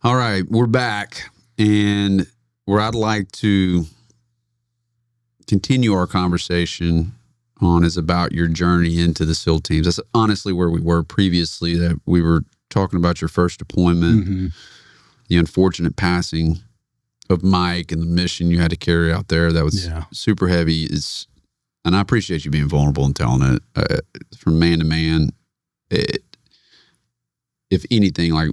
All right, we're back, and where I'd like to continue our conversation on is about your journey into the SEAL teams. That's honestly where we were previously, that we were talking about your first deployment, the unfortunate passing of Mike and the mission you had to carry out there. That was super heavy. And I appreciate you being vulnerable and telling it from man to man. If anything, like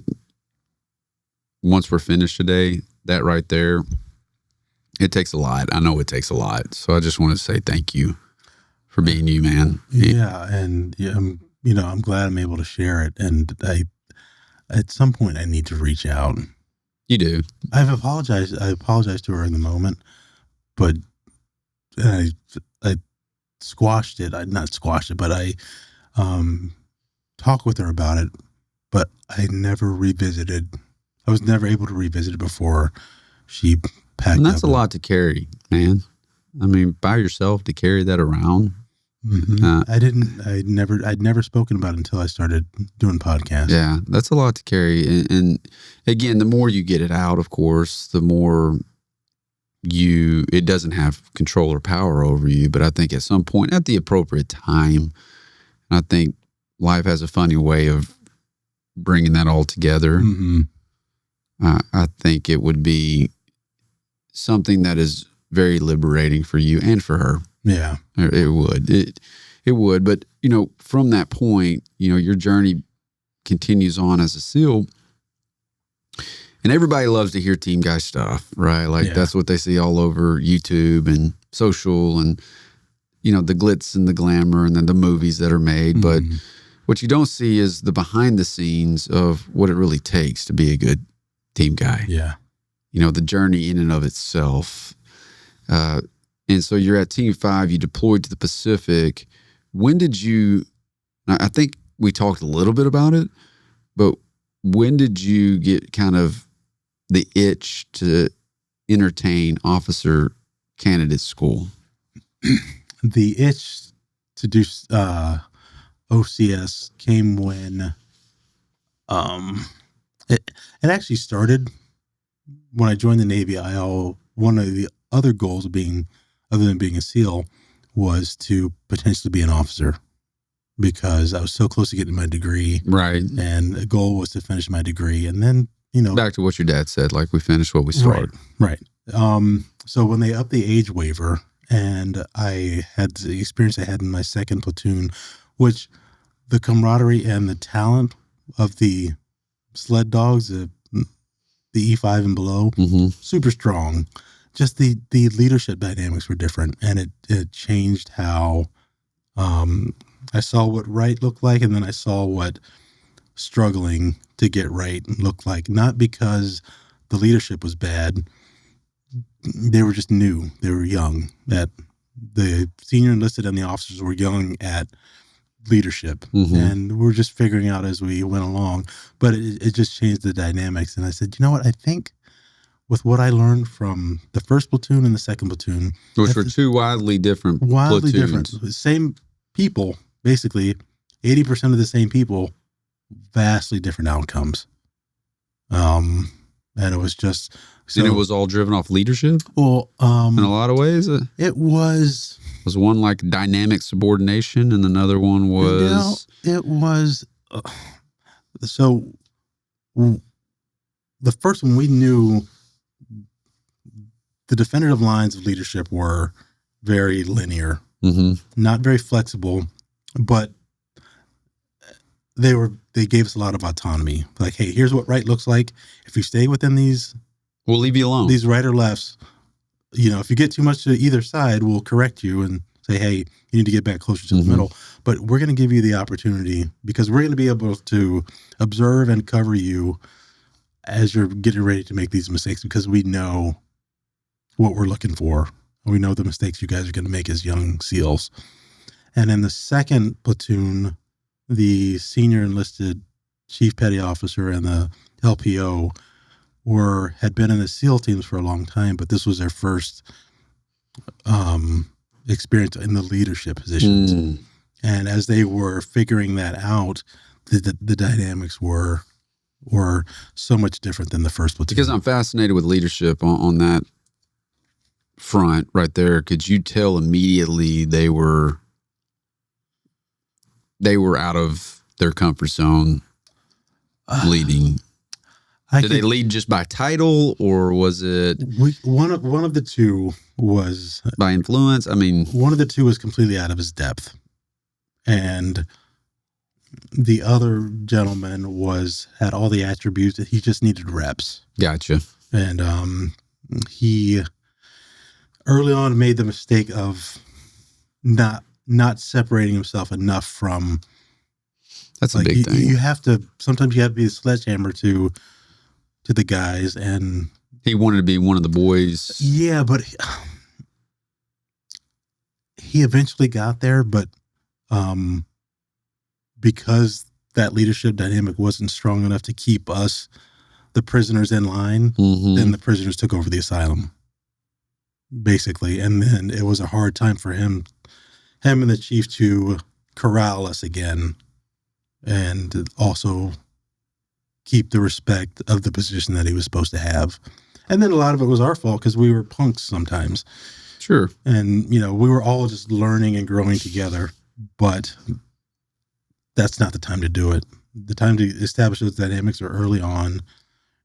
once we're finished today, that right there, it takes a lot. I know it takes a lot. So I just want to say thank you for being you, man. Yeah. And I'm glad I'm able to share it. And at some point I need to reach out. You do. I've apologized. I apologized to her in the moment, but I squashed it. I not squashed it, but I talked with her about it, but I never revisited. I was never able to revisit it before she packed up. And that's a lot to carry, man. I mean, by yourself to carry that around. I'd never spoken about it until I started doing podcasts. Yeah, that's a lot to carry. And again, the more you get it out, of course, the more it doesn't have control or power over you. But I think at some point, at the appropriate time, I think life has a funny way of bringing that all together. I think it would be something that is very liberating for you and for her. Yeah, it would. It would. But, from that point, your journey continues on as a SEAL. And everybody loves to hear team guy stuff, right? Like that's what they see all over YouTube and social and, the glitz and the glamour and then the movies that are made. But what you don't see is the behind the scenes of what it really takes to be a good team guy. Yeah. The journey in and of itself. And so you're at Team 5, you deployed to the Pacific. When did you, I think we talked a little bit about it, but when did you get kind of the itch to entertain officer candidate school? The itch to do OCS came when it actually started when I joined the Navy. One of the other goals other than being a SEAL was to potentially be an officer, because I was so close to getting my degree. Right. And the goal was to finish my degree. And then, back to what your dad said, like we finished what we started. Right. So when they upped the age waiver and I had the experience I had in my second platoon, which the camaraderie and the talent of the sled dogs, the E5 and below, super strong. Just the leadership dynamics were different, and it changed how I saw what right looked like, and then I saw what struggling to get right looked like. Not because the leadership was bad. They were just new. They were young. That the senior enlisted and the officers were young at leadership, and we're just figuring out as we went along. But it just changed the dynamics, and I said, you know what? I think with what I learned from the first platoon and the second platoon, which were two wildly different platoons. Same people, basically 80% of the same people, vastly different outcomes. And it was just and it was all driven off leadership. Well, in a lot of ways, it was one like dynamic subordination, and another one was it was so the first one we knew. The definitive lines of leadership were very linear, not very flexible, but they gave us a lot of autonomy. Like, hey, here's what right looks like. If you stay within these, we'll leave you alone. These right or lefts, if you get too much to either side, we'll correct you and say, hey, you need to get back closer to the middle. But we're going to give you the opportunity, because we're going to be able to observe and cover you as you're getting ready to make these mistakes, because we know what we're looking for. We know the mistakes you guys are going to make as young SEALs. And in the second platoon, the senior enlisted chief petty officer and the LPO had been in the SEAL teams for a long time, but this was their first experience in the leadership positions. And as they were figuring that out, the dynamics were were so much different than the first platoon. Because I'm fascinated with leadership on that front right there. Could you tell immediately they were out of their comfort zone leading? Did they lead just by title, or was it one of the two was by influence? I mean, one of the two was completely out of his depth, and the other gentleman had all the attributes that he just needed reps. Gotcha. And he early on made the mistake of not separating himself enough from. That's a big thing. Sometimes you have to be a sledgehammer to the guys, and he wanted to be one of the boys. Yeah, but he eventually got there, but because that leadership dynamic wasn't strong enough to keep us, the prisoners, in line, then the prisoners took over the asylum, basically. And then it was a hard time for him and the chief to corral us again and also keep the respect of the position that he was supposed to have. And then a lot of it was our fault because we were punks sometimes. Sure. And, we were all just learning and growing together, but that's not the time to do it. The time to establish those dynamics are early on.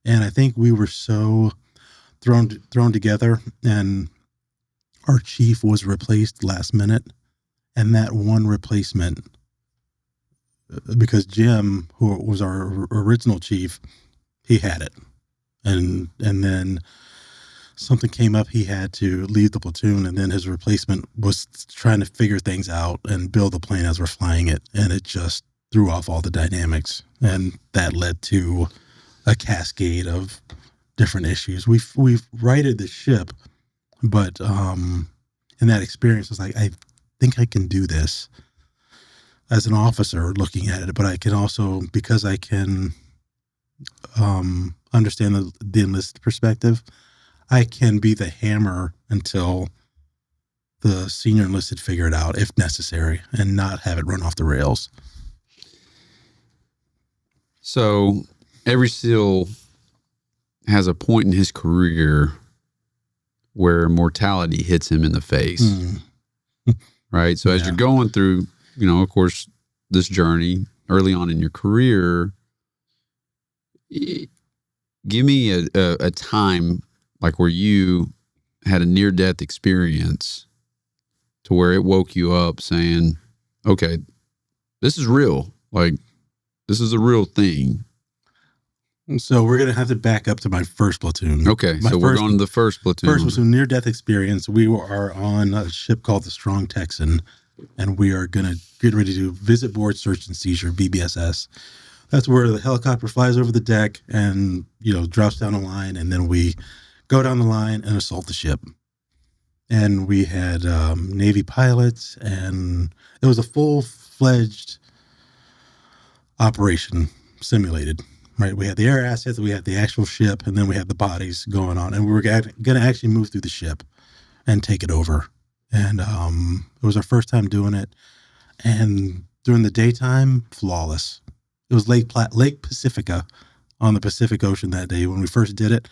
And I think we were so thrown together, and our chief was replaced last minute. And that one replacement, because Jim, who was our original chief, he had it. And then something came up, he had to leave the platoon, and then his replacement was trying to figure things out and build the plane as we're flying it. And it just threw off all the dynamics. And that led to a cascade of different issues. We've righted the ship, but in that experience, I was like, I think I can do this. As an officer looking at it, but I can also, because I can understand the enlisted perspective, I can be the hammer until the senior enlisted figure it out if necessary and not have it run off the rails. So every SEAL has a point in his career where mortality hits him in the face, right? So as you're going through, of course, this journey early on in your career, give me a time like where you had a near-death experience to where it woke you up saying, okay, this is real. Like, this is a real thing. So we're going to have to back up to my first platoon. Okay, so we're going to the first platoon. First platoon, near-death experience. We are on a ship called the Strong Texan, and we are going to get ready to visit board search and seizure, VBSS. That's where the helicopter flies over the deck and, drops down a line, and then we go down the line and assault the ship. And we had Navy pilots, and it was a full-fledged operation simulated, right? We had the air assets, we had the actual ship, and then we had the bodies going on. And we were going to actually move through the ship and take it over. And it was our first time doing it. And during the daytime, flawless. It was Lake Pacifica on the Pacific Ocean that day when we first did it.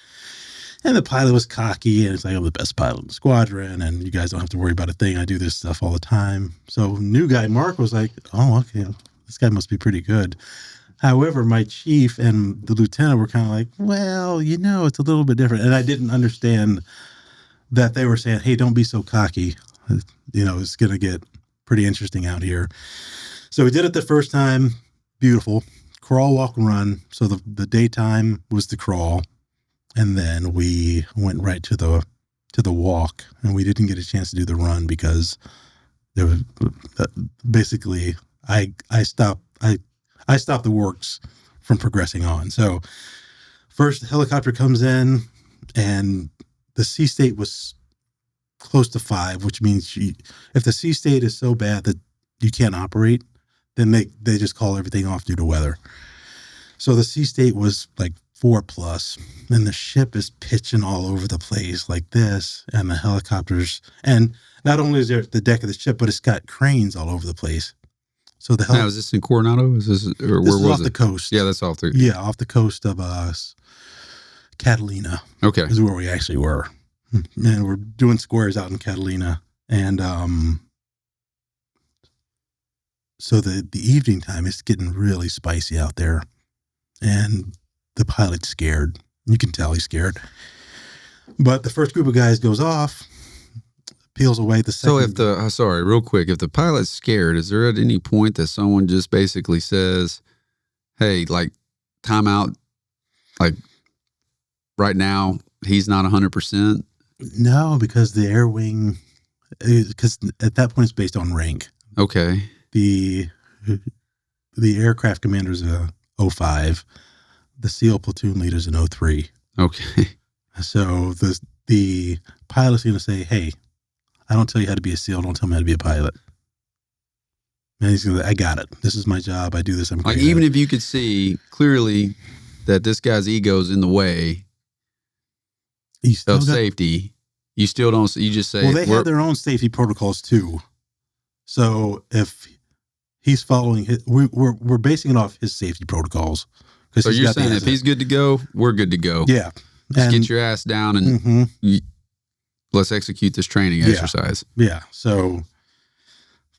And the pilot was cocky, and it's like, I'm the best pilot in the squadron, and you guys don't have to worry about a thing. I do this stuff all the time. So new guy, Mark, was like, oh, okay, this guy must be pretty good. However, my chief and the lieutenant were kind of like, well, it's a little bit different. And I didn't understand that they were saying, hey, don't be so cocky. It's going to get pretty interesting out here. So we did it the first time. Beautiful. Crawl, walk, run. So the daytime was the crawl. And then we went right to the walk, and we didn't get a chance to do the run because there was basically I stopped the works from progressing on. So first the helicopter comes in, and the sea state was close to 5, which means if the sea state is so bad that you can't operate, then they just call everything off due to weather. So the sea state was like 4+, and the ship is pitching all over the place like this, and the helicopters, and not only is there the deck of the ship, but it's got cranes all over the place. So the Now, is this in Coronado? Is this, or this where is was off it? the coast. Yeah, that's off the. Yeah, off the coast of Catalina. Okay. Is where we actually were. And we're doing squares out in Catalina. And so the evening time is getting really spicy out there. And the pilot's scared. You can tell he's scared. But the first group of guys goes off, peels away. The second. So if sorry, real quick, if the pilot's scared, is there at any point that someone just basically says, hey, like, time out, like, right now, he's not 100%? No, because the air wing, because at that point it's based on rank. Okay. The aircraft commander's a 05. The SEAL platoon leader's an 03. Okay. So the pilot's going to say, hey, I don't tell you how to be a SEAL. Don't tell me how to be a pilot. And he's going to say, I got it. This is my job. I do this. I'm like, even if you could see clearly that this guy's ego's in the way of safety, you still don't, you just say. Well, they have their own safety protocols too. So if he's following we're basing it off his safety protocols. So you're saying if he's good to go, we're good to go. Yeah. Just get your ass down and let's execute this training exercise. Yeah. So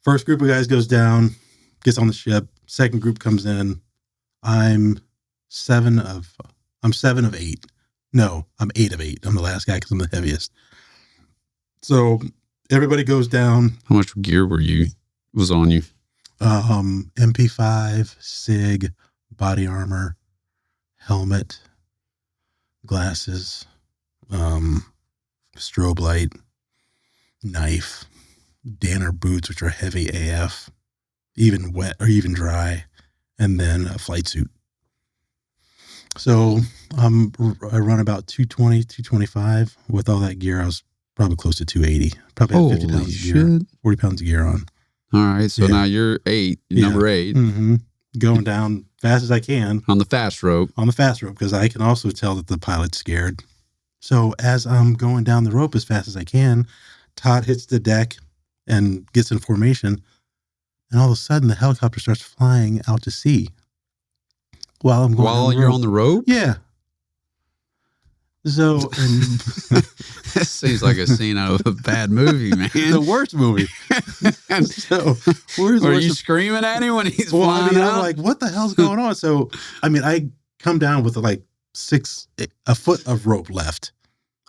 first group of guys goes down, gets on the ship. Second group comes in. I'm 7 of 8. No, I'm 8 of 8. I'm the last guy because I'm the heaviest. So everybody goes down. How much gear was on you? MP5, SIG, body armor, helmet, glasses, strobe light, knife, Danner boots, which are heavy AF, even wet or even dry, and then a flight suit. So I run about 220, 225. With all that gear, I was probably close to 280. Probably had 50 pounds of gear, 40 pounds of gear on. All right. So now you're 8, number 8. Mm-hmm. Going down fast as I can. On the fast rope. On the fast rope, because I can also tell that the pilot's scared. So as I'm going down the rope as fast as I can, Todd hits the deck and gets in formation. And all of a sudden, the helicopter starts flying out to sea. While you're on the rope? Yeah. So, that seems like a scene out of a bad movie, man. The worst movie. So, are you screaming at him when he's flying out? I'm like, what the hell's going on? So, I come down with like a foot of rope left.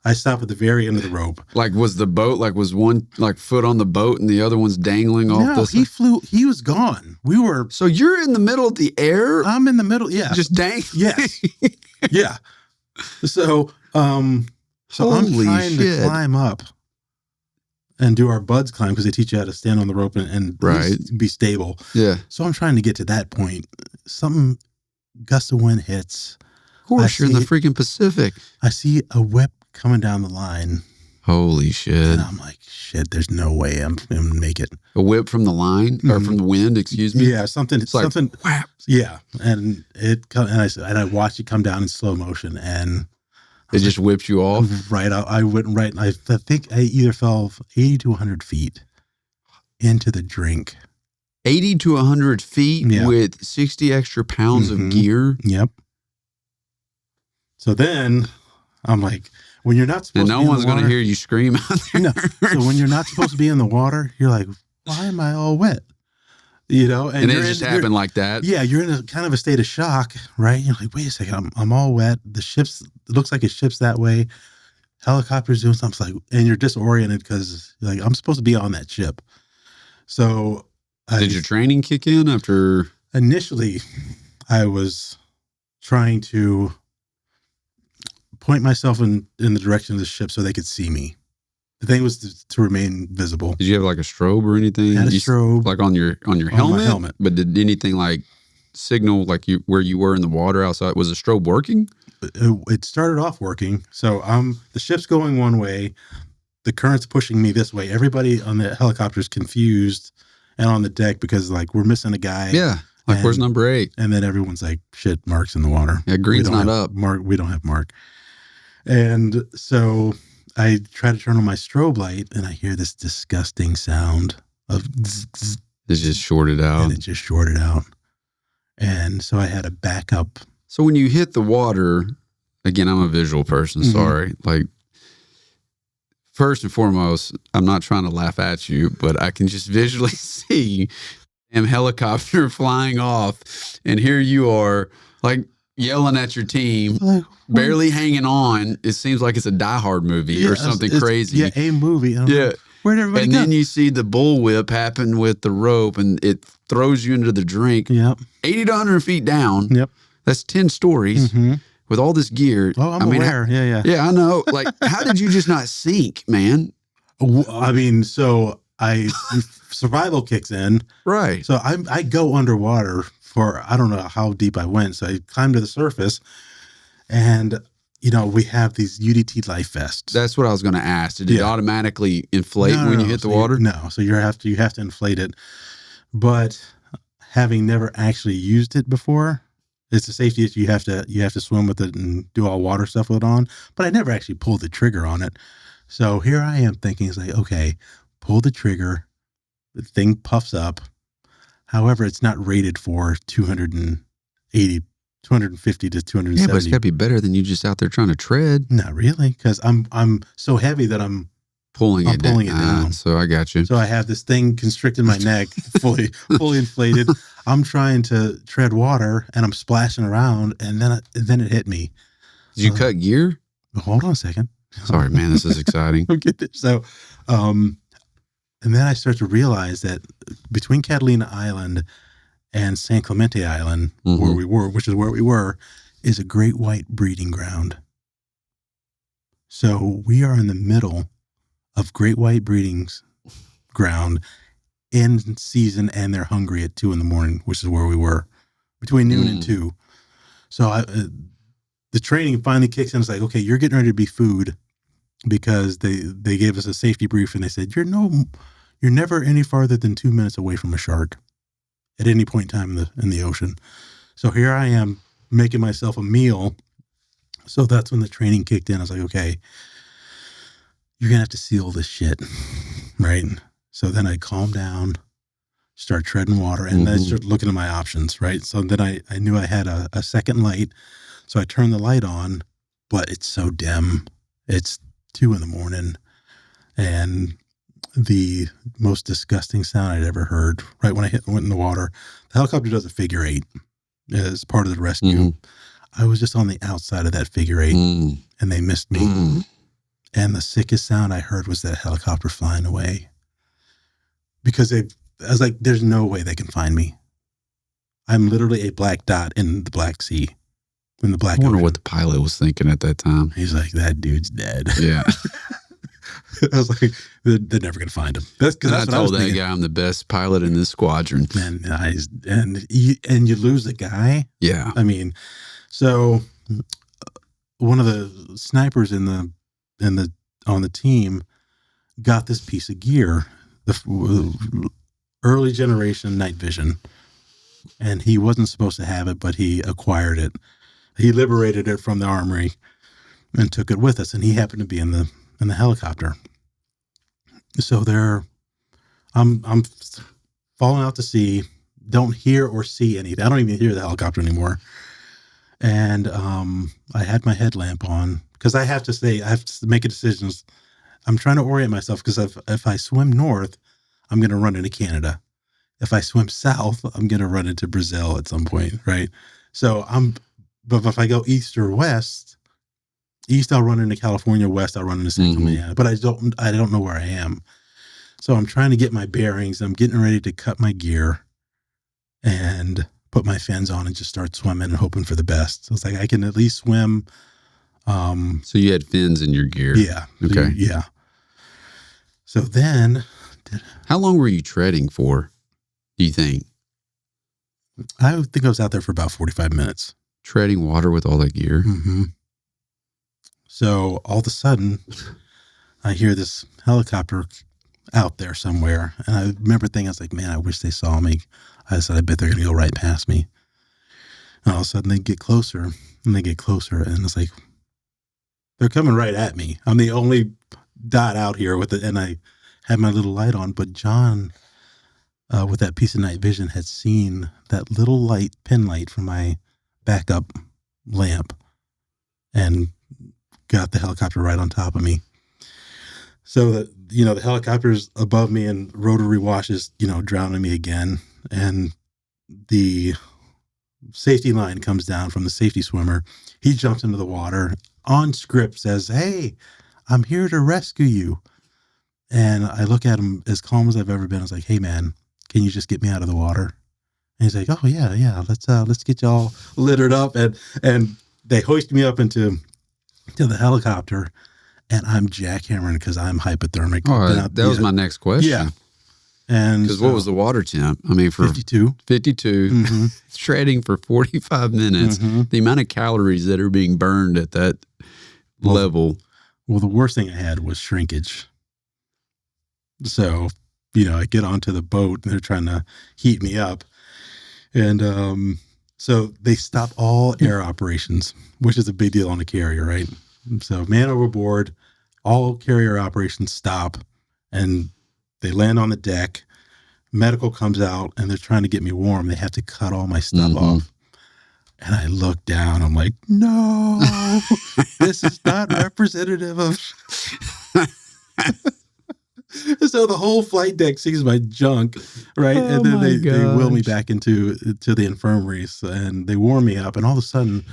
I stop at the very end of the rope. Like, was the boat, like, was one, like, foot on the boat and the other one's dangling off the... he flew, he was gone. So you're in the middle of the air? I'm in the middle, yeah. Just dangling? Yes. Yeah. So I'm trying to climb up and do our buds climb, because they teach you how to stand on the rope and be stable. Yeah. So I'm trying to get to that point. Some gust of wind hits. Of course, you're in the freaking Pacific. I see a whip coming down the line. Holy shit. And I'm like, shit, there's no way I'm going to make it. A whip from the line? Or from the wind, excuse me? Yeah, something. Like, whap. Yeah. And I watched it come down in slow motion, and it just whipped you off? Right out. I went right. I think I either fell 80 to 100 feet into the drink. 80 to 100 feet with 60 extra pounds of gear? Yep. So then I'm like, when you're not supposed to be in the water. And no one's going to hear you scream out there. No. So when you're not supposed to be in the water, you're like, why am I all wet? You know? And it just happened like that? Yeah, you're in a kind of a state of shock, right? You're like, wait a second, I'm all wet. It looks like it ship's that way. Helicopter's doing something. Like, and you're disoriented because like, I'm supposed to be on that ship. So did your training kick in after? Initially, I was trying to point myself in the direction of the ship so they could see me. The thing was to remain visible. Did you have like a strobe or anything? I had a strobe. Like on your helmet? My helmet. But did anything like signal like where you were in the water outside? Was the strobe working? It started off working. So the ship's going one way. The current's pushing me this way. Everybody on the helicopter is confused and on the deck because like we're missing a guy. Yeah. Like where's number 8? And then everyone's like, shit, Mark's in the water. Yeah, Green's not up. Mark, we don't have Mark. And so I try to turn on my strobe light and I hear this disgusting sound of zzz, zzz. It's just shorted out. And it just shorted out. And so I had a backup. So when you hit the water, again, I'm a visual person, sorry. Like, first and foremost, I'm not trying to laugh at you, but I can just visually see a helicopter flying off, and here you are, like, yelling at your team, like, barely hanging on. It seems like it's a Die Hard movie or something crazy. Yeah, a movie. Yeah. Where'd everybody and go? Then you see the bullwhip happen with the rope, and it throws you into the drink. Yep. 80 to 100 feet down. Yep. That's 10 stories with all this gear. Oh, I'm aware. Yeah. Yeah, I know. Like, how did you just not sink, man? I mean, so survival kicks in. Right. So I go underwater for, I don't know how deep I went. So I climbed to the surface, and we have these UDT life vests. That's what I was going to ask. Did it automatically inflate when you hit the water? No. So you have to inflate it. But having never actually used it before, it's a safety issue. You have to swim with it and do all water stuff with it on. But I never actually pulled the trigger on it. So here I am thinking, it's like, okay, pull the trigger. The thing puffs up. However, it's not rated for 250 to 270. Yeah, but it's got to be better than you just out there trying to tread. Not really, because I'm so heavy that I'm pulling it down. So I got you. So I have this thing constricting my neck, fully inflated. I'm trying to tread water, and I'm splashing around, and then it hit me. Did you cut gear? Hold on a second. Sorry, man. This is exciting. So, and then I start to realize that between Catalina Island and San Clemente Island, where we were, which is where we were, is a great white breeding ground. So we are in the middle of great white breeding ground in season, and they're hungry at 2 a.m, which is where we were, between noon and 2. So the training finally kicks in. It's like, okay, you're getting ready to be food, because they gave us a safety brief, and they said, you're never any farther than 2 minutes away from a shark at any point in time in the ocean. So here I am making myself a meal. So that's when the training kicked in. I was like, okay, you're going to have to seal this shit. Right. So then I calmed down, start treading water, and then I started looking at my options. Right. So then I knew I had a second light. So I turned the light on, but it's so dim. It's 2 a.m. And the most disgusting sound I'd ever heard right when I went in the water. The helicopter does a figure 8 as part of the rescue. I was just on the outside of that figure 8, and they missed me. And the sickest sound I heard was that helicopter flying away, because I was like, there's no way they can find me. I'm literally a black dot in the Black Sea, in the Black Ocean. I wonder ocean. what the pilot was thinking at that time. He's like, that dude's dead. Yeah. I was like, they're never going to find him. That's what I told that guy, I'm the best pilot in this squadron. And you lose the guy. Yeah. I mean, so one of the snipers on the team got this piece of gear, the early generation night vision, and he wasn't supposed to have it, but he acquired it. He liberated it from the armory and took it with us, and he happened to be in the helicopter. So I'm falling out to sea, don't hear or see anything. I don't even hear the helicopter anymore. And I had my headlamp on, because I have to make a decision. I'm trying to orient myself, because if I swim north, I'm going to run into Canada. If I swim south, I'm going to run into Brazil at some point, right? So but if I go east or west, east I'll run into California, west I'll run into San Clemente, but I don't know where I am. So I'm trying to get my bearings. I'm getting ready to cut my gear and put my fins on and just start swimming and hoping for the best. So it's like I can at least swim. So you had fins in your gear. Yeah. Okay. Yeah. So then, how long were you treading for, do you think? I think I was out there for about 45 minutes. Treading water with all that gear? Mm-hmm. So all of a sudden, I hear this helicopter out there somewhere. And I remember thinking, I was like, man, I wish they saw me. I said, I bet they're going to go right past me. And all of a sudden they get closer, and they get closer. And it's like, they're coming right at me. I'm the only dot out here with it. And I had my little light on, but John with that piece of night vision, had seen that little light, pin light from my backup lamp, and got the helicopter right on top of me. So that, the helicopter's above me and rotary washes, drowning me again. And the safety line comes down from the safety swimmer. He jumps into the water, on script says, "Hey, I'm here to rescue you." And I look at him as calm as I've ever been. I was like, "Hey man, can you just get me out of the water?" And he's like, "Oh yeah. Let's get you all littered up." And they hoist me up into the helicopter, and I'm jackhammering because I'm hypothermic. Oh, that was my next question. Yeah. And because what was the water temp? I mean, for 52. Mm-hmm. Trading for 45 minutes, the amount of calories that are being burned at that level. Well, the worst thing I had was shrinkage. So, I get onto the boat and they're trying to heat me up. And so they stop all air operations, which is a big deal on a carrier, right? So man overboard, all carrier operations stop, and they land on the deck. Medical comes out and they're trying to get me warm. They have to cut all my stuff off. And I look down. I'm like, no, this is not representative of... So the whole flight deck sees my junk, right? Oh, and then they wheel me back to the infirmaries, and they warm me up. And all of a sudden,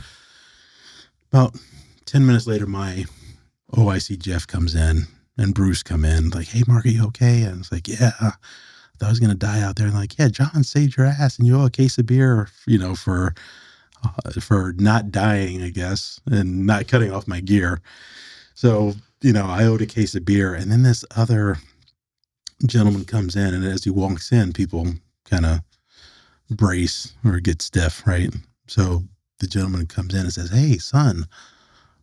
about 10 minutes later, my OIC Jeff comes in and Bruce come in, like, "Hey, Mark, are you okay?" And it's like, "Yeah, I thought I was going to die out there." And like, "Yeah, John saved your ass, and you owe a case of beer, for not dying, I guess, and not cutting off my gear." So, I owed a case of beer. And then this other gentleman comes in, and as he walks in, people kind of brace or get stiff, right? So the gentleman comes in and says, "Hey, son,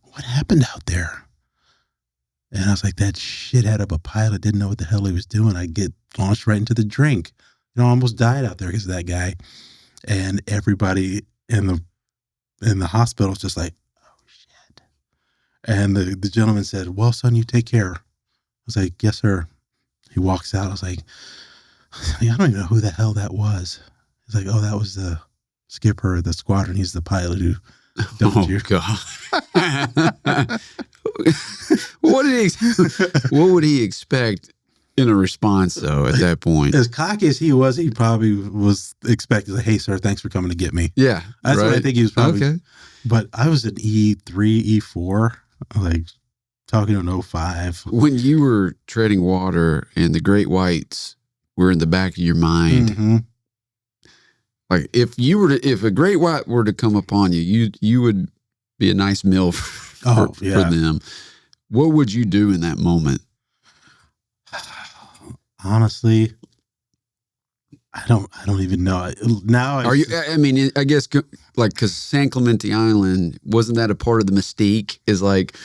what happened out there?" And I was like, that shithead of a pilot didn't know what the hell he was doing. I get launched right into the drink. I almost died out there because of that guy. And everybody in the hospital was just like, "Oh, shit." And the gentleman said, "Well, son, you take care." I was like, "Yes, sir." He walks out. I was like, "I don't even know who the hell that was." He's like, "Oh, that was the skipper of the squadron. He's the pilot who dumped you." God. What would he expect in a response, though, at that point? As cocky as he probably was expecting, like, "Hey, sir, thanks for coming to get me." Yeah. That's right? what I think he was probably. Okay. But I was an E3, E4, like talking to an 05. When you were treading water and the great whites were in the back of your mind, like if a great white were to come upon you, you would be a nice meal for them. What would you do in that moment? Honestly, I don't even know. Now, I guess like, because San Clemente Island, wasn't that a part of the mystique? Is like,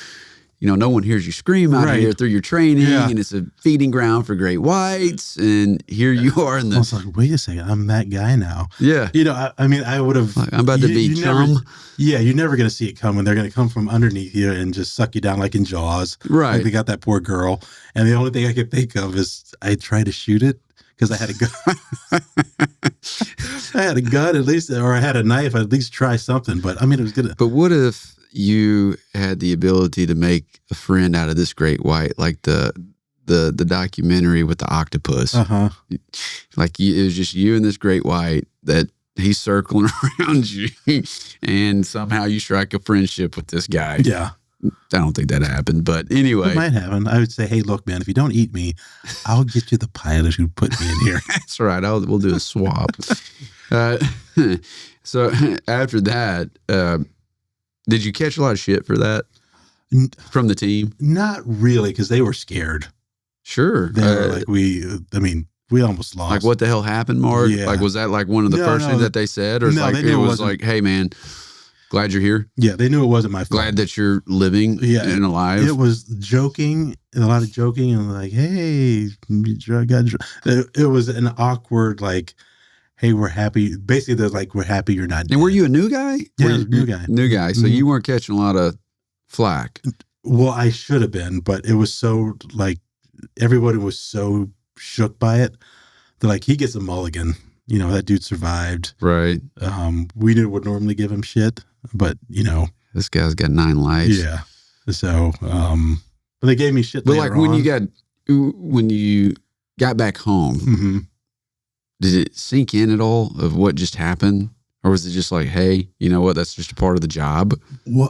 no one hears you scream out here through your training, and it's a feeding ground for great whites, and here you are in the... I was like, wait a second, I'm that guy now. Yeah. I would have... I'm about to be chum. You're never going to see it coming. They're going to come from underneath you and just suck you down like in Jaws. Right. Like they got that poor girl. And the only thing I could think of is I tried to shoot it because I had a gun. I had a gun at least, or I had a knife. I'd at least try something. But it was good. But what if you had the ability to make a friend out of this great white, like the documentary with the octopus? Like it was just you and this great white that he's circling around you, and somehow you strike a friendship with this guy. Yeah. I don't think that happened, but anyway. It might happen. I would say, "Hey, look, man, if you don't eat me, I'll get you the pilot who put me in here." That's right. We'll do a swap. So after that, did you catch a lot of shit for that from the team? Not really, because they were scared. Sure. They were like, we almost lost. Like, what the hell happened, Mark? Yeah. Like, was that like one of the first things that they said? Or No, like it was like, "Hey, man, glad you're here"? Yeah, they knew it wasn't my fault. Glad that you're living and alive. It was joking, a lot of joking, and like, "Hey, it was an awkward, like, hey, we're happy." Basically, they're like, "We're happy you're not dead." And were you a new guy? Yeah, new guy. New guy. So you weren't catching a lot of flack. Well, I should have been, but it was so, like, everybody was so shook by it they're like, he gets a mulligan. That dude survived. Right. We would normally give him shit, but this guy's got 9 lives. Yeah. So, but they gave me shit. But like when you got back home, did it sink in at all of what just happened? Or was it just like, hey, you know what? That's just a part of the job. Well,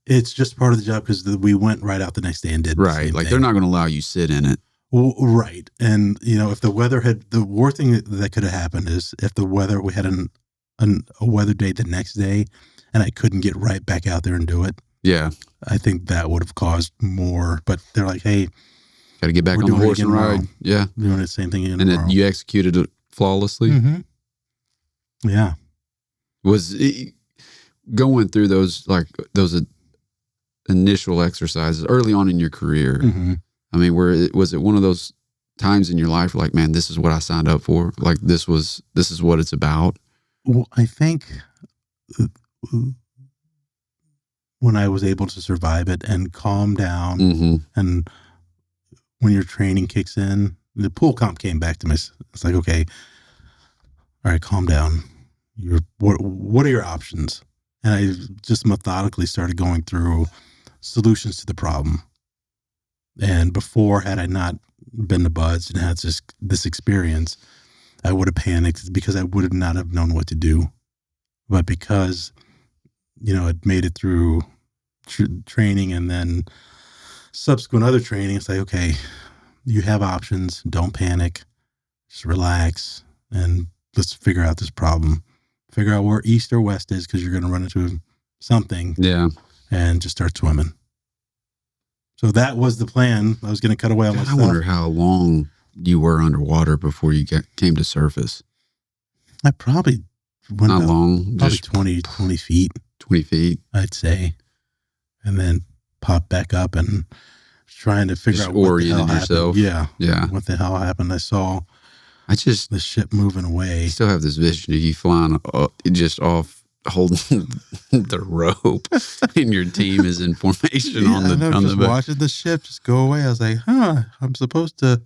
it's just part of the job because we went right out the next day and did right. Like thing. They're not going to allow you sit in it. Well, right. And if the weather the worst thing that could have happened is if we had a weather day the next day, and I couldn't get right back out there and do it. Yeah, I think that would have caused more. But they're like, hey, got to get back on the horse and ride. Yeah, doing the same thing again. And then you executed it flawlessly. Yeah. Was it, going through those initial exercises early on in your career? I mean, was it one of those times in your life like, man, this is what I signed up for? Like this is what it's about? Well, I think when I was able to survive it and calm down, and when your training kicks in, the pool comp came back to me. It's like, okay, all right, calm down. What are your options? And I just methodically started going through solutions to the problem. And before, had I not been to Buds and had this experience, I would have panicked because I would not have known what to do. But because, I'd made it through training and then subsequent other training, it's like, okay, you have options. Don't panic. Just relax and let's figure out this problem. Figure out where east or west is because you're going to run into something. Yeah. And just start swimming. So that was the plan. I was going to cut away on my stuff. I wonder how long you were underwater before you came to surface. I probably went not long. Probably 20 feet. 20 feet. I'd say. And then pop back up and trying to figure out what the hell yourself. Happened. Yeah. Yeah. What the hell happened? I saw the ship moving away. I still have this vision of you flying just off holding the rope and your team is in formation on the watching the ship just go away. I was like, I'm supposed to.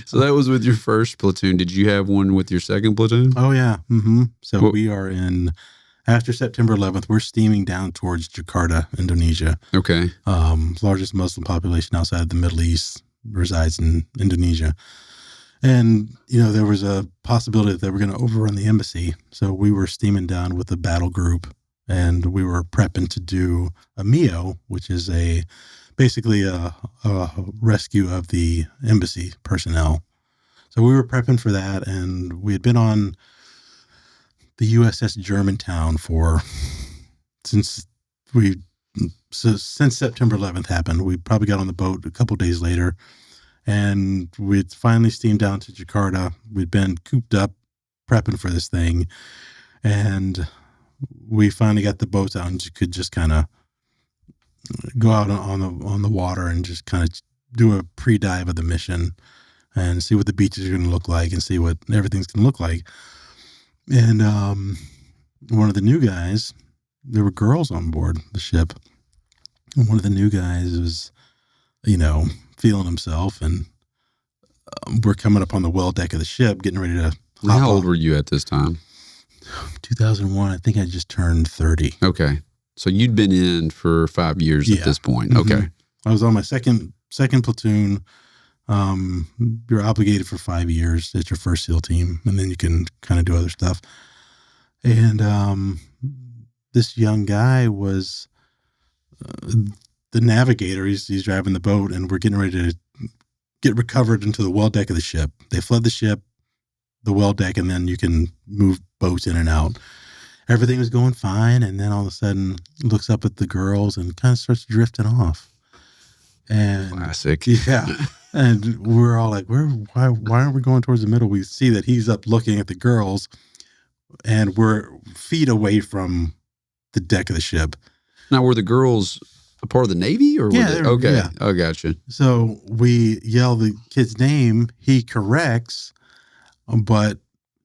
So that was with your first platoon. Did you have one with your second platoon? Oh yeah. So we are after September 11th, we're steaming down towards Jakarta, Indonesia. Okay. Largest Muslim population outside of the Middle East resides in Indonesia. And, there was a possibility that they were going to overrun the embassy. So we were steaming down with a battle group and we were prepping to do a MEO, which is basically a rescue of the embassy personnel. So we were prepping for that. And we had been on the USS Germantown since September 11th happened. We probably got on the boat a couple days later. And we'd finally steamed down to Jakarta. We'd been cooped up, prepping for this thing. And we finally got the boats out and could just kind of go out on the water and just kind of do a pre-dive of the mission and see what the beaches are going to look like and see what everything's going to look like. And one of the new guys, there were girls on board the ship. And one of the new guys was, feeling himself, and we're coming up on the well deck of the ship, getting ready to hop How old were you at this time? 2001. I think I just turned 30. Okay. So you'd been in for 5 years at this point. Okay. I was on my second platoon. You're obligated for 5 years at your first SEAL team, and then you can kind of do other stuff. And this young guy was the navigator. He's driving the boat, and we're getting ready to get recovered into the well deck of the ship. They flood the ship, the well deck, and then you can move boats in and out. Everything was going fine, and then all of a sudden looks up at the girls and kind of starts drifting off. And classic. Yeah. And we're all like, why aren't we going towards the middle? We see that he's up looking at the girls, and we're feet away from the deck of the ship. Now, were the girls a part of the Navy, or yeah, were they? Okay. Yeah. Oh, gotcha. So we yell the kid's name. He corrects, but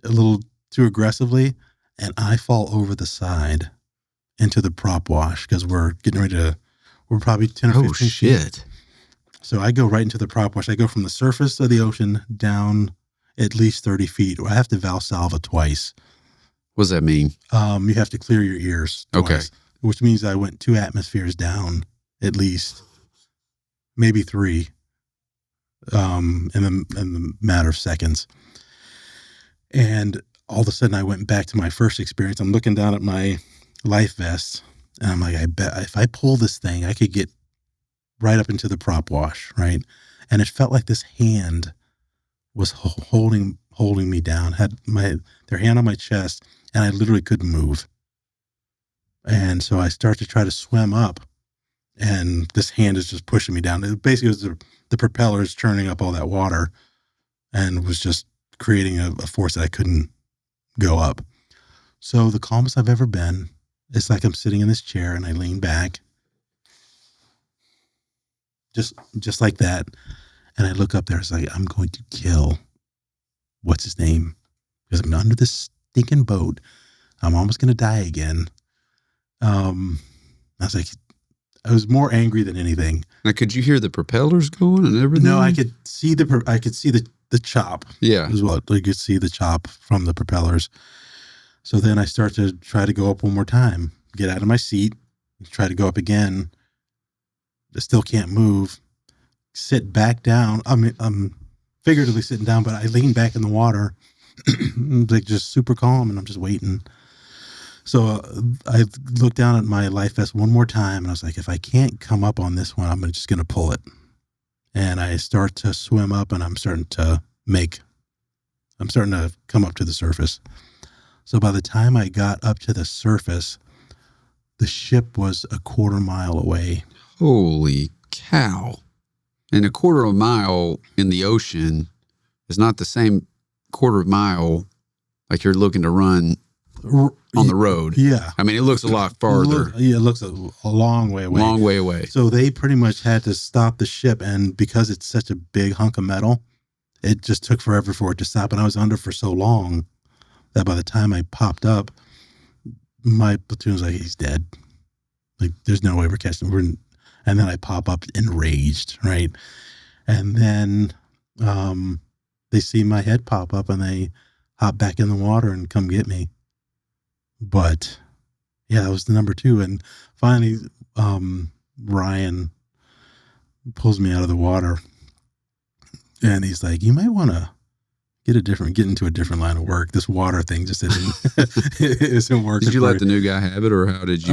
a little too aggressively, and I fall over the side into the prop wash because we're getting ready to. We're probably 10 or 15 feet. Shit. So I go right into the prop wash. I go from the surface of the ocean down at least 30 feet, or I have to Valsalva twice. What does that mean? You have to clear your ears twice, Okay. which means I went 2 atmospheres down at least, maybe 3, in the matter of seconds. And all of a sudden I went back to my first experience. I'm looking down at my life vest and I'm like, I bet if I pull this thing, I could get right up into the prop wash. Right. And it felt like this hand was holding me down, had their hand on my chest, and I literally couldn't move. And so I start to try to swim up, and this hand is just pushing me down. It basically was the propellers churning up all that water and was just creating a force that I couldn't go up. So the calmest I've ever been, it's like I'm sitting in this chair and I lean back just like that. And I look up there. It's like, I'm going to kill, what's his name? Because I'm under this stinking boat. I'm almost going to die again. I was like, I was more angry than anything. Now, could you hear the propellers going and everything? No, I could see the chop. Yeah. As well. I could see the chop from the propellers. So then I start to try to go up one more time, get out of my seat, try to go up again. I still can't move. Sit back down. I mean, I'm figuratively sitting down, but I lean back in the water, like just super calm, and I'm just waiting. So I looked down at my life vest one more time, and I was like, if I can't come up on this one, I'm just going to pull it. And I start to swim up, and I'm starting to come up to the surface. So by the time I got up to the surface, the ship was a quarter mile away. Holy cow. And a quarter of a mile in the ocean is not the same quarter of a mile like you're looking to run on the road. Yeah. I mean, it looks a lot farther. It looks a long way away. Long way away. So they pretty much had to stop the ship. And because it's such a big hunk of metal, it just took forever for it to stop. And I was under for so long that by the time I popped up, my platoon was like, he's dead. Like, there's no way we're catching him. And then I pop up enraged, right? And then they see my head pop up and they hop back in the water and come get me. But yeah, that was the number 2. And finally, Ryan pulls me out of the water and he's like, you might want to get into a different line of work. This water thing just isn't working. Did you let the new guy have it, or how did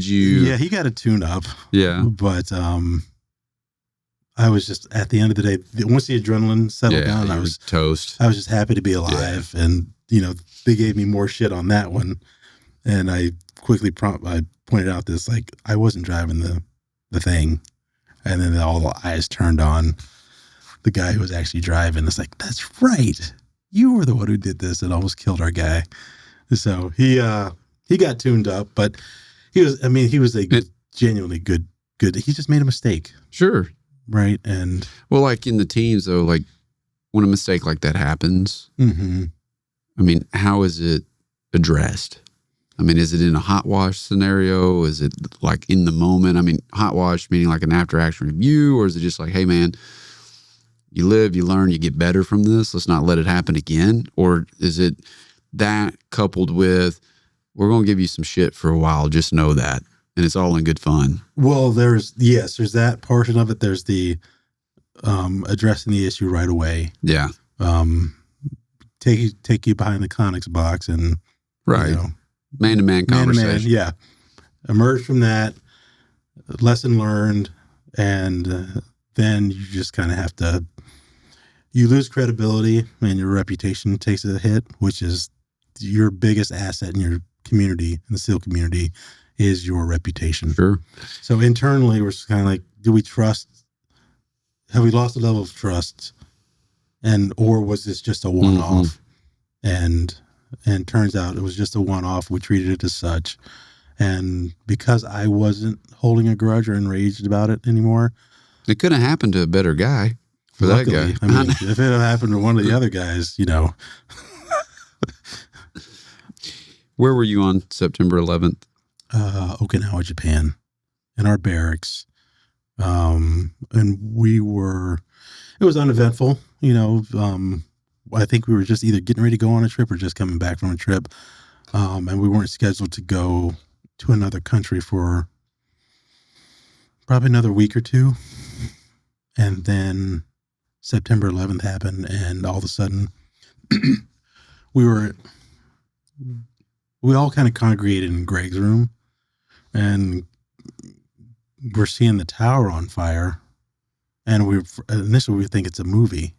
you? Yeah, he got a tune up. Yeah, but I was just, at the end of the day, once the adrenaline settled down, I was toast. I was just happy to be alive, and they gave me more shit on that one, and I quickly I pointed out this, like, I wasn't driving the thing, and then all the eyes turned on the guy who was actually driving. It's like, that's right. You were the one who did this and almost killed our guy. So he got tuned up, but he was a genuinely good. He just made a mistake. Sure. Right. And well, like in the teams though, like when a mistake like that happens, mm-hmm. I mean, how is it addressed? I mean, is it in a hot wash scenario? Is it like in the moment? I mean, hot wash meaning like an after action review, or is it just like, hey man, you live, you learn, you get better from this. Let's not let it happen again. Or is it that coupled with, we're going to give you some shit for a while. Just know that. And it's all in good fun. Well, there's that portion of it. There's the addressing the issue right away. Yeah. Take you behind the Connex box and right. Man-to-man conversation. Man-to-man, yeah. Emerge from that, lesson learned, and then you just kind of have to, you lose credibility and your reputation takes a hit, which is your biggest asset in your community, in the SEAL community, is your reputation. Sure. So internally, we're just kind of like, do we trust? Have we lost a level of trust? Or was this just a one-off? Mm-hmm. And turns out it was just a one-off. We treated it as such. And because I wasn't holding a grudge or enraged about it anymore. It could have happened to a better guy. Luckily, that guy. I mean, if it had happened to one of the other guys, Where were you on September 11th? Okinawa, Japan, in our barracks. And it was uneventful. I think we were just either getting ready to go on a trip or just coming back from a trip. And we weren't scheduled to go to another country for probably another week or two. And then September 11th happened, and all of a sudden we all kind of congregated in Greg's room, and we're seeing the tower on fire. And initially we think it's a movie.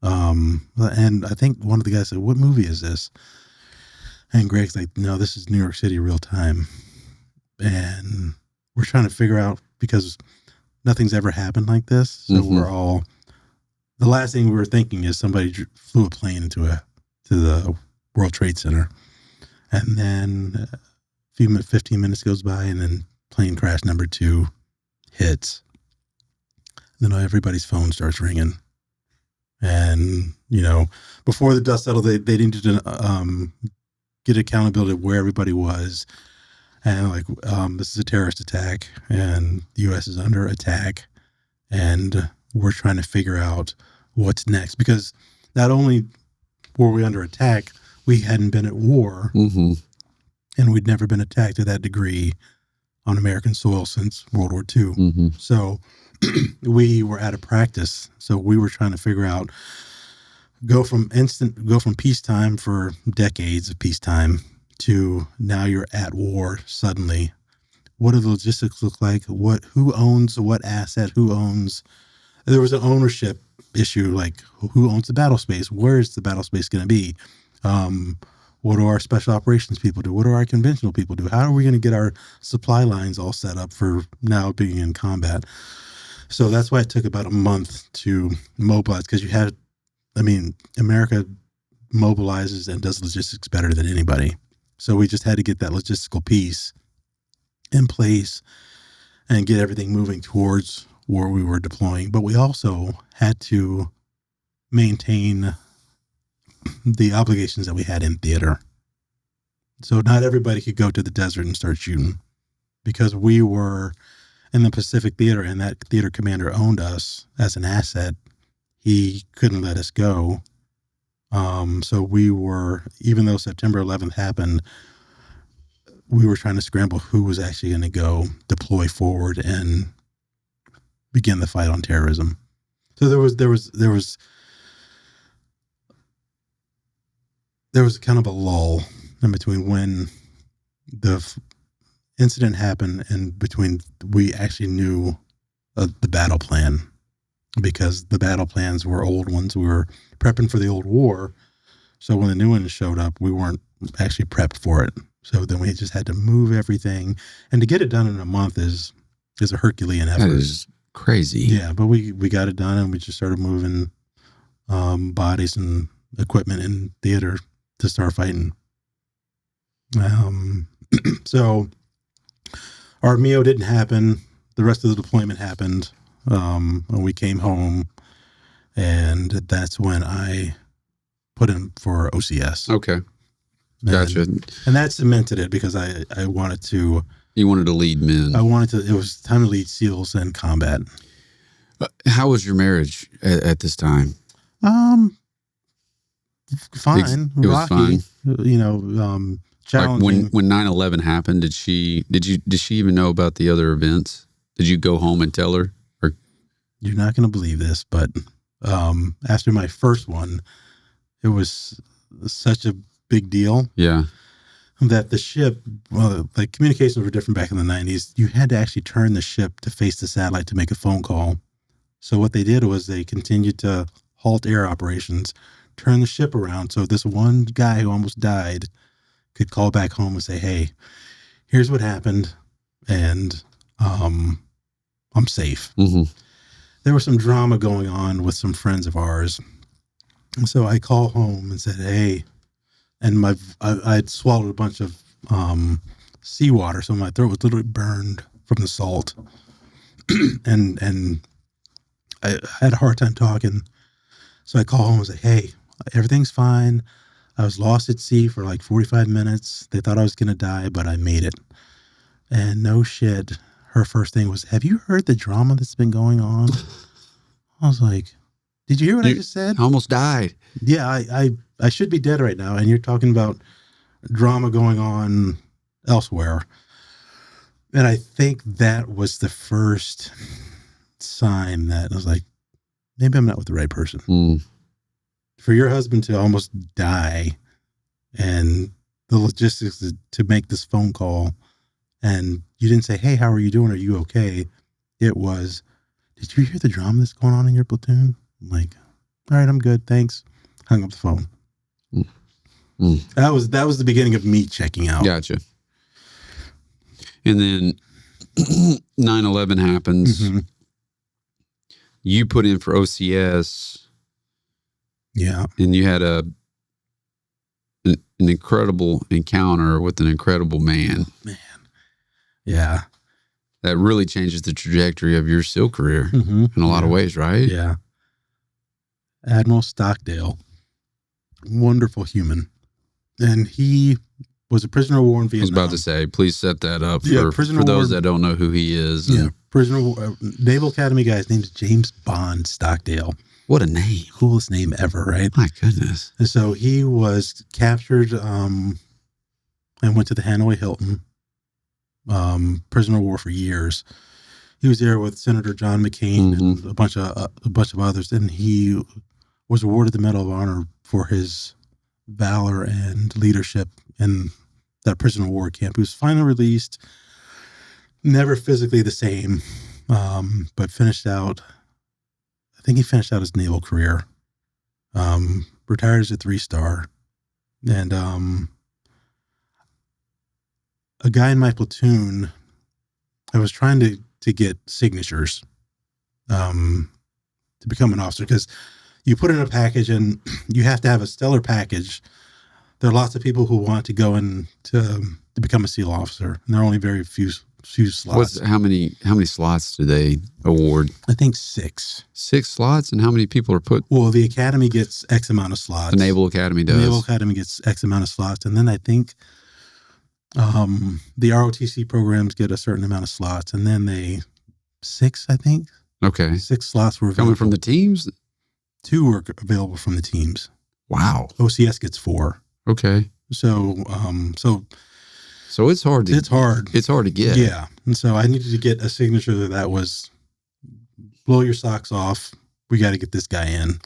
And I think one of the guys said, "What movie is this?" And Greg's like, "No, this is New York City real time." And we're trying to figure out, because nothing's ever happened like this. So the last thing we were thinking is somebody flew a plane to the World Trade Center. And then 15 minutes goes by, and then plane crash number 2 hits. Then everybody's phone starts ringing. And, before the dust settled, they needed to get accountability of where everybody was. And this is a terrorist attack, and the U.S. is under attack, and we're trying to figure out what's next. Because not only were we under attack, we hadn't been at war, and we'd never been attacked to that degree on American soil since World War II. So we were out of practice. So we were trying to figure out, go from peacetime for decades of peacetime to now you're at war suddenly. What do the logistics look like? Who owns what asset? There was an ownership issue, like who owns the battle space? Where is the battle space going to be? What do our special operations people do? What do our conventional people do? How are we going to get our supply lines all set up for now being in combat? So that's why it took about a month to mobilize, because America mobilizes and does logistics better than anybody. So we just had to get that logistical piece in place and get everything moving towards where we were deploying. But we also had to maintain the obligations that we had in theater. So not everybody could go to the desert and start shooting, because we were in the Pacific Theater, and that theater commander owned us as an asset. He couldn't let us go. So we were, even though September 11th happened, we were trying to scramble who was actually going to go deploy forward and begin the fight on terrorism. So there was kind of a lull in between when the incident happened and between we actually knew the battle plan, because the battle plans were old ones. We were prepping for the old war. So when the new one showed up, we weren't actually prepped for it. So then we just had to move everything, and to get it done in a month is a Herculean effort. That is crazy. Yeah, but we got it done, and we just started moving bodies and equipment in theater to start fighting. So our MEO didn't happen. The rest of the deployment happened. And we came home, and that's when I put in for OCS. Okay. Gotcha. And that cemented it, because I wanted to. You wanted to lead men. It was time to lead SEALs in combat. How was your marriage at this time? Fine. It was fine. Challenging. Like when 9/11 happened, did she even know about the other events? Did you go home and tell her? Or? You're not going to believe this, but after my first one, it was such a big deal. Yeah. That the ship, like communications were different back in the 90s. You had to actually turn the ship to face the satellite to make a phone call. So what they did was they continued to halt air operations, turn the ship around, so this one guy who almost died could call back home and say, "Hey, here's what happened, and I'm safe." There was some drama going on with some friends of ours. And so I call home and said, "Hey," and I'd swallowed a bunch of seawater, so my throat was literally burned from the salt. and I had a hard time talking. So I call home and say, "Hey, everything's fine. I was lost at sea for like 45 minutes. They thought I was going to die, but I made it." And no shit, her first thing was, "Have you heard the drama that's been going on?" I was like, Did you hear what I just said? I almost died. Yeah, I should be dead right now. And you're talking about drama going on elsewhere. And I think that was the first sign that I was like, maybe I'm not with the right person. Mm. For your husband to almost die and the logistics to make this phone call, and you didn't say, hey, how are you doing? Are you okay? It was, did you hear the drama that's going on in your platoon? I'm like, all right, I'm good. Thanks. Hung up the phone. Mm. Mm. That was the beginning of me checking out. Gotcha. And then 9/11 happens. Mm-hmm. You put in for OCS. Yeah. And you had an incredible encounter with an incredible man. Man. Yeah. That really changes the trajectory of your SEAL career in a lot of ways, right? Yeah. Admiral Stockdale. Wonderful human. And he was a prisoner of war in Vietnam. I was about to say, please set that up prisoner for those war, that don't know who he is. Yeah, prisoner of war, Naval Academy guy. His name's James Bond Stockdale. What a name. Coolest name ever, right? My goodness. And so he was captured and went to the Hanoi Hilton, prisoner of war for years. He was there with Senator John McCain and a bunch of others, and he was awarded the Medal of Honor for his valor and leadership in that prisoner of war camp. He was finally released, never physically the same, but finished out. I think he finished out his naval career. Retired as a 3-star, and a guy in my platoon, I was trying to get signatures to become an officer, because you put in a package and you have to have a stellar package. There are lots of people who want to go in to become a SEAL officer, and there are only very few slots. How many slots do they award? I think 6. 6 slots, and how many people are put? Well, the academy gets X amount of slots. The Naval Academy does. The Naval Academy gets X amount of slots, and then I think the ROTC programs get a certain amount of slots, and then 6, I think. Okay. 6 slots were available. Coming from the teams? 2 were available from the teams. Wow. OCS gets 4. Okay. So it's hard. It's hard to get. Yeah. And so I needed to get a signature that was blow your socks off. We got to get this guy in.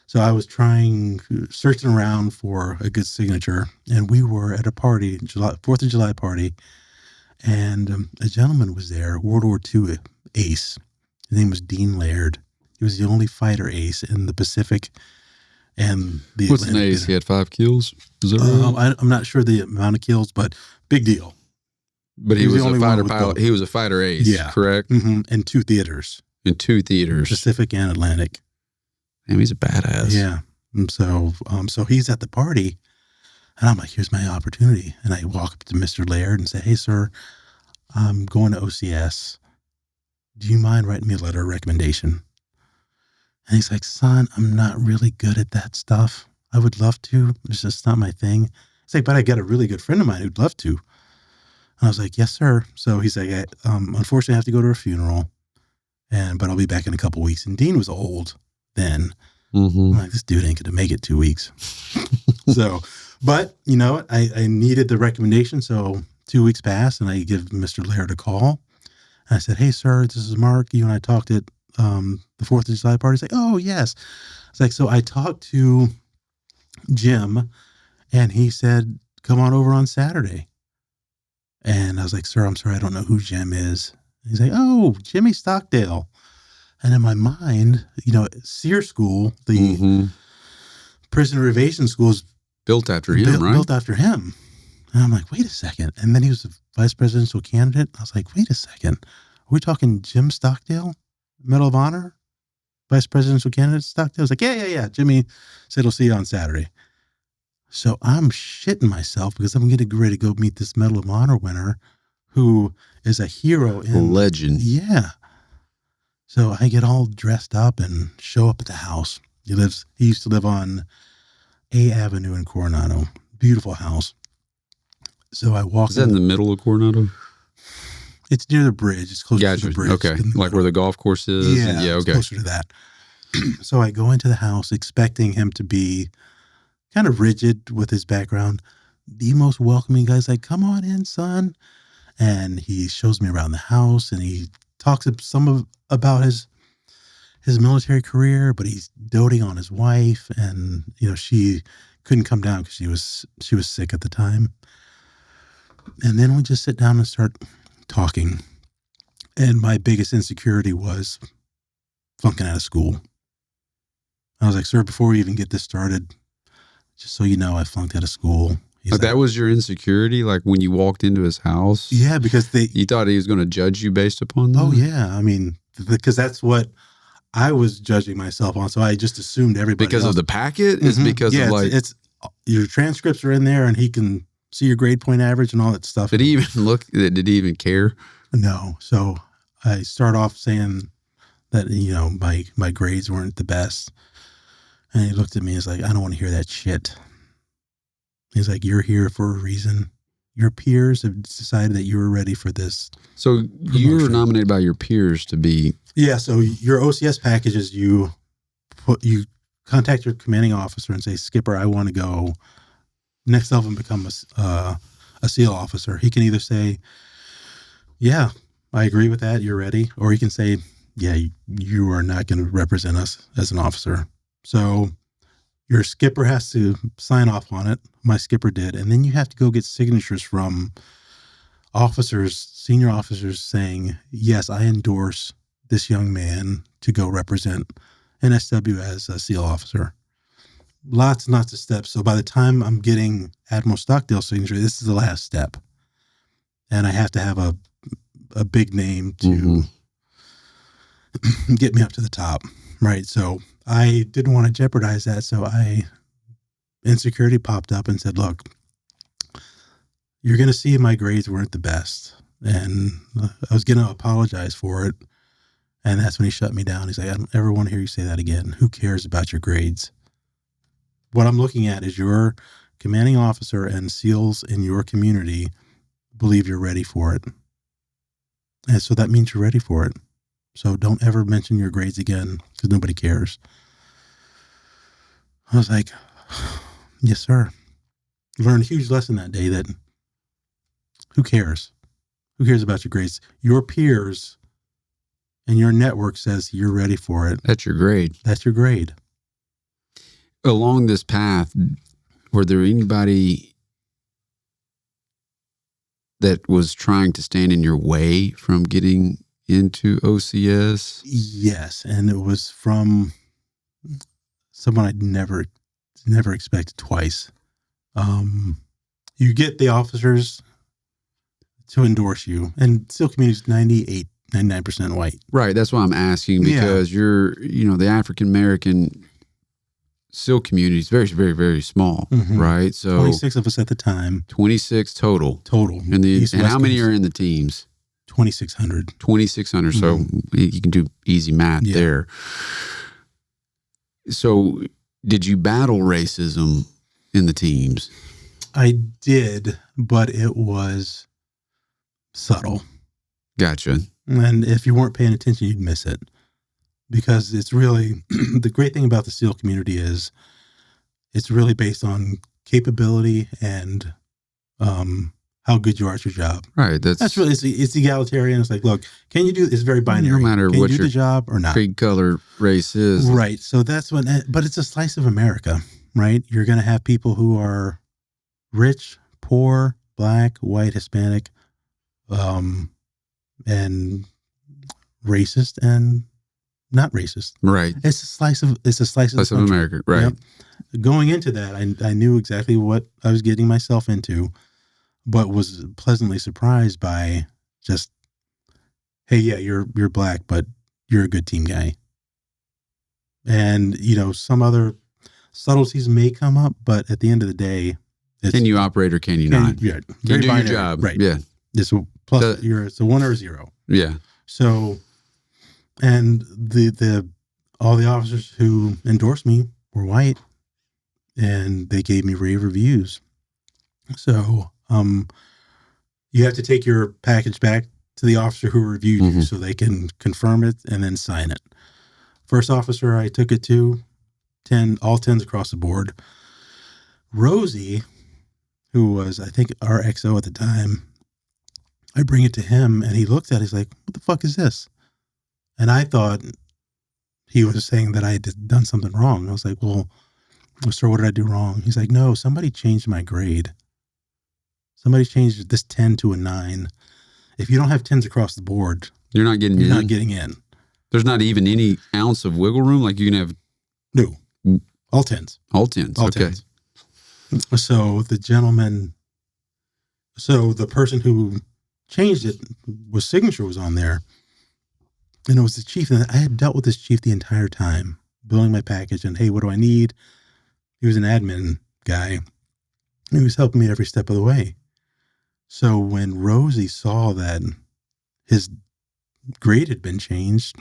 So I was searching around for a good signature, and we were at a party, 4th of July party, and a gentleman was there, World War II ace. His name was Dean Laird. He was the only fighter ace in the Pacific and the What's Atlantic. an ace? He had 5 kills? Is that right? I'm not sure the amount of kills, but big deal. But he was a fighter pilot. He was a fighter ace, correct? Mm-hmm. In 2 theaters. In 2 theaters. Pacific and Atlantic. Damn, he's a badass. Yeah. And so he's at the party, and I'm like, here's my opportunity. And I walk up to Mr. Laird and say, hey, sir, I'm going to OCS. Do you mind writing me a letter of recommendation? And he's like, son, I'm not really good at that stuff. I would love to. It's just not my thing. He's like, but I got a really good friend of mine who'd love to. And I was like, yes, sir. So he's like, unfortunately, I have to go to a funeral, but I'll be back in a couple weeks. And Dean was old then. I'm like, this dude ain't going to make it 2 weeks. But you know what? I needed the recommendation. So 2 weeks passed, and I give Mr. Laird a call. And I said, hey, sir, this is Mark. You and I talked at the 4th of July party. He's like, oh, yes. It's like, so I talked to Jim, and he said, come on over on Saturday. And I was like, sir, I'm sorry, I don't know who Jim is. And he's like, oh, Jimmy Stockdale. And in my mind, SEER school, the prisoner evasion school, is built after him, right? Built after him. And I'm like, wait a second. And then he was a vice presidential candidate. I was like, wait a second. Are we talking Jim Stockdale, Medal of Honor, vice presidential candidate Stockdale? I was like, yeah. Jimmy said he'll see you on Saturday. So I'm shitting myself because I'm getting ready to go meet this Medal of Honor winner who is a hero. A legend. Yeah. So I get all dressed up and show up at the house. He used to live on A Avenue in Coronado. Beautiful house. So I walk. Is that in the middle of Coronado? It's near the bridge. It's closer to the bridge. Okay. Like where the golf course is? Yeah, okay. It's closer to that. So I go into the house expecting him to be kind of rigid with his background. The most welcoming guy's like, come on in, son. And he shows me around the house and he talks about his military career, but he's doting on his wife. And, she couldn't come down because she was sick at the time. And then we just sit down and start talking. And my biggest insecurity was flunking out of school. I was like, sir, before we even get this started, just so you know, I flunked out of school. But that was your insecurity? Like when you walked into his house? Yeah, because you thought he was going to judge you based upon that? Oh, yeah. I mean, because that's what I was judging myself on. So I just assumed everybody Because else. of the packet? It's because of like... it's your transcripts are in there and he can see your grade point average and all that stuff. Did he even look? Did he even care? No. So I start off saying that, my grades weren't the best. And he looked at me and was like, I don't want to hear that shit. He's like, you're here for a reason. Your peers have decided that you were ready for this. So you were nominated by your peers to be... Yeah, so your OCS packages, you contact your commanding officer and say, Skipper, I want to go next level and become a SEAL officer. He can either say, yeah, I agree with that, you're ready. Or he can say, yeah, you are not going to represent us as an officer. So your skipper has to sign off on it. My skipper did. And then you have to go get signatures from senior officers saying, yes, I endorse this young man to go represent NSW as a SEAL officer. Lots and lots of steps. So by the time I'm getting Admiral Stockdale's signature, this is the last step. And I have to have a big name to get me up to the top. Right. So I didn't want to jeopardize that. So insecurity popped up and said, look, you're going to see my grades weren't the best. And I was going to apologize for it. And that's when he shut me down. He's like, I don't ever want to hear you say that again. Who cares about your grades? What I'm looking at is your commanding officer and SEALs in your community believe you're ready for it. And so that means you're ready for it. So don't ever mention your grades again because nobody cares. I was like, yes, sir. Learned a huge lesson that day that who cares? Who cares about your grades? Your peers and your network says you're ready for it. That's your grade. That's your grade. Along this path, were there anybody that was trying to stand in your way from getting into OCS? Yes, and it was from someone I'd never expected twice. You get the officers to endorse you, and SEAL community is 99% white. Right, that's why I'm asking, because you're, the African American SEAL community is very, very, very small, right? So 26 of us at the time. 26 total. And how many are in the teams? 2,600. 2,600. So you can do easy math there. So did you battle racism in the teams? I did, but it was subtle. Gotcha. And if you weren't paying attention, you'd miss it. Because it's really, the great thing about the SEAL community is it's really based on capability and how good you are at your job. Right. That's really, it's egalitarian. It's like, look, can you do, it's very binary. No matter can what you do your the job or not? creed, color, race is. Right. So that's when, but it's a slice of America, right? You're going to have people who are rich, poor, black, white, Hispanic, and racist and not racist. Right. It's a slice of America. Right. Yep. Going into that, I knew exactly what I was getting myself into, but was pleasantly surprised by just, hey, yeah, you're black, but you're a good team guy. And, some other subtleties may come up, but at the end of the day, can you operate or can you not? Yeah. Can you do binary, your job? Right. Yeah. It's a 1 or a 0. Yeah. So, and all the officers who endorsed me were white, and they gave me rave reviews. So, you have to take your package back to the officer who reviewed you so they can confirm it and then sign it. First officer I took it to, 10, all 10s across the board. Rosie, who was, I think, our XO at the time, I bring it to him, and he looked at it. He's like, what the fuck is this? And I thought he was saying that I had done something wrong. I was like, well, sir, what did I do wrong? He's like, no, somebody changed my grade. Somebody changed this 10 to a 9. If you don't have 10s across the board, you're not getting in. There's not even any ounce of wiggle room. Like you can have no, all 10s. All 10s. All okay. 10s. So the person who changed it, signature was on there, and it was the chief. And I had dealt with this chief the entire time, billing my package, and hey, what do I need? He was an admin guy. He was helping me every step of the way. So when Rosie saw that his grade had been changed,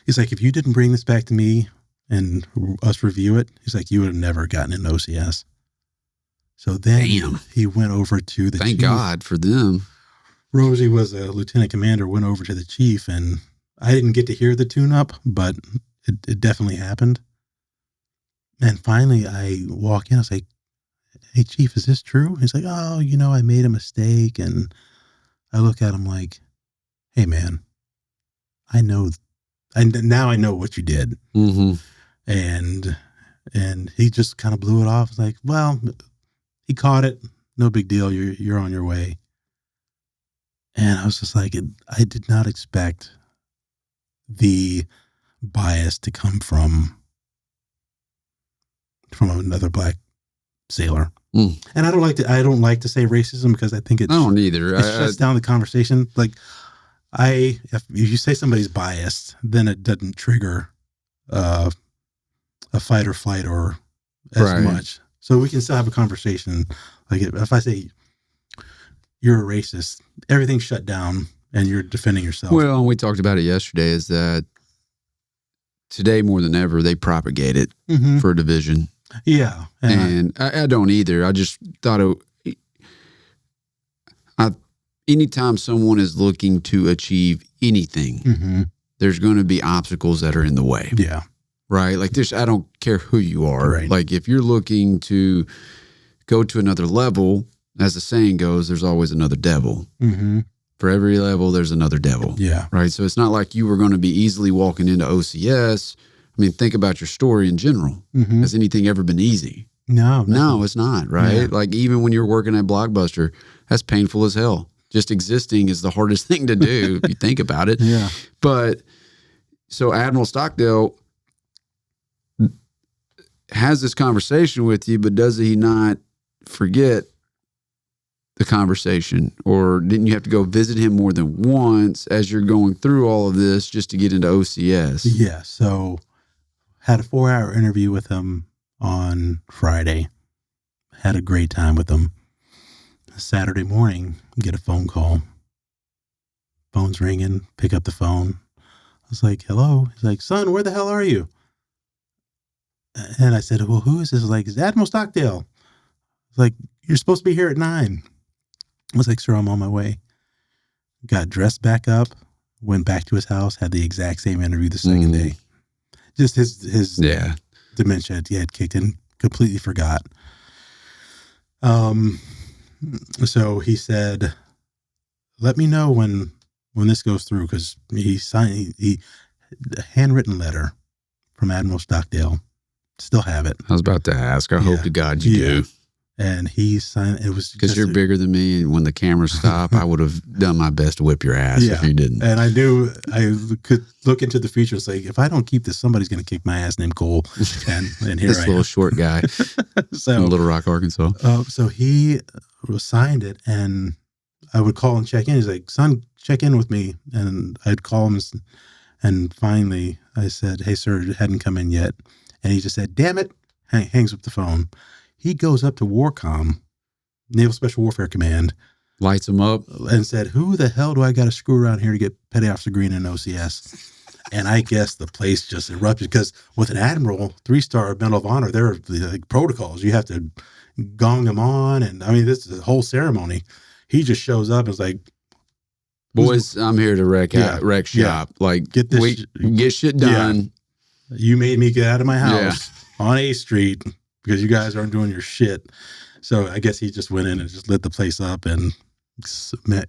he's like, if you didn't bring this back to me and us review it, he's like, you would have never gotten an OCS. So then he went over to the chief. Thank God for them. Rosie was a lieutenant commander, went over to the chief, and I didn't get to hear the tune-up, but it definitely happened. And finally I walk in, I was like, hey, chief, is this true? He's like, oh, I made a mistake. And I look at him like, hey, man, now I know what you did. Mm-hmm. And he just kind of blew it off. It's like, well, he caught it. No big deal. You're on your way. And I was just like, I did not expect the bias to come from another black sailor. And I don't like to say racism because I think I don't either. It shuts down the conversation. Like if you say somebody's biased, then it doesn't trigger a fight or flight or as much. So we can still have a conversation. Like if I say you're a racist, everything's shut down and you're defending yourself. Well, we talked about it yesterday, is that today more than ever, they propagate it for a division. Yeah. And I don't either. I just thought anytime someone is looking to achieve anything, there's going to be obstacles that are in the way. Yeah. Right? Like I don't care who you are. Right. Like if you're looking to go to another level, as the saying goes, there's always another devil. Mm-hmm. For every level, there's another devil. Yeah. Right? So it's not like you were going to be easily walking into OCS. I mean, think about your story in general. Has anything ever been easy? No, it's not, right? Yeah. Like even when you're working at Blockbuster, that's painful as hell. Just existing is the hardest thing to do if you think about it. Yeah. But so Admiral Stockdale has this conversation with you, but does he not forget the conversation? Or didn't you have to go visit him more than once as you're going through all of this just to get into OCS? Yeah. So had a 4-hour interview with him on Friday. Had a great time with him. Saturday morning, get a phone call. Phone's ringing. Pick up the phone. I was like, hello. He's like, son, where the hell are you? And I said, well, who is this? He's like, it's Admiral Stockdale. I was like, you're supposed to be here at 9. I was like, sir, I'm on my way. Got dressed back up, went back to his house, had the exact same interview the second day. Just his dementia had kicked in, completely forgot. So he said, let me know when this goes through, because he signed a handwritten letter from Admiral Stockdale. Still have it. I was about to ask. I hope to God you do. And he signed it. Was because you're bigger than me, and when the cameras stop, I would have done my best to whip your ass if you didn't. And I knew I could look into the future. It's like, if I don't keep this, somebody's going to kick my ass named Cole. And here this little short guy from Little Rock, Arkansas. So he signed it, and I would call and check in. He's like, son, check in with me. And I'd call him, and finally I said, hey, sir, it hadn't come in yet. And he just said, damn it, hangs up the phone. He goes up to WARCOM, Naval Special Warfare Command. Lights him up. And said, who the hell do I got to screw around here to get Petty Officer Greene in OCS? And I guess the place just erupted, because with an Admiral, 3-star Medal of Honor, there are like protocols. You have to gong him on. And I mean, this is a whole ceremony. He just shows up and is like, Boys, I'm here to wreck shop. Like, get shit done. Yeah. You made me get out of my house on A Street because you guys aren't doing your shit. So I guess he just went in and just lit the place up, and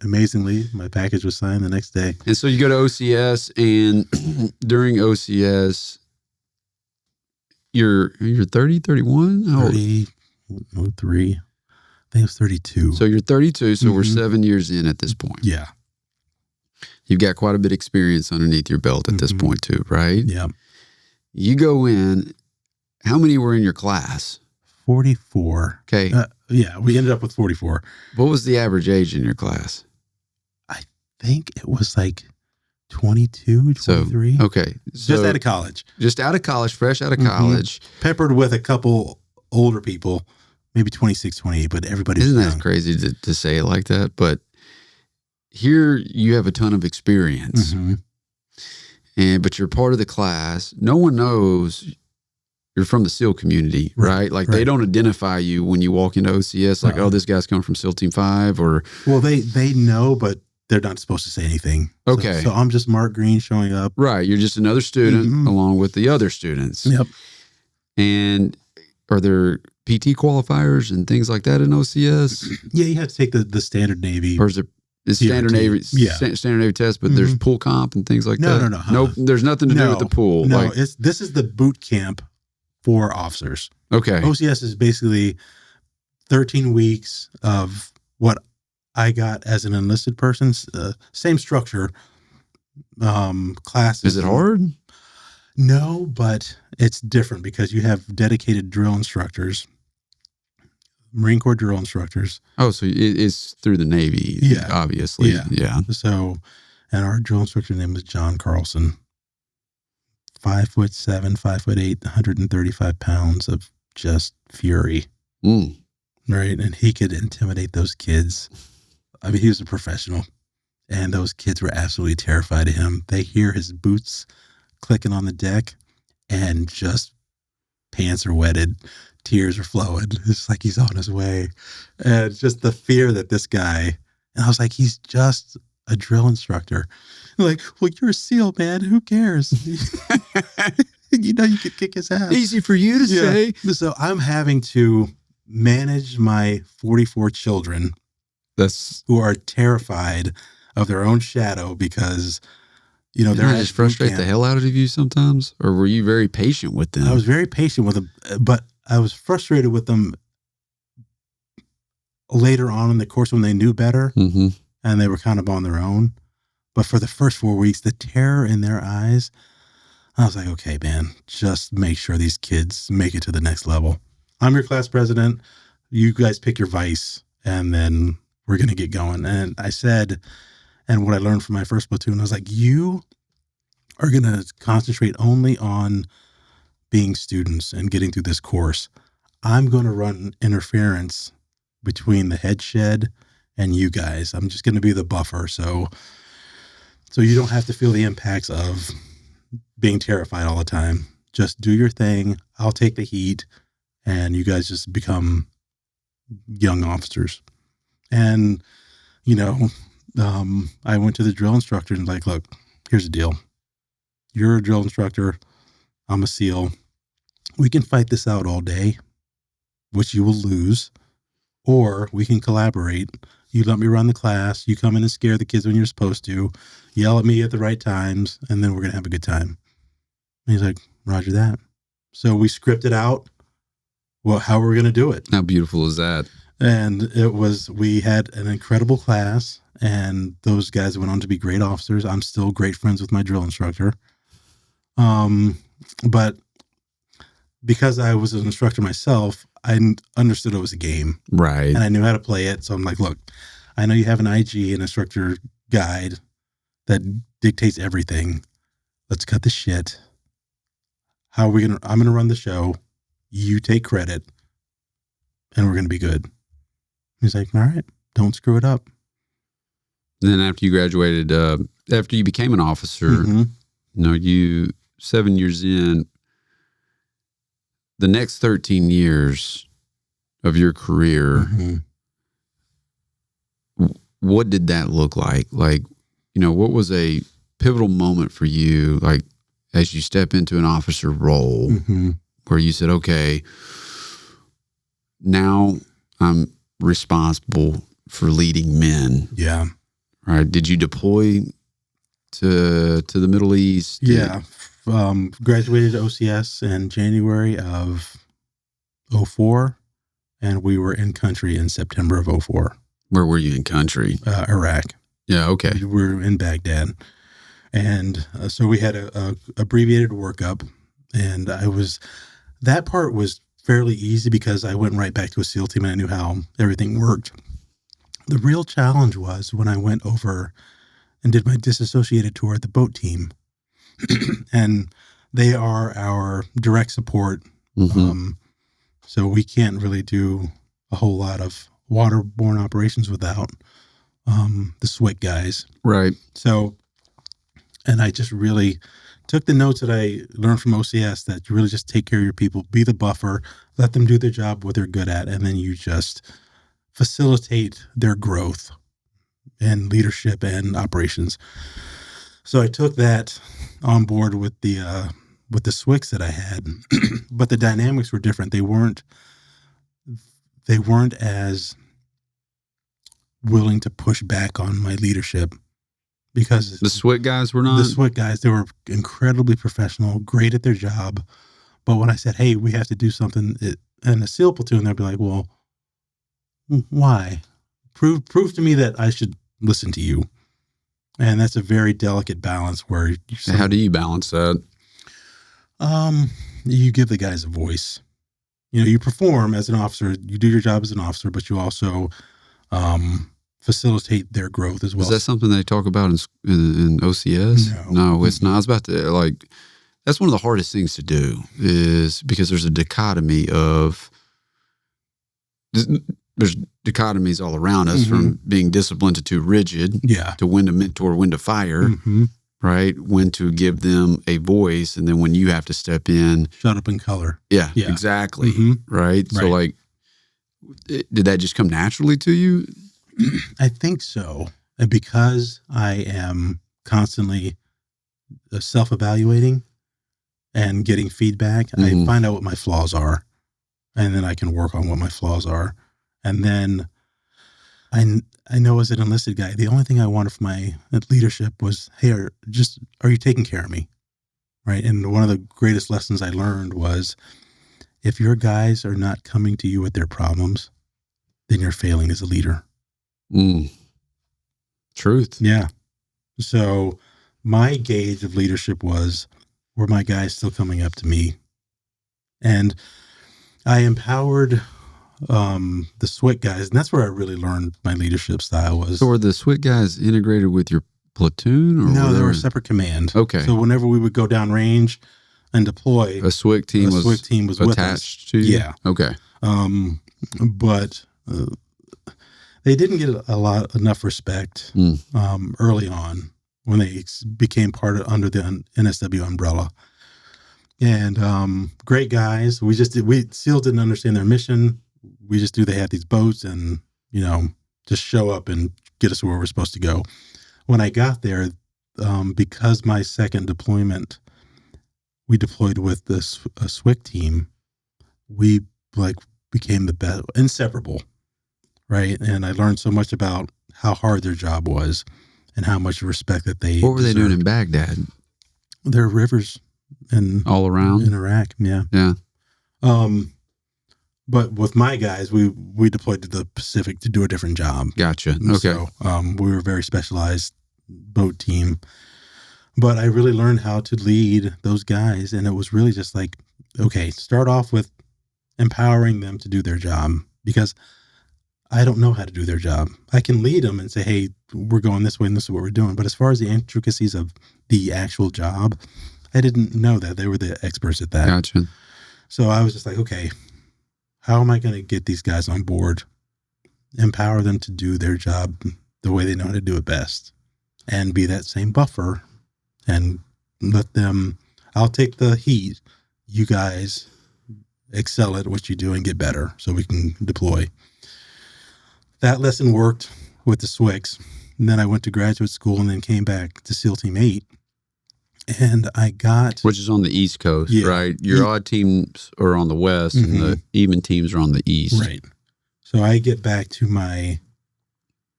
amazingly, my package was signed the next day. And so you go to OCS, and during OCS, you're 30, 31? 30, 03. I think it was 32. So you're 32, so we're 7 years in at this point. Yeah. You've got quite a bit of experience underneath your belt at this point too, right? Yeah. You go in, how many were in your class? 44. Okay. Yeah, we ended up with 44. What was the average age in your class? I think it was like 22, 23. So, okay. So just out of college. Just out of college, fresh out of college. Peppered with a couple older people, maybe 26, 28, but everybody's Isn't young. that crazy to say it like that? But here you have a ton of experience. But you're part of the class. No one knows you're from the SEAL community, right? Like they don't identify you when you walk into OCS, like, oh, this guy's coming from SEAL Team 5 or... Well, they know, but they're not supposed to say anything. Okay. So I'm just Mark Greene showing up. Right. You're just another student along with the other students. Yep. And are there PT qualifiers and things like that in OCS? Yeah, you have to take the standard Navy. Or is it standard Navy, standard Navy test, but there's pool comp and things like that? No. Nope, there's nothing to do with the pool. No, this is the boot camp for officers. Okay. OCS is basically 13 weeks of what I got as an enlisted person. Same structure. Classes. Is it hard? No, but it's different because you have dedicated drill instructors, Marine Corps drill instructors. Oh, so it's through the Navy, obviously. Yeah. So, and our drill instructor name was John Carlson. 5'7", 5'8", 135 pounds of just fury. Right. And he could intimidate those kids. I mean, he was a professional, and those kids were absolutely terrified of him. They hear his boots clicking on the deck, and just pants are wetted, tears are flowing. It's like he's on his way. And just the fear that this guy, and I was like, he's just a drill instructor. Like, well, you're a SEAL, man. Who cares? You could kick his ass. Easy for you to say. So I'm having to manage my 44 children who are terrified of their own shadow because, they're just frustrate the hell out of you sometimes? Or were you very patient with them? I was very patient with them, but I was frustrated with them later on in the course when they knew better and they were kind of on their own. But for the first 4 weeks, the terror in their eyes, I was like, okay, man, just make sure these kids make it to the next level. I'm your class president. You guys pick your vice, and then we're going to get going. And I said, and what I learned from my first platoon, I was like, you are going to concentrate only on being students and getting through this course. I'm going to run interference between the head shed and you guys. I'm just going to be the buffer. So you don't have to feel the impacts of being terrified all the time. Just do your thing. I'll take the heat, and you guys just become young officers. And, I went to the drill instructor and like, look, here's the deal. You're a drill instructor. I'm a SEAL. We can fight this out all day, which you will lose, or we can collaborate. You let me run the class. You come in and scare the kids when you're supposed to. Yell at me at the right times, and then we're going to have a good time. And he's like, roger that. So we scripted out how we're going to do it. How beautiful is that? And we had an incredible class, and those guys went on to be great officers. I'm still great friends with my drill instructor. But because I was an instructor myself, I understood it was a game. Right. And I knew how to play it. So I'm like, look, I know you have an IG, an instructor guide that dictates everything. Let's cut the shit. I'm going to run the show. You take credit, and we're going to be good. He's like, all right, don't screw it up. And then after you graduated, after you became an officer, you 7 years in, the next 13 years of your career, what did that look like? Like, what was a pivotal moment for you, like as you step into an officer role where you said, okay, now I'm responsible for leading men. Yeah. Right. Did you deploy to the Middle East? Yeah. Graduated OCS in January of 2004, and we were in country in September of 2004. Where were you in country? Iraq. Yeah. Okay. We were in Baghdad. And so we had a abbreviated workup, and that part was fairly easy because I went right back to a SEAL team and I knew how everything worked. The real challenge was when I went over and did my disassociated tour at the boat team. And they are our direct support. So we can't really do a whole lot of waterborne operations without the SWIC guys. Right. So, and I just really took the notes that I learned from OCS that you really just take care of your people, be the buffer, let them do their job, what they're good at, and then you just facilitate their growth and leadership and operations. So I took that on board with the SWICs that I had, but the dynamics were different. They weren't as willing to push back on my leadership because the SWIC guys were not? The SWIC guys, they were incredibly professional, great at their job. But when I said, hey, we have to do something in a SEAL platoon, they'd be like, well, why? Prove to me that I should listen to you. And that's a very delicate balance where how do you balance that? You give the guys a voice. You perform as an officer, you do your job as an officer, but you also facilitate their growth as well. Is that something they talk about in OCS? No, it's not. I was about to, that's one of the hardest things to do is because there's a dichotomy there's dichotomies all around us from being disciplined to too rigid, to when to mentor, when to fire, right? When to give them a voice, and then when you have to step in. Shut up and color. Yeah. Exactly. Right? So did that just come naturally to you? I think so. And because I am constantly self-evaluating and getting feedback, I find out what my flaws are, and then I can work on what my flaws are. And then I know as an enlisted guy, the only thing I wanted from my leadership was, hey, are you taking care of me? Right. And one of the greatest lessons I learned was if your guys are not coming to you with their problems, then you're failing as a leader. Truth. Yeah. So my gauge of leadership was, were my guys still coming up to me? And I empowered the SWIC guys, and that's where I really learned my leadership style was. So were the SWIC guys integrated with your platoon? Or no, they were a separate command. Okay. So whenever we would go down range and deploy, a SWIC team was attached to you? Yeah. Okay. But they didn't get enough respect early on when they became under the NSW umbrella. And great guys. SEALs didn't understand their mission. We just knew they had these boats and, just show up and get us where we're supposed to go. When I got there, because my second deployment, we deployed with a SWIC team, we became the best, inseparable, right? And I learned so much about how hard their job was and how much respect that they What were deserved. they doing in Baghdad? There are rivers all around in Iraq. Yeah. But with my guys, we deployed to the Pacific to do a different job. Gotcha. Okay. So we were a very specialized boat team. But I really learned how to lead those guys. And it was really just start off with empowering them to do their job, because I don't know how to do their job. I can lead them and say, hey, we're going this way and this is what we're doing. But as far as the intricacies of the actual job, I didn't know that. They were the experts at that. Gotcha. So I was just like, okay, how am I going to get these guys on board, empower them to do their job the way they know how to do it best, and be that same buffer and let them, I'll take the heat. You guys excel at what you do and get better so we can deploy. That lesson worked with the SWICs. And then I went to graduate school and then came back to SEAL Team 8. And I got... Which is on the East Coast, Yeah. right? Your odd teams are on the West and the even teams are on the East. Right. So I get back to my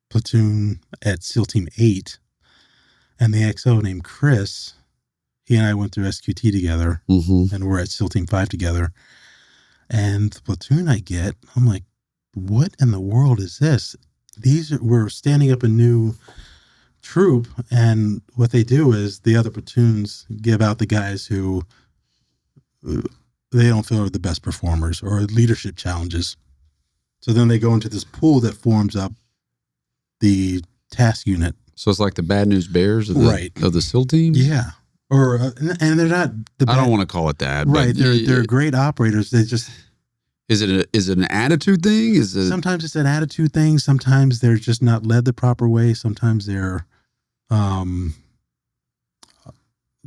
platoon at SEAL Team 8, and the XO named Chris, he and I went through SQT together, and we're at SEAL Team 5 together. And the platoon I get, I'm like, what in the world is this? We're standing up a new troop, and what they do is the other platoons give out the guys who they don't feel are the best performers or leadership challenges. So then they go into this pool that forms up the task unit. So it's like the Bad News Bears of the SEAL team? Yeah. Or and they're not the I don't want to call it that. Right. But they're great operators. They just... Is it an attitude thing? Sometimes it's an attitude thing. Sometimes they're just not led the proper way. Sometimes they're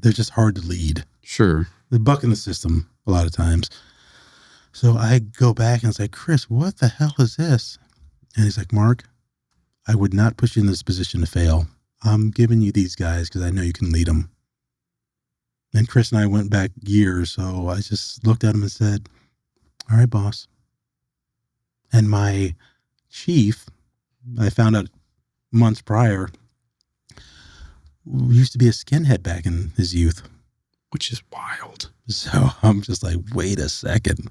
just hard to lead. Sure. They're bucking the system a lot of times. So I go back and I say, Chris, what the hell is this? And he's like, Mark, I would not put you in this position to fail. I'm giving you these guys because I know you can lead them. And Chris and I went back years. So I just looked at him and said, all right, boss. And my chief, I found out months prior, used to be a skinhead back in his youth. Which is wild. So I'm just like, wait a second.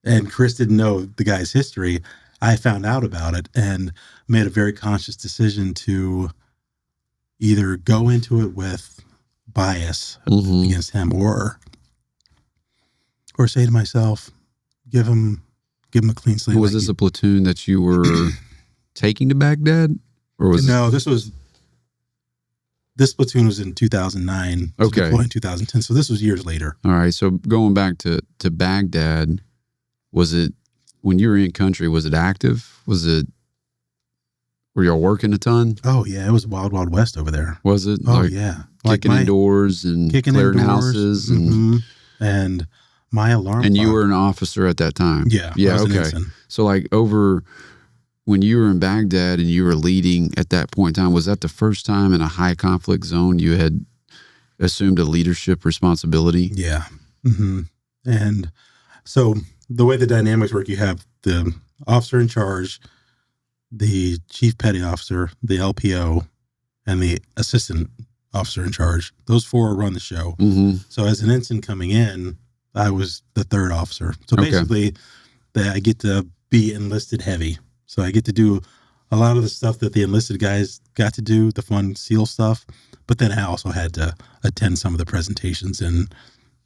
And Chris didn't know the guy's history. I found out about it and made a very conscious decision to either go into it with bias against him or say to myself, give him a clean slate. Was this a platoon that you were taking to Baghdad? Or was this platoon was in 2009. Okay. In 2010. So this was years later. All right. So going back to Baghdad, was it, when you were in country, was it active? Were y'all working a ton? Oh yeah. It was wild, wild west over there. Was it? Oh yeah. Kicking indoors and clearing houses and my alarm clock. You clock. were an officer at that time? Yeah. Yeah, okay. So when you were in Baghdad and you were leading at that point in time, was that the first time in a high conflict zone you had assumed a leadership responsibility? Yeah. And so the way the dynamics work, you have the officer in charge, the chief petty officer, the LPO, and the assistant officer in charge. Those four run the show. So as an ensign coming in, I was the third officer. So basically, I get to be enlisted heavy. So I get to do a lot of the stuff that the enlisted guys got to do, the fun SEAL stuff. But then I also had to attend some of the presentations and,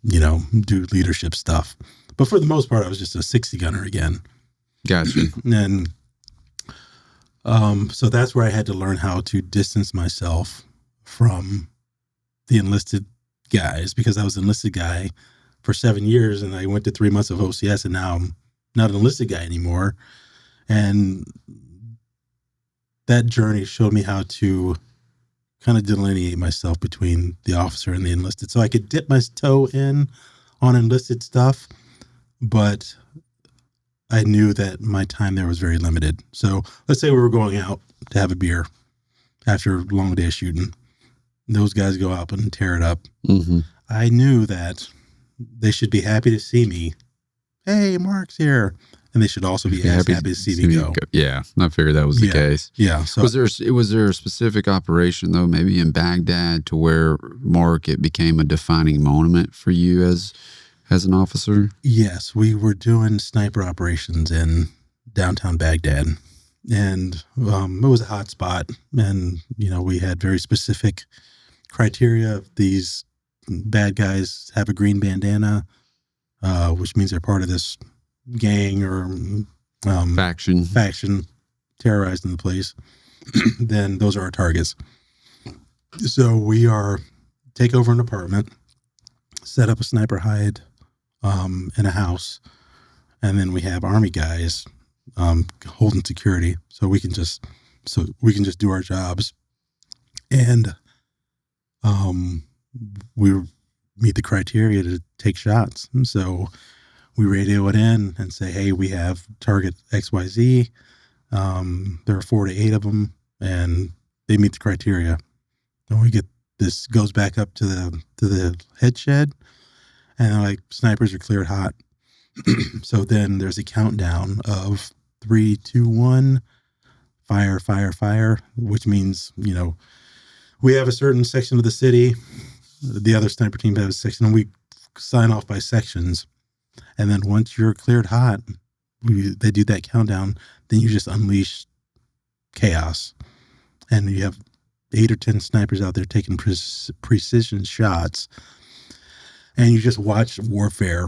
do leadership stuff. But for the most part, I was just a 60 gunner again. Gotcha. And so that's where I had to learn how to distance myself from the enlisted guys, because I was an enlisted guy for 7 years and I went to 3 months of OCS and now I'm not an enlisted guy anymore. And that journey showed me how to kind of delineate myself between the officer and the enlisted. So I could dip my toe in on enlisted stuff, but I knew that my time there was very limited. So let's say we were going out to have a beer after a long day of shooting. Those guys go out and tear it up. I knew that they should be happy to see me. Hey, Mark's here. And they should also be happy to see me go. Yeah, I figured that was the case. Yeah. So was there a specific operation though, maybe in Baghdad, to where, Mark, it became a defining moment for you as an officer? Yes, we were doing sniper operations in downtown Baghdad, and it was a hot spot. And we had very specific criteria. These bad guys have a green bandana, which means they're part of this gang or faction terrorizing the place. Then those are our targets. So we take over an apartment, set up a sniper hide in a house, and then we have army guys holding security, so we can just do our jobs. And we meet the criteria to take shots. And so we radio it in and say, hey, we have target XYZ. There are 4 to 8 of them, and they meet the criteria. Then we get this goes back up to the head shed, and they're like, snipers are cleared hot. So then there's a countdown of 3, 2, 1, fire, fire, fire, which means, we have a certain section of the city. The other sniper team has a section, and we sign off by sections. And then once you're cleared hot, they do that countdown. Then you just unleash chaos. And you have 8 or 10 snipers out there taking precision shots. And you just watch warfare,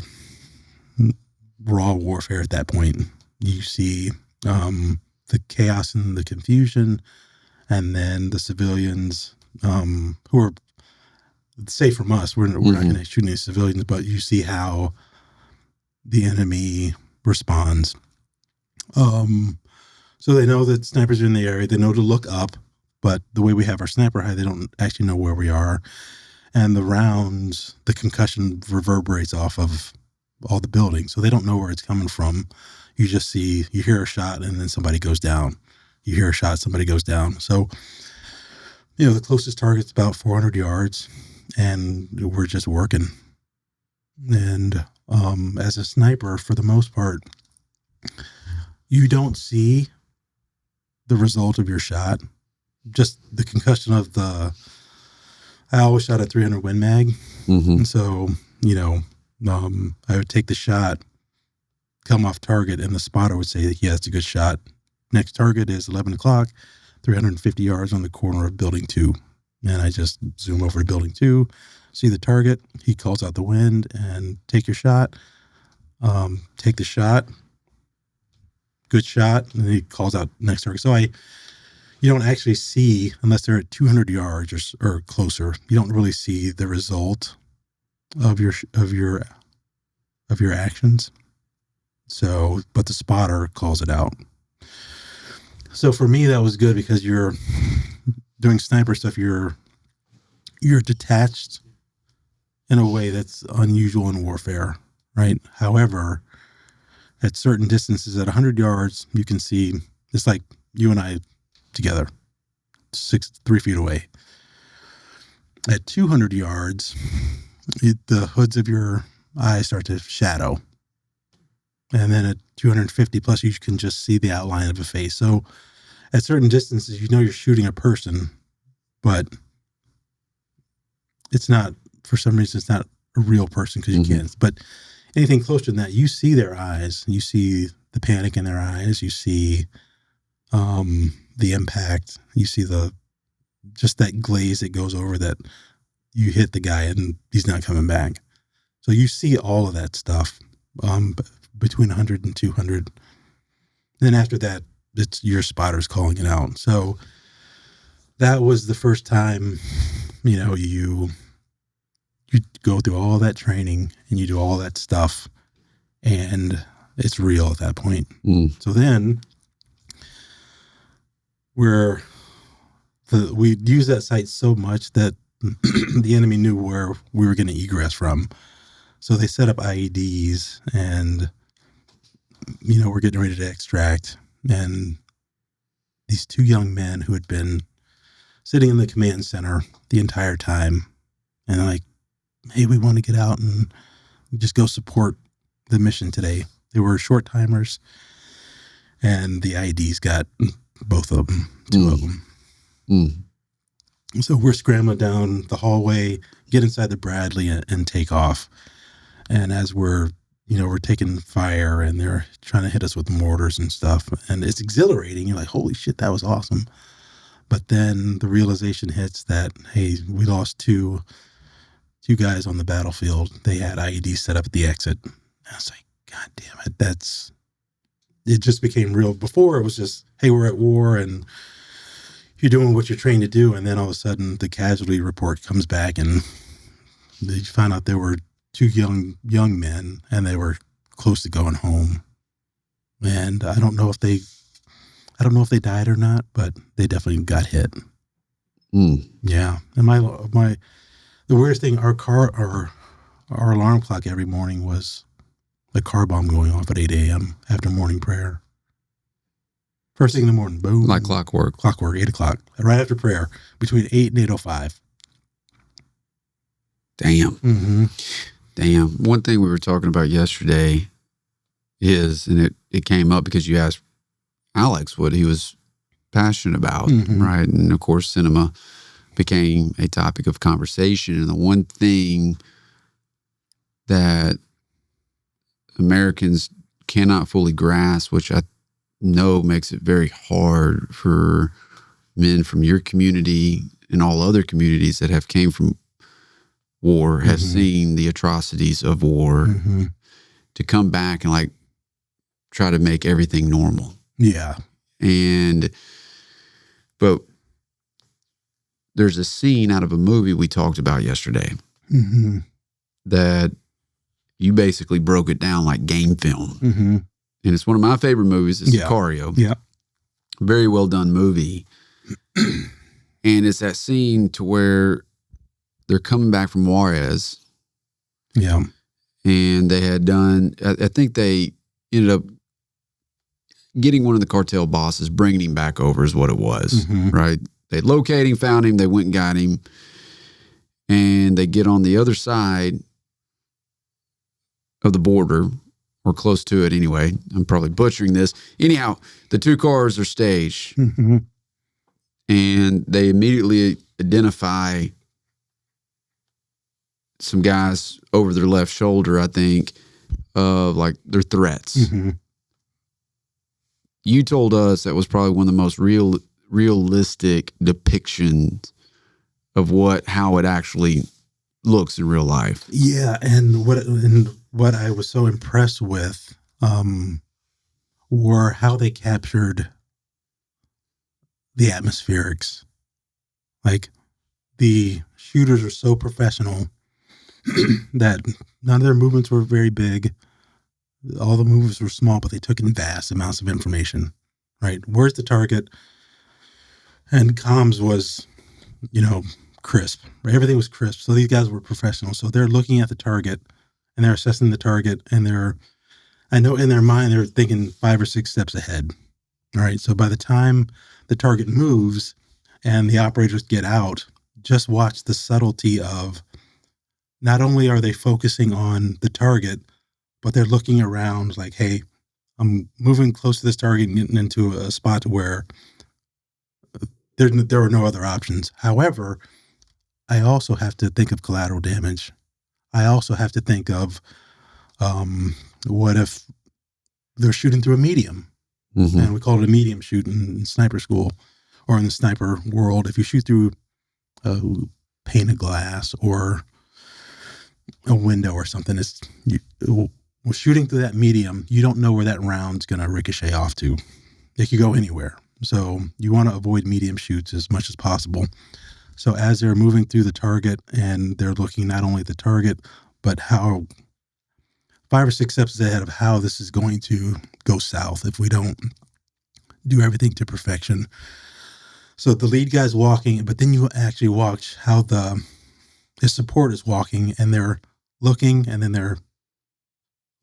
raw warfare at that point. You see the chaos and the confusion, and then the civilians who are safe from us. We're not going to shoot any civilians, but you see how the enemy responds. So they know that snipers are in the area. They know to look up, but the way we have our sniper high, they don't actually know where we are. And the rounds, the concussion reverberates off of all the buildings. So they don't know where it's coming from. You just you hear a shot, and then somebody goes down. You hear a shot, somebody goes down. So, the closest target's about 400 yards, and we're just working. And as a sniper, for the most part, you don't see the result of your shot. Just the concussion of I always shot at 300 Win Mag. And so, I would take the shot, come off target, and the spotter would say, yeah, it's a good shot. Next target is 11 o'clock, 350 yards on the corner of building 2. And I just zoom over to building 2, see the target. He calls out the wind and take your shot. Take the shot. Good shot. And he calls out next target. So you don't actually see, unless they're at 200 yards or closer, you don't really see the result of your actions. So, but the spotter calls it out. So for me, that was good because you're doing sniper stuff. You're detached in a way that's unusual in warfare, right? However, at certain distances, at 100 yards, you can see, it's like you and I together, 3 feet away. At 200 yards, the hoods of your eyes start to shadow. And then at 250 plus, you can just see the outline of a face. So at certain distances, you're shooting a person, but it's not, for some reason, it's not a real person because you can't. But anything closer than that, you see their eyes. You see the panic in their eyes. You see the impact. You see just that glaze that goes over that you hit the guy and he's not coming back. So you see all of that stuff between 100 and 200. Then after that, it's your spotters calling it out. So that was the first time, you go through all that training and you do all that stuff, and it's real at that point. So then we used that site so much that the enemy knew where we were going to egress from. So they set up IEDs, and, we're getting ready to extract. And these 2 young men who had been sitting in the command center the entire time, and they're like, hey, we want to get out and just go support the mission today. They were short timers, and the IEDs got both of them, 2 of them. So we're scrambling down the hallway, get inside the Bradley and take off. And as we're taking fire, and they're trying to hit us with mortars and stuff, and it's exhilarating. You're like, holy shit, that was awesome. But then the realization hits that, hey, we lost two guys on the battlefield. They had IEDs set up at the exit. And I was like, God damn it. It just became real. Before it was just, hey, we're at war and you're doing what you're trained to do. And then all of a sudden the casualty report comes back, and they found out there were 2 young men, and they were close to going home. And I don't know if they died or not, but they definitely got hit. Yeah. And the weirdest thing, our alarm clock every morning was a car bomb going off at 8 a.m. after morning prayer. First thing in the morning, boom. Like clockwork. Clockwork, 8 o'clock. Right after prayer, between 8 and 8:05. Damn. Mm-hmm. Damn. One thing we were talking about yesterday is, and it came up because you asked Alex what he was passionate about, right? And of course, cinema became a topic of conversation. And the one thing that Americans cannot fully grasp, which I know makes it very hard for men from your community and all other communities that have came from war, have seen the atrocities of war, to come back and like try to make everything normal. Yeah. But there's a scene out of a movie we talked about yesterday that you basically broke it down like game film. And it's one of my favorite movies. It's Sicario. Yeah. Very well done movie. And it's that scene to where they're coming back from Juarez. Yeah. And they had done, I think they ended up getting one of the cartel bosses, bringing him back over is what it was, right? They located him, found him, they went and got him. And they get on the other side of the border, or close to it anyway. I'm probably butchering this. Anyhow, the two cars are staged. And they immediately identify some guys over their left shoulder, I think, of like their threats. You told us that was probably one of the most realistic depictions of how it actually looks in real life. Yeah, and what I was so impressed with were how they captured the atmospherics. Like, the shooters are so professional that none of their movements were very big. All the movements were small, but they took in vast amounts of information, right? Where's the target? And comms was, crisp. Right? Everything was crisp. So these guys were professional. So they're looking at the target and they're assessing the target, and I know in their mind, they're thinking 5 or 6 steps ahead. All right. So by the time the target moves and the operators get out, just watch the subtlety of not only are they focusing on the target, but they're looking around like, hey, I'm moving close to this target and getting into a spot where there are no other options. However, I also have to think of collateral damage. I also have to think of what if they're shooting through a medium? And we call it a medium shoot in sniper school, or in the sniper world. If you shoot through a pane of glass or a window or something, shooting through that medium, you don't know where that round's going to ricochet off to. It could go anywhere. So you want to avoid medium shoots as much as possible. So as they're moving through the target and they're looking not only at the target, but how 5 or 6 steps ahead of how this is going to go south if we don't do everything to perfection. So the lead guy's walking, but then you actually watch how his support is walking, and they're looking, and then they're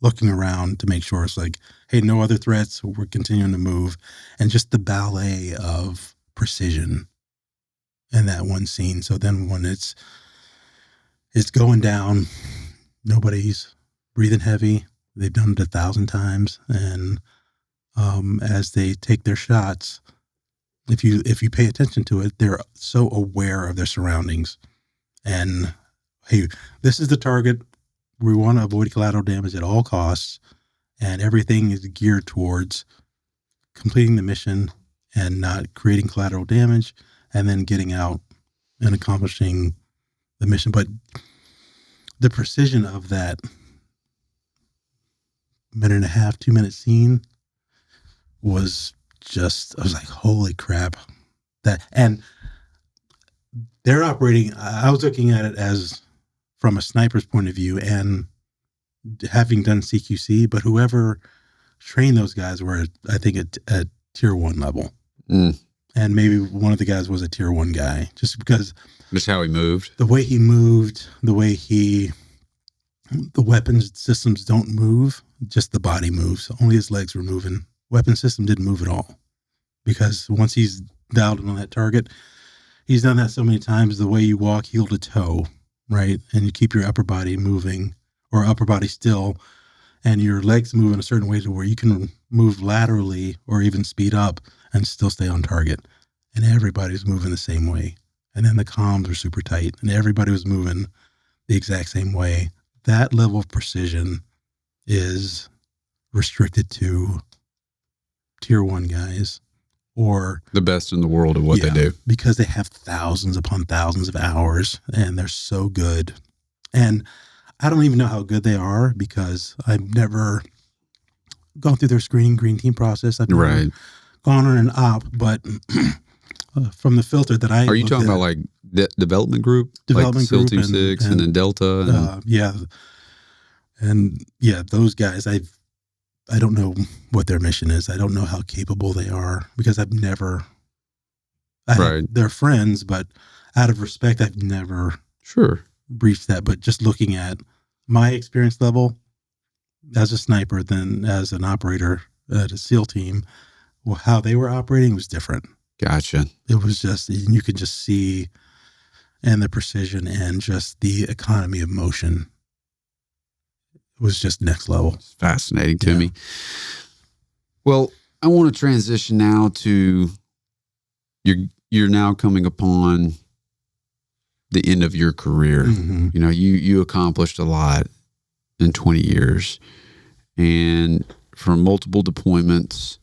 looking around to make sure it's like, hey, no other threats. We're continuing to move. And just the ballet of precision in that one scene. So then when it's going down, nobody's breathing heavy. They've done it 1,000 times. And as they take their shots, if you pay attention to it, they're so aware of their surroundings. And, hey, this is the target. We want to avoid collateral damage at all costs. And everything is geared towards completing the mission and not creating collateral damage, and then getting out and accomplishing the mission. But the precision of that 1.5, 2-minute scene was just, I was like, holy crap. And they're operating, I was looking at it as from a sniper's point of view, and having done CQC, but whoever trained those guys were, I think, at tier 1 level. And maybe one of the guys was a tier 1 guy, just because. Just how he moved. The way he moved, the weapons systems don't move, just the body moves. Only his legs were moving. Weapon system didn't move at all. because once he's dialed in on that target, he's done that so many times, the way you walk heel to toe, right? And you keep your upper body moving or upper body still, and your legs move in a certain way to where you can move laterally or even speed up and still stay on target. And everybody's moving the same way. And then the comms are super tight and everybody was moving the exact same way. That level of precision is restricted to tier 1 guys or the best in the world at what they do, because they have thousands upon thousands of hours and they're so good. And I don't even know how good they are because I've never gone through their screening green team process. I've never gone on an op, but from the filter that I are you talking about like the development group like SEAL Team 6 and then Delta? Those guys, I don't know what their mission is. I don't know how capable they are because I've never. They're friends, but out of respect, I've never breached that. But just looking at my experience level as a sniper than as an operator at a SEAL team, well, how they were operating was different. Gotcha. It was just, you could just see, and the precision and just the economy of motion was just next level. It's fascinating to me. Well, I want to transition now to you're now coming upon the end of your career. Mm-hmm. You know, you accomplished a lot in 20 years, and from multiple deployments,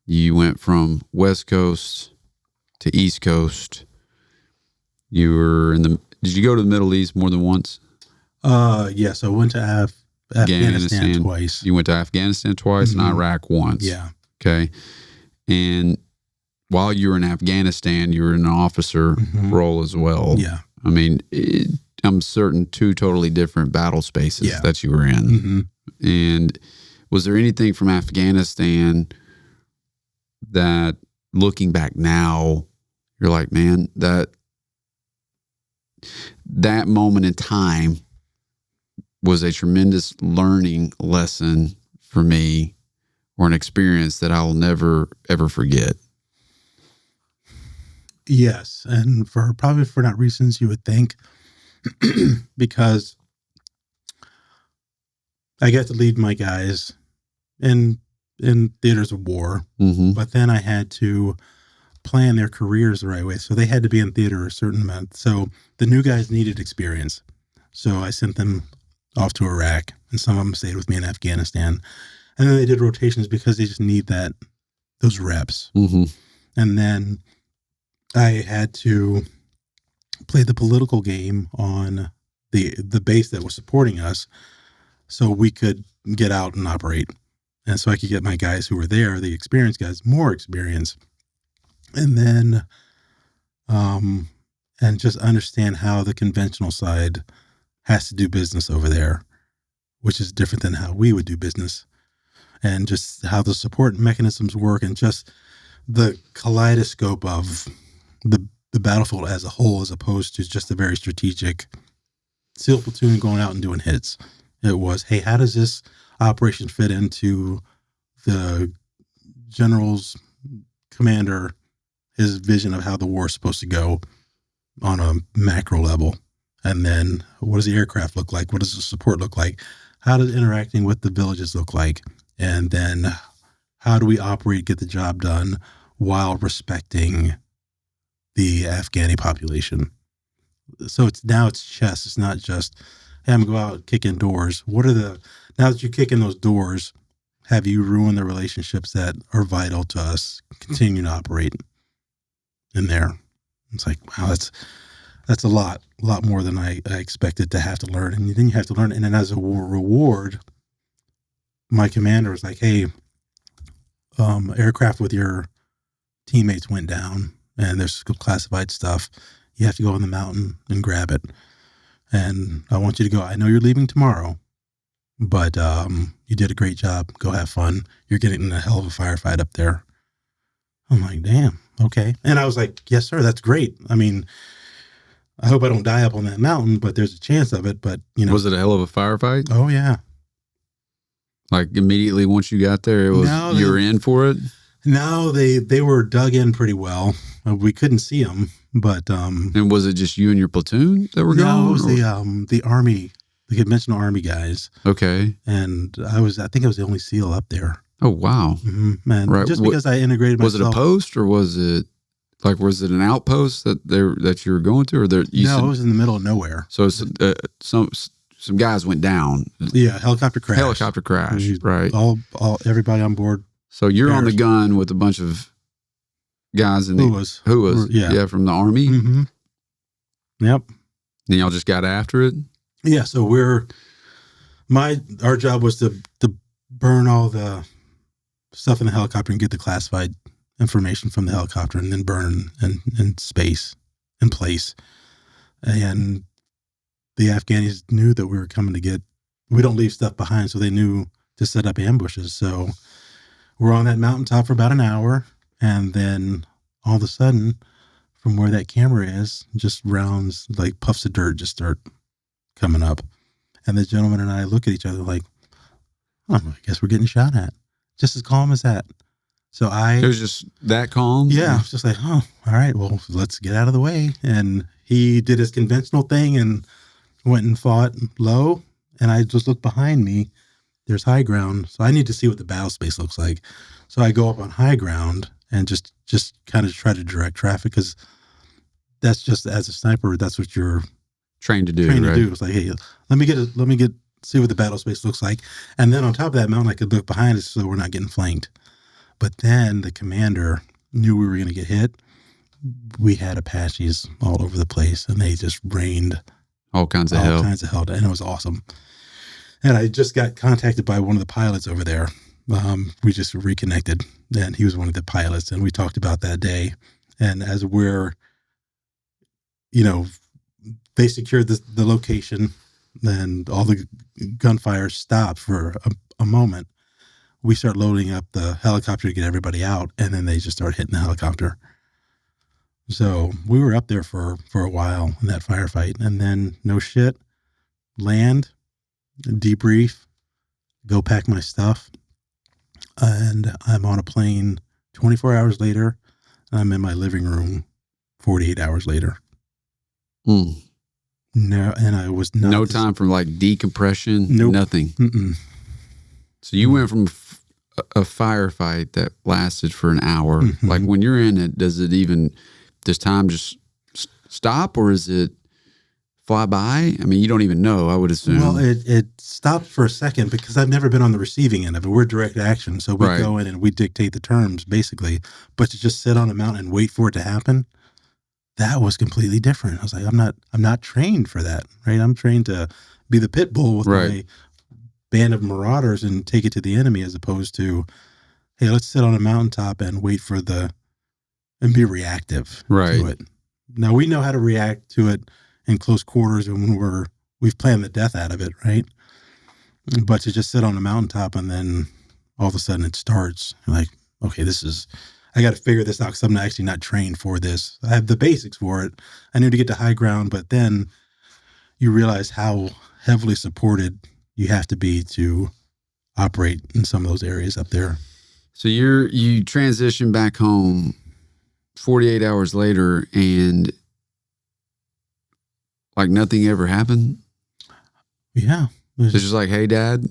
you went from West Coast to East Coast. You were did you go to the Middle East more than once? Yes, I went to Afghanistan twice. You went to Afghanistan twice and Iraq once. Yeah. Okay. And while you were in Afghanistan, you were in an officer role as well. Yeah. I mean, I'm certain 2 totally different battle spaces that you were in. Mm-hmm. And was there anything from Afghanistan that, looking back now, you're like, man, that moment in time was a tremendous learning lesson for me, or an experience that I'll never, ever forget? Yes. And probably for not reasons you would think, because I got to lead my guys in theaters of war, but then I had to plan their careers the right way. So they had to be in theater a certain amount. So the new guys needed experience. So I sent them off to Iraq, and some of them stayed with me in Afghanistan. And then they did rotations because they just need those reps. Mm-hmm. And then I had to play the political game on the base that was supporting us so we could get out and operate. And so I could get my guys who were there, the experienced guys, more experience. And then, and just understand how the conventional side has to do business over there, which is different than how we would do business, and just how the support mechanisms work, and just the kaleidoscope of the battlefield as a whole, as opposed to just a very strategic SEAL platoon going out and doing hits. It was, hey, how does this operation fit into the general's commander, his vision of how the war is supposed to go on a macro level? And then what does the aircraft look like? What does the support look like? How does interacting with the villages look like? And then how do we operate, get the job done while respecting the Afghani population? So it's chess. It's not just, hey, I'm going to go out, kick in doors. Now that you kick in those doors, have you ruined the relationships that are vital to us continuing to operate in there? It's like, wow, that's a lot more than I expected to have to learn. And then you have to learn. And then as a reward, my commander was like, hey, aircraft with your teammates went down and there's classified stuff. You have to go on the mountain and grab it. And I want you to go. I know you're leaving tomorrow, but you did a great job. Go have fun. You're getting in a hell of a firefight up there. I'm like, damn, okay. And I was like, yes, sir, that's great. I mean, I hope I don't die up on that mountain, but there's a chance of it. But, you know. Was it a hell of a firefight? Oh, yeah. Like immediately once you got there, you were in for it? No, they were dug in pretty well. We couldn't see them, but And was it just you and your platoon that were no, going? it was or- the Army, the conventional Army guys, Okay. and I think I was the only SEAL up there. Oh, wow. And Right. just because I integrated Was myself. it a post or was it an outpost that you were going to, or there? No, it was in the middle of nowhere. So some guys went down. Yeah, helicopter crash. Helicopter crash. Right. All everybody on board. So you're on the gun with a bunch of guys in Who was? Yeah, from the Army. Mm-hmm. Yep. And y'all just got after it. Yeah. So our job was to burn all the stuff in the helicopter and get the classified information from the helicopter, and then burn in space, in place. And the Afghanis knew that we were coming to get. We don't leave stuff behind, so they knew to set up ambushes. So we're on that mountaintop for about an hour, and then all of a sudden, from where that camera is, just rounds, like puffs of dirt just start coming up. And the gentleman and I look at each other like, oh, I guess we're getting shot at. Just as calm as that. So it was just that calm? Yeah, I was just like, oh, all right, well, let's get out of the way. And he did his conventional thing and went and fought low. And I just looked behind me. There's high ground. So I need to see what the battle space looks like. So I go up on high ground and just kind of try to direct traffic, because that's just, as a sniper, that's what you're trained to do. It's like, hey, let me see what the battle space looks like. And then on top of that mountain, I could look behind us so we're not getting flanked. But then the commander knew we were going to get hit. We had Apaches all over the place, and they just rained all kinds of hell. And it was awesome. And I just got contacted by one of the pilots over there. We just reconnected, and he was one of the pilots, and we talked about that day. And as they secured the location, and all the gunfire stopped for a moment. We start loading up the helicopter to get everybody out, and then they just start hitting the helicopter. So we were up there for a while in that firefight, and then no shit, land, debrief, go pack my stuff, and I'm on a plane 24 hours later, and I'm in my living room 48 hours later. Mm. No, and I was not. No time for like decompression. Nope. Nothing. Mm-mm. So you went from a firefight that lasted for an hour. Mm-hmm. Like when you're in it, does time just stop, or is it fly by? I mean, you don't even know, I would assume. Well, it stopped for a second because I've never been on the receiving end of it. We're direct action. So we go in and we dictate the terms, basically. But to just sit on a mountain and wait for it to happen, that was completely different. I was like, I'm not trained for that, right? I'm trained to be the pit bull with my band of marauders and take it to the enemy, as opposed to, hey, let's sit on a mountaintop and wait for and be reactive to it. Now we know how to react to it in close quarters and when we've planned the death out of it, right? But to just sit on a mountaintop and then all of a sudden it starts, like, okay, I got to figure this out because I'm actually not trained for this. I have the basics for it. I need to get to high ground, but then you realize how heavily supported you have to be to operate in some of those areas up there. So you transition back home 48 hours later, and like nothing ever happened? Yeah. It's just like, hey, Dad?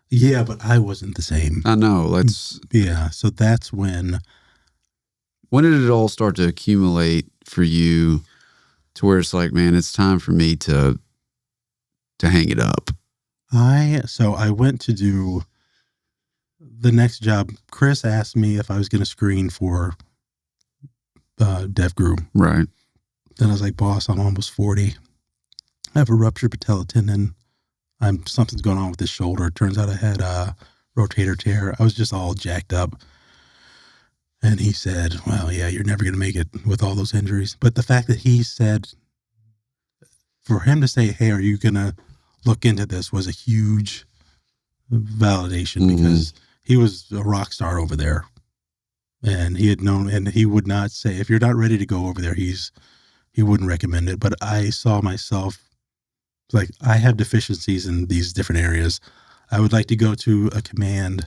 Yeah, but I wasn't the same. I know. Yeah, so that's when did it all start to accumulate for you to where it's like, man, it's time for me to hang it up? So I went to do the next job. Chris asked me if I was going to screen for DevGru. Right. Then I was like, boss, I'm almost 40. I have a ruptured patella tendon. Something's going on with this shoulder. It turns out I had a rotator tear. I was just all jacked up. And he said, well, yeah, you're never going to make it with all those injuries. But the fact that he said, for him to say, hey, are you going to look into this, was a huge validation, because he was a rock star over there. And he had known, and he would not say, if you're not ready to go over there, he wouldn't recommend it. But I saw myself, like, I have deficiencies in these different areas. I would like to go to a command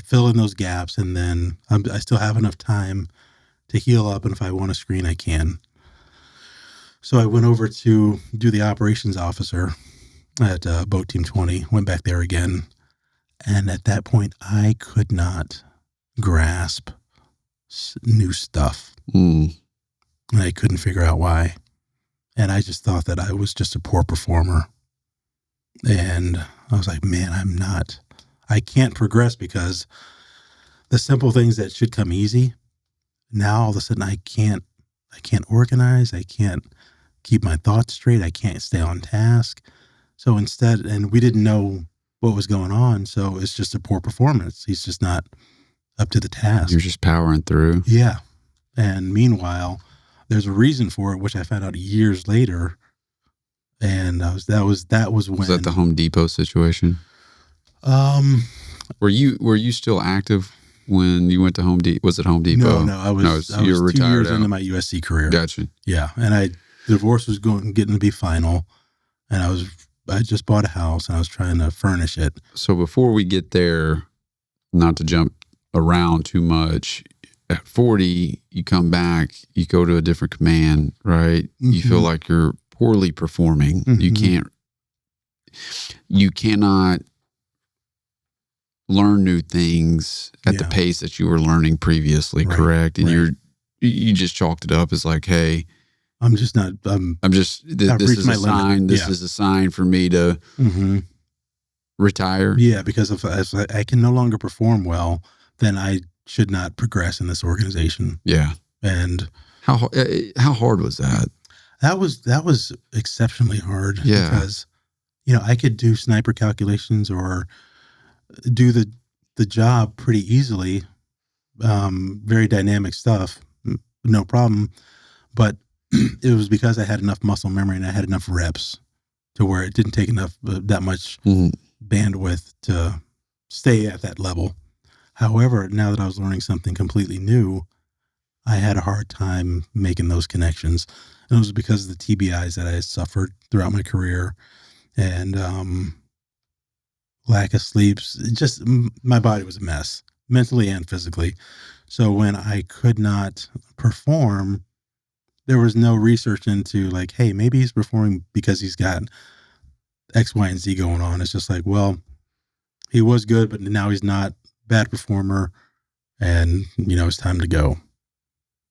fill in those gaps, and then I still have enough time to heal up. And if I want to screen, I can. So I went over to do the operations officer at Boat Team 20, went back there again. And at that point, I could not grasp new stuff. Mm. And I couldn't figure out why. And I just thought that I was just a poor performer. And I was like, man, I can't progress because the simple things that should come easy, now all of a sudden I can't organize. I can't keep my thoughts straight. I can't stay on task. So instead, and we didn't know what was going on. So it's just a poor performance. He's just not up to the task. You're just powering through. Yeah. And meanwhile, there's a reason for it, which I found out years later. And that was when. Was that the Home Depot situation? Were you still active when you went to Home Depot? Was it Home Depot? No, I was you were 2 years out. into my USC career. Gotcha. Yeah. And the divorce was getting to be final. And I just bought a house and I was trying to furnish it. So before we get there, not to jump around too much, at 40, you come back, you go to a different command, right? Mm-hmm. You feel like you're poorly performing. Mm-hmm. You cannot learn new things at the pace that you were learning previously, right, correct? And you just chalked it up as like, hey, this is a sign. This is a sign for me to retire. Yeah, because if I can no longer perform well, then I should not progress in this organization. Yeah. And how hard was that? That was exceptionally hard. Yeah. Because, I could do sniper calculations or do the job pretty easily. Very dynamic stuff, no problem. But it was because I had enough muscle memory and I had enough reps to where it didn't take that much bandwidth to stay at that level. However, now that I was learning something completely new, I had a hard time making those connections. And it was because of the TBIs that I had suffered throughout my career and lack of sleeps. Just my body was a mess, mentally and physically. So when I could not perform, there was no research into like, hey, maybe he's performing because he's got X, Y, and Z going on. It's just like, well, he was good, but now he's not. Bad performer, and it's time to go.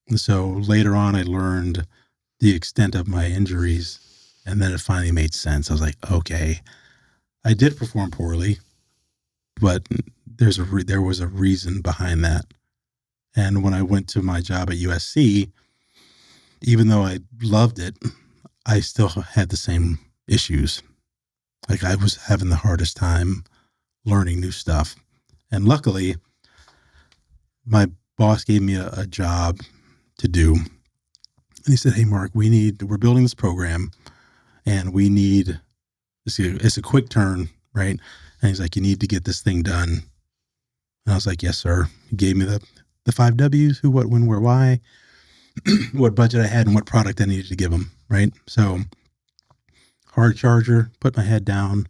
And so later on, I learned the extent of my injuries, and then it finally made sense. I was like, okay, I did perform poorly, but there was a reason behind that. And when I went to my job at USC, even though I loved it, I still had the same issues. Like I was having the hardest time learning new stuff. And luckily, my boss gave me a job to do. And he said, hey, Mark, we're building this program and it's a quick turn, right? And he's like, you need to get this thing done. And I was like, yes, sir. He gave me the 5 W's, who, what, when, where, why, what budget I had and what product I needed to give him, right? So hard charger, put my head down.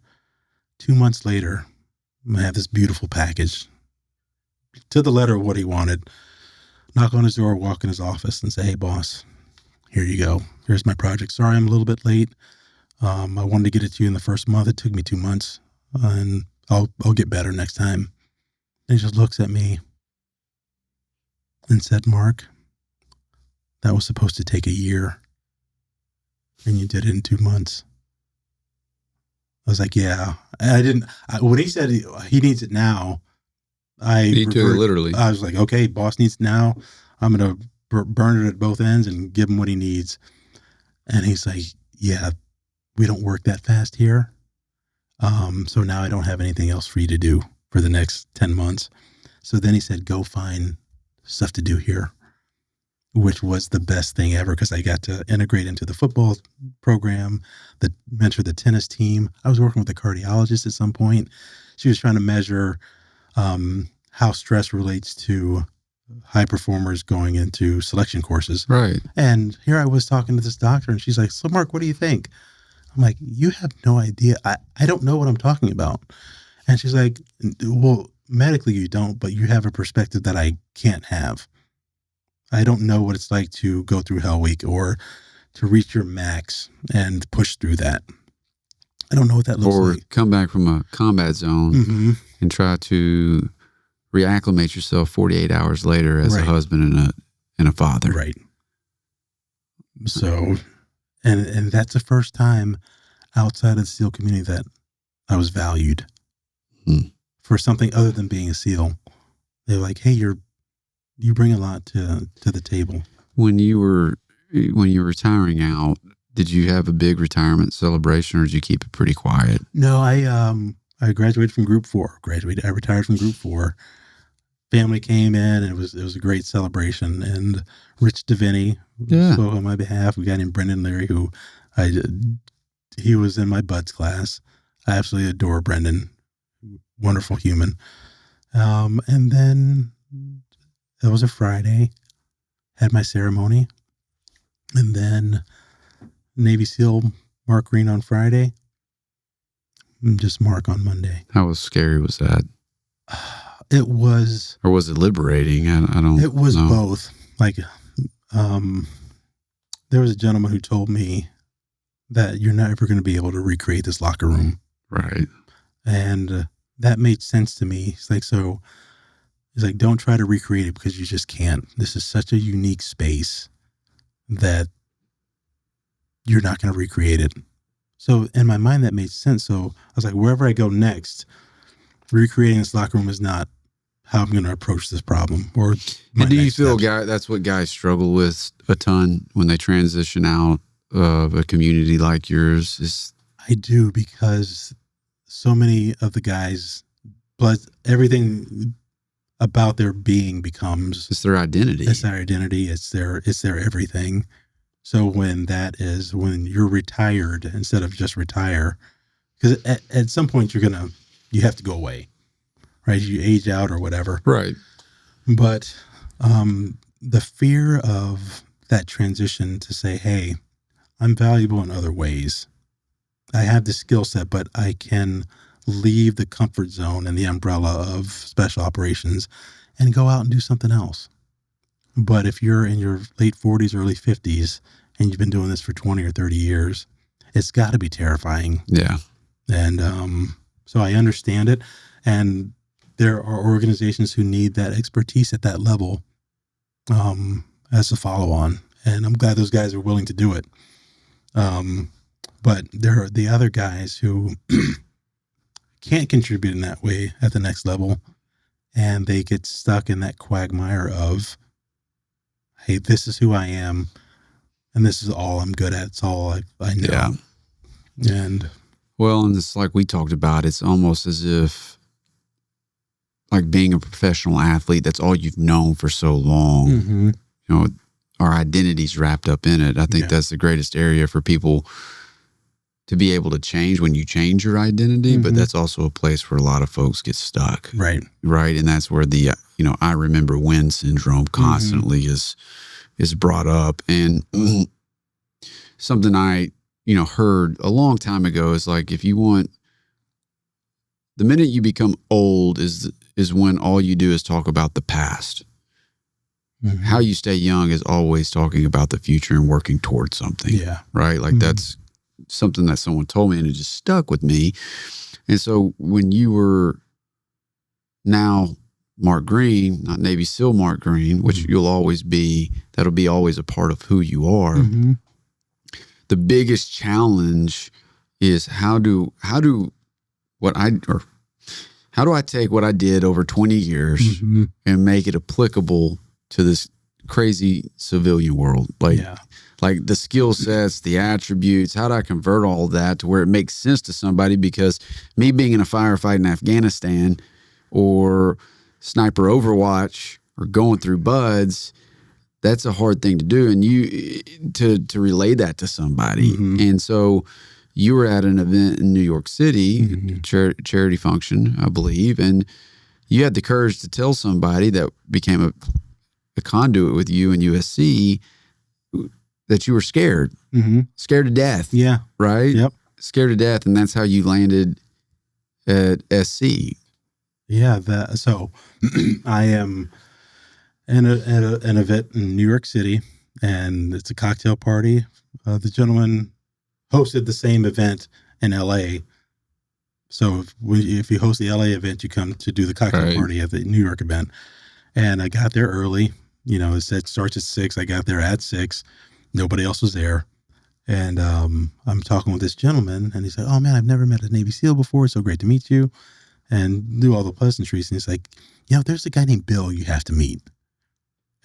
2 months later, I have this beautiful package to the letter of what he wanted. Knock on his door, walk in his office and say, hey, boss, here you go. Here's my project. Sorry, I'm a little bit late. I wanted to get it to you in the first month. It took me 2 months and I'll get better next time. And he just looks at me and said, Mark, that was supposed to take a year and you did it in 2 months. I was like, yeah, when he said he needs it now, he took it literally. I was like, okay, boss needs it now. I'm going to burn it at both ends and give him what he needs. And he's like, yeah, we don't work that fast here. So now I don't have anything else for you to do for the next 10 months. So then he said, go find stuff to do here, which was the best thing ever because I got to integrate into the football program, mentor the tennis team. I was working with a cardiologist at some point. She was trying to measure how stress relates to high performers going into selection courses. Right. And here I was talking to this doctor and she's like, so Mark, what do you think? I'm like, you have no idea. I don't know what I'm talking about. And she's like, well, medically you don't, but you have a perspective that I can't have. I don't know what it's like to go through Hell Week or to reach your max and push through that. I don't know what that looks or like. come back from a combat zone Mm-hmm. and try to reacclimate yourself 48 hours later as a Right. husband and a father. Right. So, and that's the first time outside of the SEAL community that I was valued for something other than being a SEAL. They're like, hey, you bring a lot to the table. When you were retiring out, did you have a big retirement celebration, or did you keep it pretty quiet? No, I graduated from Group 4. I retired from Group 4. Family came in, and it was a great celebration. And Rich DeVinny spoke on my behalf. We got named Brendan Leary, who he was in my buds class. I absolutely adore Brendan. Wonderful human. And then it was a Friday. Had my ceremony. And then Navy SEAL Mark Greene on Friday. And just Mark on Monday. How scary was that? It was... Or was it liberating? I don't It was know. both. Like, there was a gentleman who told me that you're not ever going to be able to recreate this locker room. Right. And that made sense to me. It's like, so he's like, don't try to recreate it because you just can't. This is such a unique space that you're not going to recreate it. So in my mind, that made sense. So I was like, wherever I go next, recreating this locker room is not how I'm going to approach this problem. Or and do you feel that's what guys struggle with a ton when they transition out of a community like yours? I do, because so many of the guys, everything about their being becomes... It's their identity. It's their identity. It's their everything. So when you're retired instead of just retire, because at some point you have to go away, right? You age out or whatever. Right. But the fear of that transition to say, hey, I'm valuable in other ways. I have the skill set, but I can leave the comfort zone and the umbrella of special operations and go out and do something else. But if you're in your late 40s, early 50s, and you've been doing this for 20 or 30 years, it's got to be terrifying. Yeah. And so I understand it. And there are organizations who need that expertise at that level as a follow-on. And I'm glad those guys are willing to do it. But there are the other guys who can't contribute in that way at the next level. And they get stuck in that quagmire of, hey, this is who I am, and this is all I'm good at. It's all I know. Yeah. And it's like we talked about, it's almost as if like being a professional athlete, that's all you've known for so long. Mm-hmm. You know, our identity's wrapped up in it. I think that's the greatest area for people to be able to change when you change your identity, but that's also a place where a lot of folks get stuck. Right. Right. And that's where the, I remember when syndrome constantly is brought up. And something I, heard a long time ago is like, if you want, the minute you become old is when all you do is talk about the past. Mm-hmm. How you stay young is always talking about the future and working towards something. Yeah. Right. Like that's something that someone told me, and it just stuck with me. And so when you were now Mark Greene, not Navy SEAL Mark Greene, which you'll always be, that'll be always a part of who you are. Mm-hmm. The biggest challenge is how do I take what I did over 20 years and make it applicable to this crazy civilian world? Like the skill sets, the attributes, how do I convert all that to where it makes sense to somebody? Because me being in a firefight in Afghanistan or sniper Overwatch or going through buds, that's a hard thing to do. And you to relay that to somebody. And so you were at an event in New York City, charity function, I believe, and you had the courage to tell somebody that became a conduit with you in USC that you were scared, scared to death. Yeah. Right? Yep. Scared to death. And that's how you landed at SC. Yeah. So I am an event in New York City, and it's a cocktail party. The gentleman hosted the same event in LA. So if you host the LA event, you come to do the cocktail Right. party at the New York event. And I got there early. It said starts at 6. I got there at 6. Nobody else was there. And I'm talking with this gentleman, and he's like, "Oh man, I've never met a Navy SEAL before. It's so great to meet you," and do all the pleasantries. And he's like, "There's a guy named Bill you have to meet."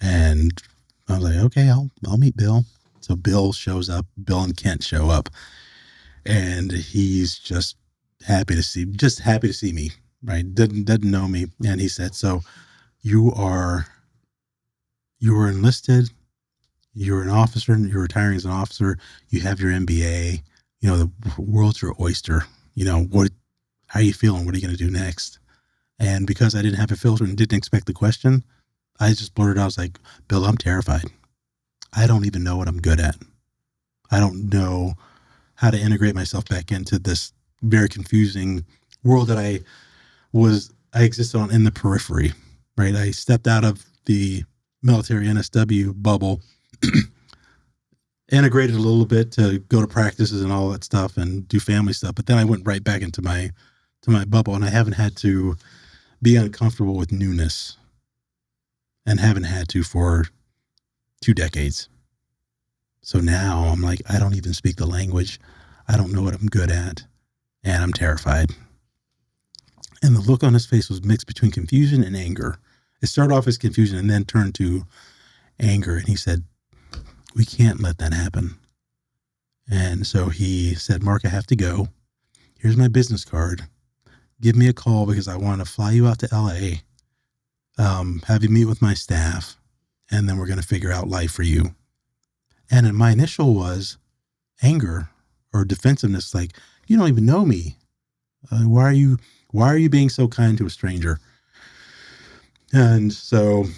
And I was like, "Okay, I'll meet Bill." So Bill shows up. Bill and Kent show up, and he's just happy to see me. Right? Doesn't know me, and he said, "So you were enlisted. You're an officer. You're retiring as an officer. You have your MBA. The world's your oyster. What? How are you feeling? What are you going to do next?" And because I didn't have a filter and didn't expect the question, I just blurted out, I was like, "Bill, I'm terrified. I don't even know what I'm good at. I don't know how to integrate myself back into this very confusing world that I existed on in the periphery." Right? I stepped out of the military NSW bubble, integrated a little bit to go to practices and all that stuff and do family stuff. But then I went right back into my bubble, and I haven't had to be uncomfortable with newness, and haven't had to for 2 decades. So now I'm like, I don't even speak the language. I don't know what I'm good at, and I'm terrified. And the look on his face was mixed between confusion and anger. It started off as confusion and then turned to anger. And he said, "We can't let that happen." And so he said, "Mark, I have to go. Here's my business card. Give me a call because I want to fly you out to LA, have you meet with my staff, and then we're going to figure out life for you." And my initial was anger or defensiveness, like, "You don't even know me. Why are you being so kind to a stranger?" And so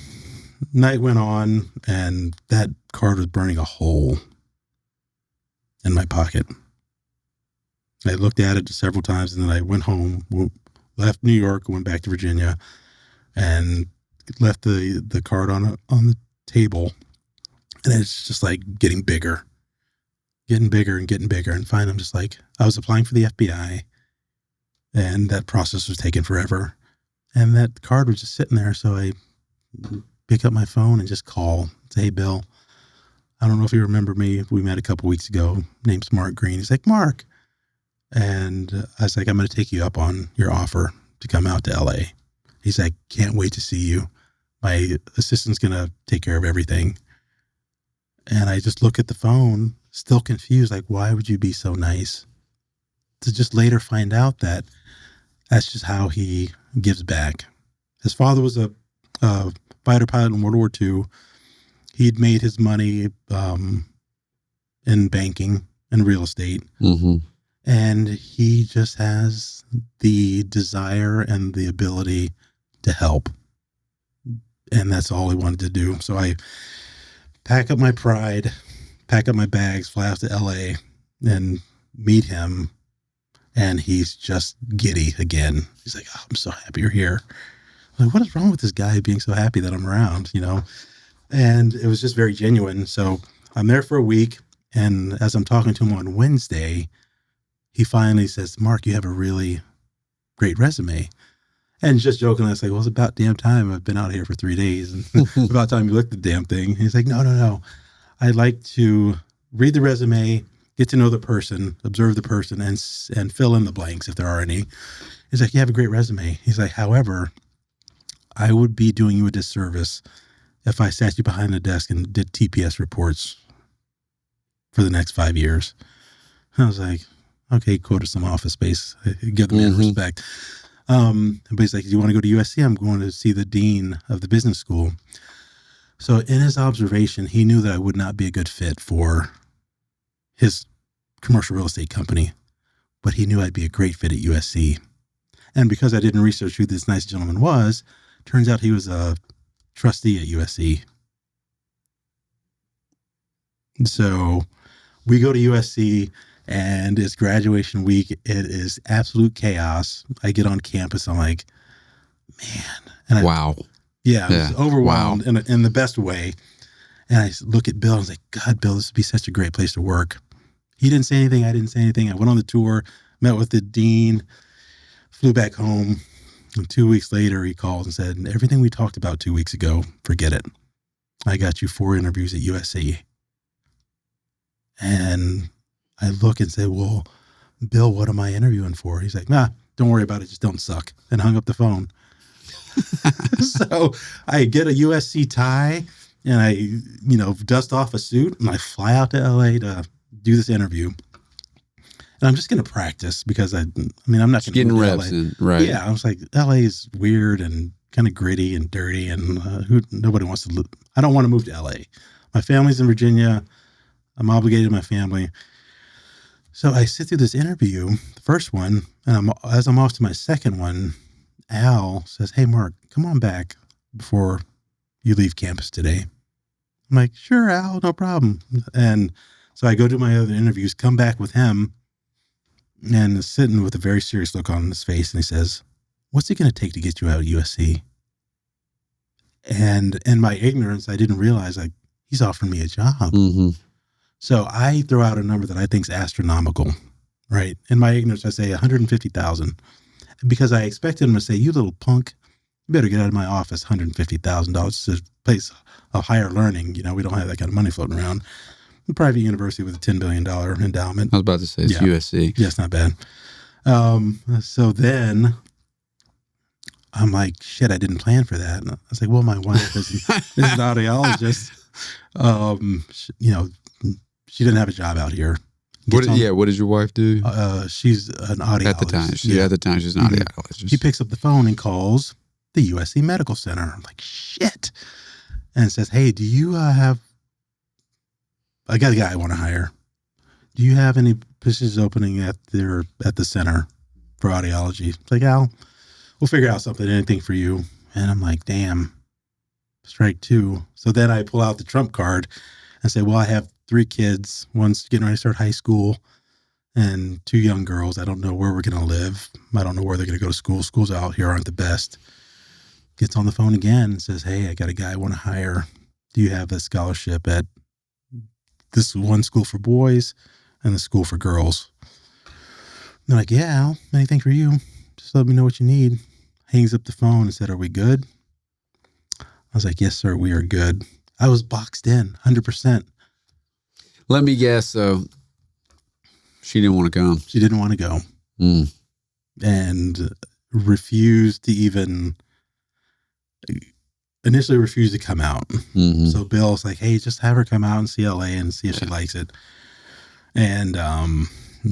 night went on, and that card was burning a hole in my pocket. I looked at it several times, and then I went home, left New York, went back to Virginia, and left the card on the table. And it's just like getting bigger. And finally I'm just like, I was applying for the FBI, and that process was taking forever. And that card was just sitting there. So I pick up my phone and just call, say, "Hey, Bill, I don't know if you remember me. We met a couple weeks ago. Name's Mark Greene." He's like, "Mark." And I was like, "I'm going to take you up on your offer to come out to LA. He's like, "Can't wait to see you. My assistant's going to take care of everything." And I just look at the phone, still confused, like, why would you be so nice? To just later find out that that's just how he gives back. His father was a fighter pilot in World War II. He'd made his money in banking and real estate. Mm-hmm. And he just has the desire and the ability to help. And that's all he wanted to do. So I pack up my pride, pack up my bags, fly out to LA, and meet him. And he's just giddy again. He's like, "Oh, I'm so happy you're here." I'm like, what is wrong with this guy being so happy that I'm around, And it was just very genuine. So I'm there for a week. And as I'm talking to him on Wednesday, he finally says, "Mark, you have a really great resume." And just jokingly, I was like, "Well, it's about damn time. I've been out here for 3 days. And about time you look at the damn thing." And he's like, No. I'd like to read the resume, get to know the person, observe the person, and fill in the blanks if there are any. He's like, "You have a great resume." He's like, "However, I would be doing you a disservice if I sat you behind the desk and did TPS reports for the next 5 years." I was like, "Okay, quoted some Office Space. Give the man respect." But he's like, "Do you want to go to USC? I'm going to see the dean of the business school." So in his observation, he knew that I would not be a good fit for his commercial real estate company, but he knew I'd be a great fit at USC. And because I didn't research who this nice gentleman was, turns out he was a trustee at USC. So we go to USC, and it's graduation week. It is absolute chaos. I get on campus. I'm like, man. And wow. I was overwhelmed in the best way. And I look at Bill and I was like, God, Bill, this would be such a great place to work. He didn't say anything. I didn't say anything. I went on the tour, met with the dean, flew back home. And 2 weeks later, he called and said, everything we talked about 2 weeks ago, forget it. I got you 4 interviews at USC. And I look and say, well, Bill, what am I interviewing for? He's like, nah, don't worry about it. Just don't suck. And hung up the phone. So I get a USC tie and I, dust off a suit and I fly out to LA to do this interview. And I'm just going to practice because I'm not going to getting reps in, right? Yeah. I was like, LA is weird and kind of gritty and dirty and nobody wants to I don't want to move to LA. My family's in Virginia. I'm obligated to my family. So I sit through this interview, the first one, and as I'm off to my second one, Al says, hey, Mark, come on back before you leave campus today. I'm like, sure, Al, no problem. And so I go do my other interviews, come back with him, and sitting with a very serious look on his face, and he says, what's it going to take to get you out of USC? And in my ignorance, I didn't realize he's offering me a job. Mm-hmm. So I throw out a number that I think is astronomical, right? In my ignorance, I say $150,000 because I expected him to say, you little punk, you better get out of my office, $150,000. It's a place of higher learning. We don't have that kind of money floating around. A private university with a $10 billion endowment. I was about to say, it's USC. Yeah, it's not bad. So then I'm like, shit, I didn't plan for that. And I was like, well, my wife is an audiologist. She didn't have a job out here. What does your wife do? She's an audiologist. At the time, she's an audiologist. She picks up the phone and calls the USC Medical Center. I'm like, shit. And says, hey, do you I got a guy I want to hire. Do you have any positions opening at the center for audiology? It's like, Al, we'll figure out something, anything for you. And I'm like, damn, strike 2. So then I pull out the trump card and say, well, I have 3 kids. One's getting ready to start high school and 2 young girls. I don't know where we're going to live. I don't know where they're going to go to school. Schools out here aren't the best. Gets on the phone again and says, hey, I got a guy I want to hire. Do you have a scholarship at this one school for boys and the school for girls? They're like, yeah, Al, anything for you. Just let me know what you need. Hangs up the phone and said, are we good? I was like, yes, sir, we are good. I was boxed in 100%. Let me guess, though. She didn't want to come. She didn't want to go. And initially refused to come out. Mm-hmm. So Bill's like, hey, just have her come out and see LA and see if she likes it. And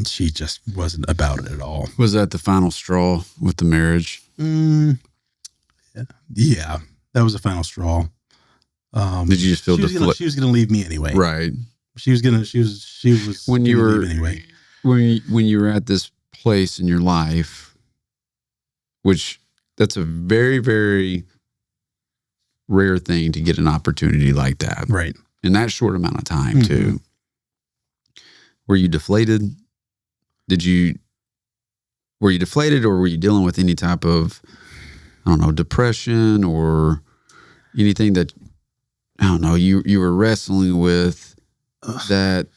she just wasn't about it at all. Was that the final straw with the marriage? Yeah, that was the final straw. Did you just feel she was going to leave me anyway? Right. She was when you were leave anyway. When you were at this place in your life, which that's a very, very rare thing to get an opportunity like that. Right. In that short amount of time, too. Were you deflated? Were you deflated, or were you dealing with any type of, I don't know, depression or anything that, I don't know, you were wrestling with that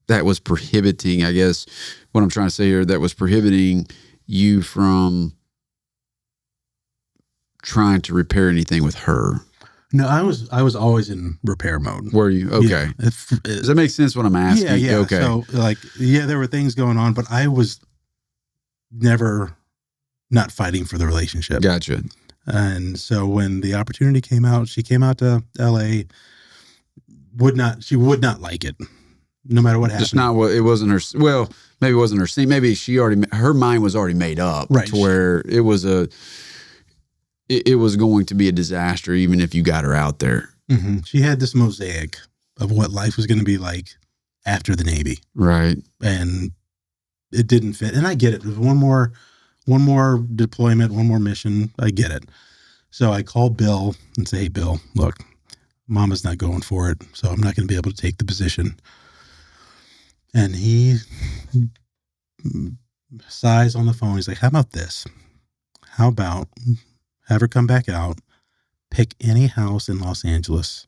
was prohibiting, I guess, what I'm trying to say here, that was prohibiting you from trying to repair anything with her? No, I was always in repair mode. Were you? Okay. Yeah. Does that make sense what I'm asking? Yeah. Okay. So there were things going on, but I was never not fighting for the relationship. Gotcha. And so when the opportunity came out, she came out to LA, she would not like it, no matter what happened. Just not what, it wasn't her, well, maybe it wasn't her scene. Maybe her mind was already made up. Right. To where it was going to be a disaster even if you got her out there. Mm-hmm. She had this mosaic of what life was going to be like after the Navy. Right. And it didn't fit. And I get it. It was one more deployment, one more mission. I get it. So I called Bill and say, hey, Bill, look, Mama's not going for it, so I'm not going to be able to take the position. And he sighs on the phone. He's like, how about this? how about have her come back out, pick any house in Los Angeles.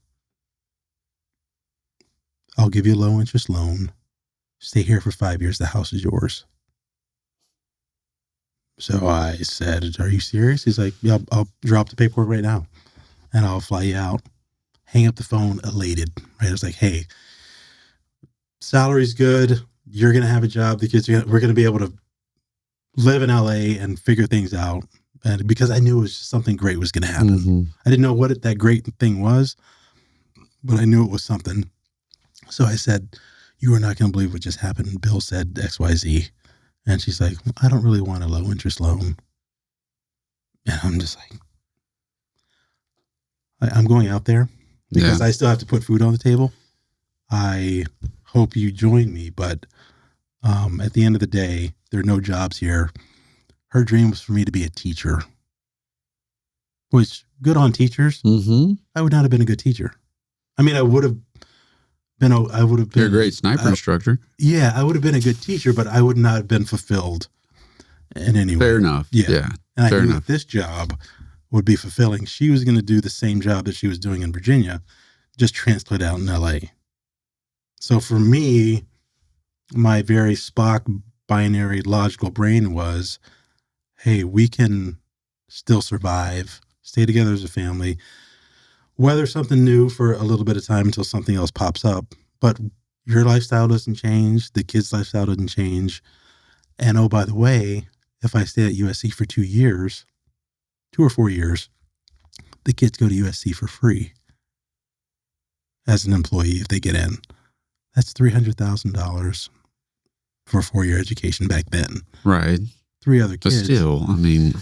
I'll give you a low interest loan. Stay here for 5 years. The house is yours. So I said, are you serious? He's like, yeah, I'll drop the paperwork right now and I'll fly you out. Hang up the phone, elated. Right? I was like, hey, salary's good. You're going to have a job. The kids, we're going to be able to live in LA and figure things out. And because I knew it was something great was going to happen. Mm-hmm. I didn't know what that great thing was, but I knew it was something. So I said, you are not going to believe what just happened. Bill said XYZ. And she's like, I don't really want a low interest loan. And I'm just like, I'm going out there because I still have to put food on the table. I hope you join me. But at the end of the day, there are no jobs here. Her dream was for me to be a teacher, which good on teachers. Mm-hmm. I would not have been a good teacher. I mean, I would have been. You're a great sniper instructor. Yeah, I would have been a good teacher, but I would not have been fulfilled in any way. Fair enough. Yeah. And Fair I knew enough. that this job would be fulfilling. She was going to do the same job that she was doing in Virginia, just transplant out in LA. So for me, my very Spock binary logical brain was, hey, we can still survive, stay together as a family, weather something new for a little bit of time until something else pops up. But your lifestyle doesn't change. The kids' lifestyle doesn't change. And oh, by the way, if I stay at USC for 2 years, 2 or 4 years, the kids go to USC for free as an employee if they get in. That's $300,000 for a 4-year education back then. Right. 3 other kids. But still, I mean,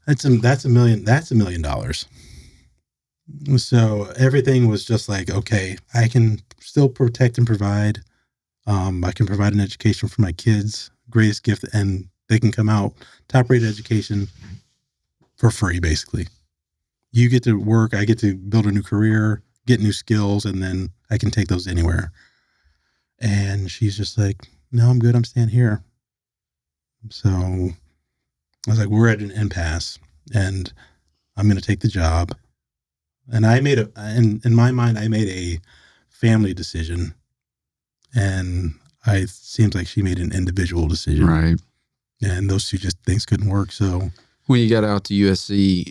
that's $1 million. That's $1 million. So everything was just like, okay, I can still protect and provide. I can provide an education for my kids, greatest gift, and they can come out top-rated education for free, basically. You get to work, I get to build a new career, get new skills, and then I can take those anywhere. And she's just like, no, I'm good. I'm staying here. So I was like, we're at an impasse, and I'm going to take the job. And I made in my mind, I made a family decision, and it seems like she made an individual decision. right. And those two things couldn't work. So When you got out to USC,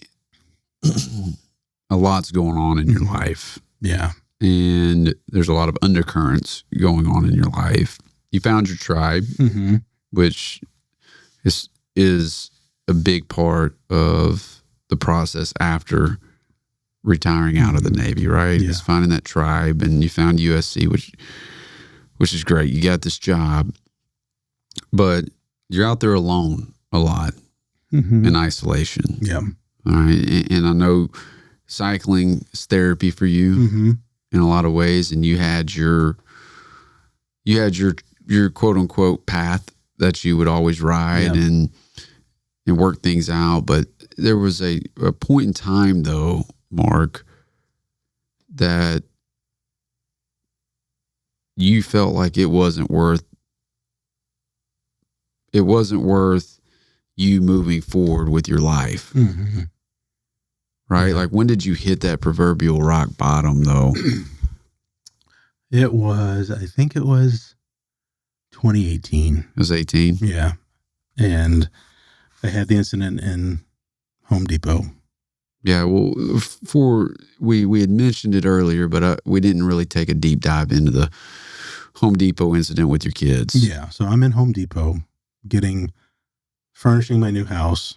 a lot's going on in your Mhm. life. yeah, And there's a lot of undercurrents going on in your life. You found your tribe, mm-hmm. which is a big part of the process after retiring out of the Navy, right? Yeah. Is finding that tribe, and you found USC, which is great. You got this job, but you're out there alone a lot Mm-hmm. in isolation. yeah, All right. And I know cycling is therapy for you mm-hmm. in a lot of ways, and you had your quote unquote path that you would always ride and work things out. But there was a point in time though, Mark, that you felt like it wasn't worth you moving forward with your life. Mm-hmm. Right? Yeah. Like, when did you hit that proverbial rock bottom though? I think it was 2018. It was 18. Yeah. And I had the incident in Home Depot. Yeah, well, we had mentioned it earlier, but we didn't really take a deep dive into the Home Depot incident with your kids. Yeah. So I'm in Home Depot furnishing my new house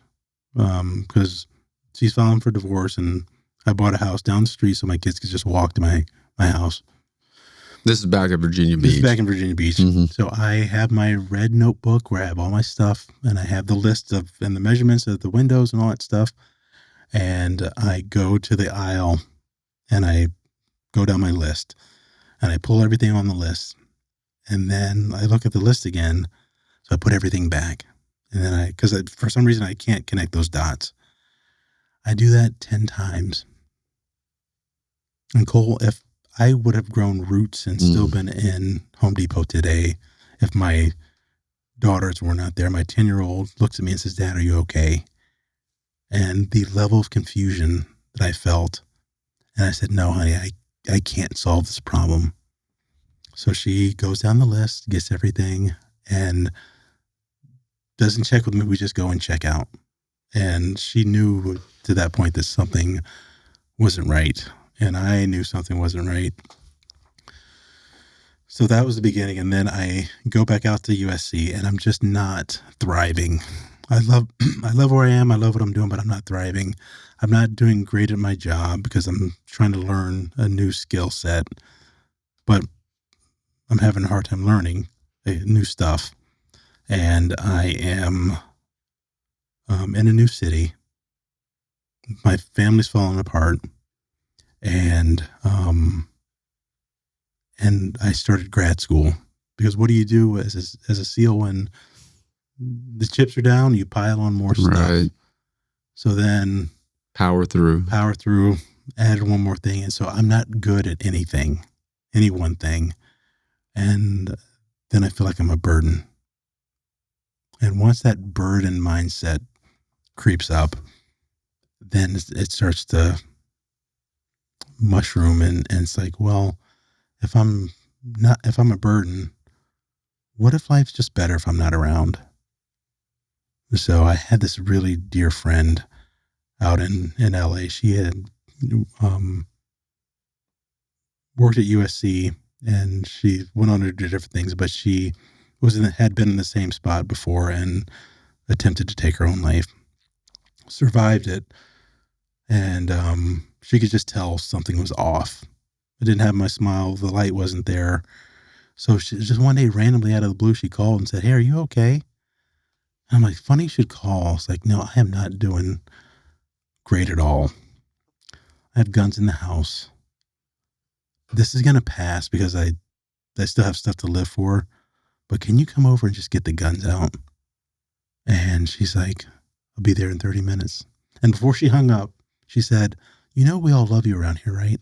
because she's filing for divorce, and I bought a house down the street so my kids could just walk to my house. This is back at Virginia Beach. This is back in Virginia Beach. Mhm. So I have my red notebook where I have all my stuff, and I have the list and the measurements of the windows and all that stuff. And I go to the aisle and I go down my list and I pull everything on the list. And then I look at the list again. So I put everything back. And then because for some reason I can't connect those dots. I do that 10 times. And Cole, if I would have grown roots and still been in Home Depot today, if my daughters were not there, my 10-year-old looks at me and says, Dad, are you okay? and the level of confusion that I felt. And I said, no, honey, I can't solve this problem. So she goes down the list, gets everything, and doesn't check with me. We just go and check out. And she knew to that point that something wasn't right. And I knew something wasn't right. So that was the beginning. And then I go back out to USC, and I'm just not thriving. I love where I am. I love what I'm doing, but I'm not thriving. I'm not doing great at my job because I'm trying to learn a new skill set, but I'm having a hard time learning new stuff. And I am in a new city. My family's falling apart, and I started grad school, because what do you do as a SEAL when the chips are down? You pile on more stuff. Right. So then Power through, added one more thing. And so I'm not good at any one thing. And then I feel like I'm a burden. And once that burden mindset creeps up, then it starts to mushroom, and it's like, well, if I'm a burden, what if life's just better if I'm not around? So I had this really dear friend out in LA. She had worked at USC, and she went on to do different things, but she had been in the same spot before and attempted to take her own life. Survived it, and she could just tell something was off. I didn't have my smile. The light wasn't there. So she just one day, randomly out of the blue, she called and said, "Hey, are you okay?" And I'm like, "Funny you should call." It's like, "No, I am not doing great at all. I have guns in the house. This is going to pass because I still have stuff to live for. But can you come over and just get the guns out?" And she's like, "I'll be there in 30 minutes. And before she hung up, she said, "You know, we all love you around here, right?"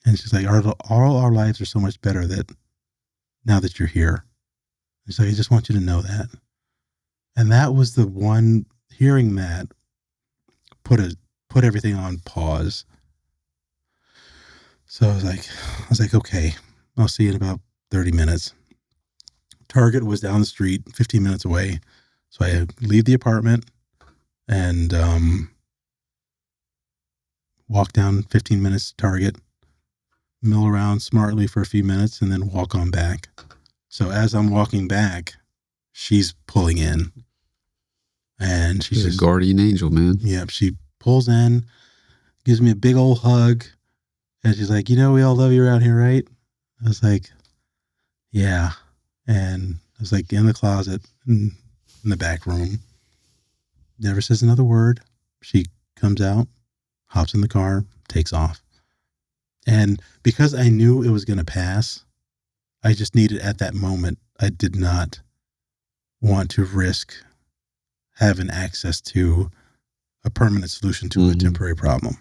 And she's like, all our lives are so much better that now that you're here. She's like, "I just want you to know that." And that was the one, hearing that put everything on pause. So I was like, okay, I'll see you in about 30 minutes. Target was down the street, 15 minutes away. So I leave the apartment and walk down 15 minutes to Target, mill around smartly for a few minutes, and then walk on back. So as I'm walking back, she's pulling in. And she's a guardian angel, man. Yeah, she pulls in, gives me a big old hug, and she's like, "You know, we all love you around here, right?" I was like, "Yeah." And I was like, in the closet, in the back room. Never says another word. She comes out, hops in the car, takes off. And because I knew it was going to pass, I just needed, at that moment, I did not want to risk having access to a permanent solution to a temporary problem.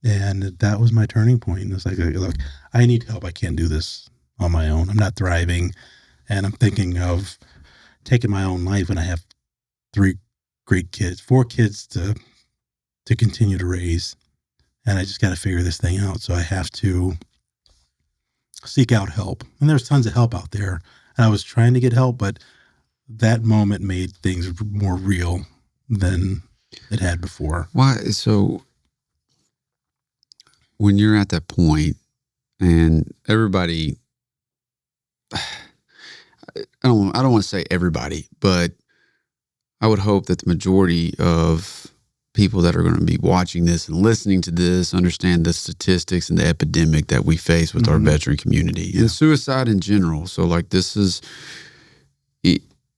And that was my turning point. It's like, look, I need help. I can't do this on my own. I'm not thriving. And I'm thinking of taking my own life when I have 4 kids to continue to raise. And I just got to figure this thing out. So I have to seek out help. And there's tons of help out there. And I was trying to get help, but that moment made things more real than it had before. Why? So when you're at that point, and everybody, I don't want to say everybody, but I would hope that the majority of people that are going to be watching this and listening to this understand the statistics and the epidemic that we face with our veteran community and suicide in general. So like this is,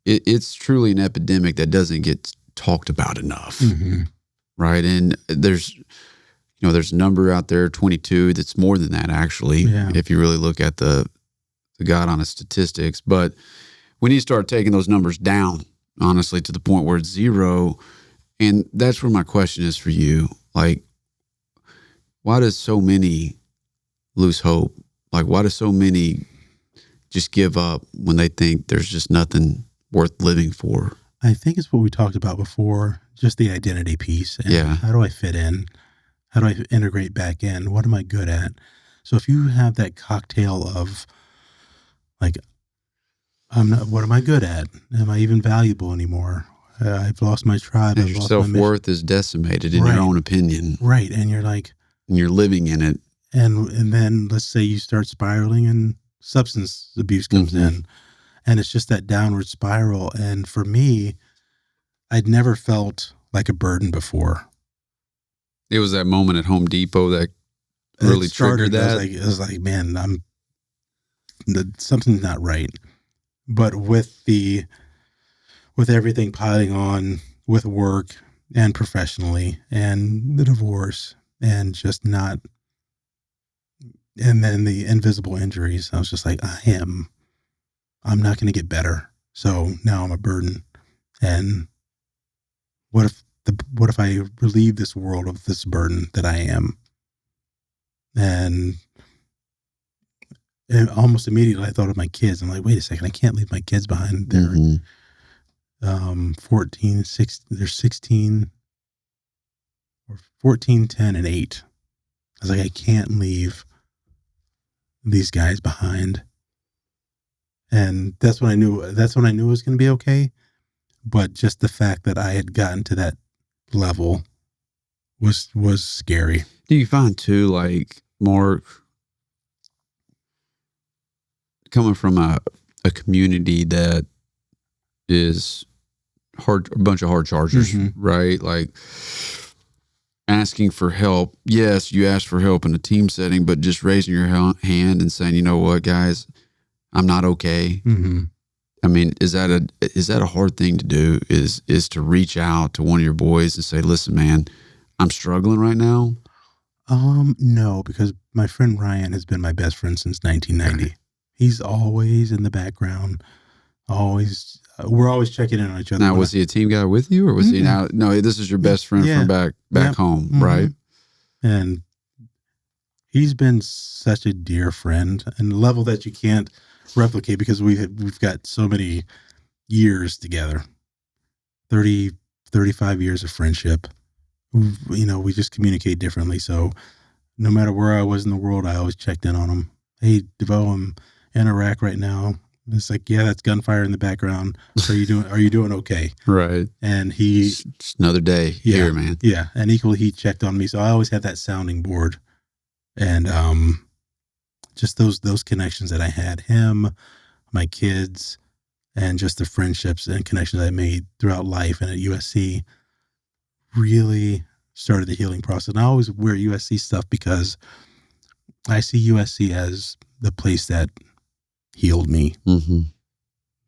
it's truly an epidemic that doesn't get talked about enough. Right. And there's a number out there, 22, that's more than that actually, if you really look at the God honest statistics. But we need to start taking those numbers down, honestly, to the point where it's 0. And that's where my question is for you. Like, why does so many lose hope? Like, why do so many just give up when they think there's just nothing worth living for? I think it's what we talked about before, just the identity piece. And Yeah. how do I fit in? How do I integrate back in? What am I good at? So if you have that cocktail of like, what am I good at? Am I even valuable anymore? I've lost my tribe. As I've your lost my mission. self-worth is decimated in Right. your own opinion. Right. And you're like, And you're living in it. and then let's say you start spiraling and substance abuse comes in, and it's just that downward spiral. And for me, I'd never felt like a burden before. It was that moment at Home Depot that really triggered that. I was like, man, something's not right. But with everything piling on with work and professionally and the divorce and just not, and then the invisible injuries, I was just like, I'm not going to get better. So now I'm a burden. And what if I relieve this world of this burden that I am? And almost immediately I thought of my kids. I'm like, wait a second, I can't leave my kids behind. They're 14, 16, they're 16 or 14, 10, and 8. I was like, I can't leave these guys behind. And that's when I knew it was going to be okay. But just the fact that I had gotten to that level was scary. Do you find too, like, Mark, coming from a community that is a bunch of hard chargers, right? Like, asking for help. Yes, you ask for help in a team setting, but just raising your hand and saying, you know what, guys, I'm not okay. I mean, is that a hard thing to do? Is to reach out to one of your boys and say, listen, man, I'm struggling right now? No, because my friend Ryan has been my best friend since 1990. He's always in the background. We're always checking in on each other. Now, was he a team guy with you, or was he now? No, this is your best friend from back home, right? And he's been such a dear friend, and a level that you can't replicate because we've got so many years together, 30, 35 years of friendship. You know, we just communicate differently. So no matter where I was in the world, I always checked in on him. Hey, DeVoe, I'm in Iraq right now. And it's like, yeah, that's gunfire in the background. Are you doing okay? Right. And just another day here, man. Yeah. And equally, he checked on me. So I always had that sounding board. And just those connections that I had, him, my kids, and just the friendships and connections I made throughout life and at USC really started the healing process. And I always wear USC stuff because I see USC as the place that healed me.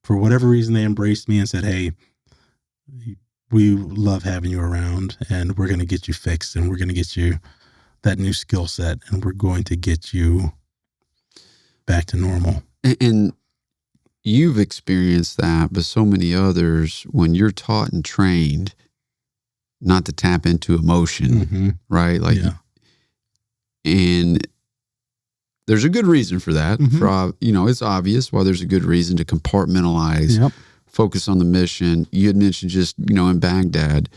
For whatever reason, they embraced me and said, hey, we love having you around, and we're going to get you fixed, and we're going to get you that new skill set, and we're going to get you back to normal. And you've experienced that, but so many others, when you're taught and trained not to tap into emotion, right? Like, and there's a good reason for that. For, it's obvious why there's a good reason to compartmentalize, focus on the mission. You had mentioned just, in Baghdad,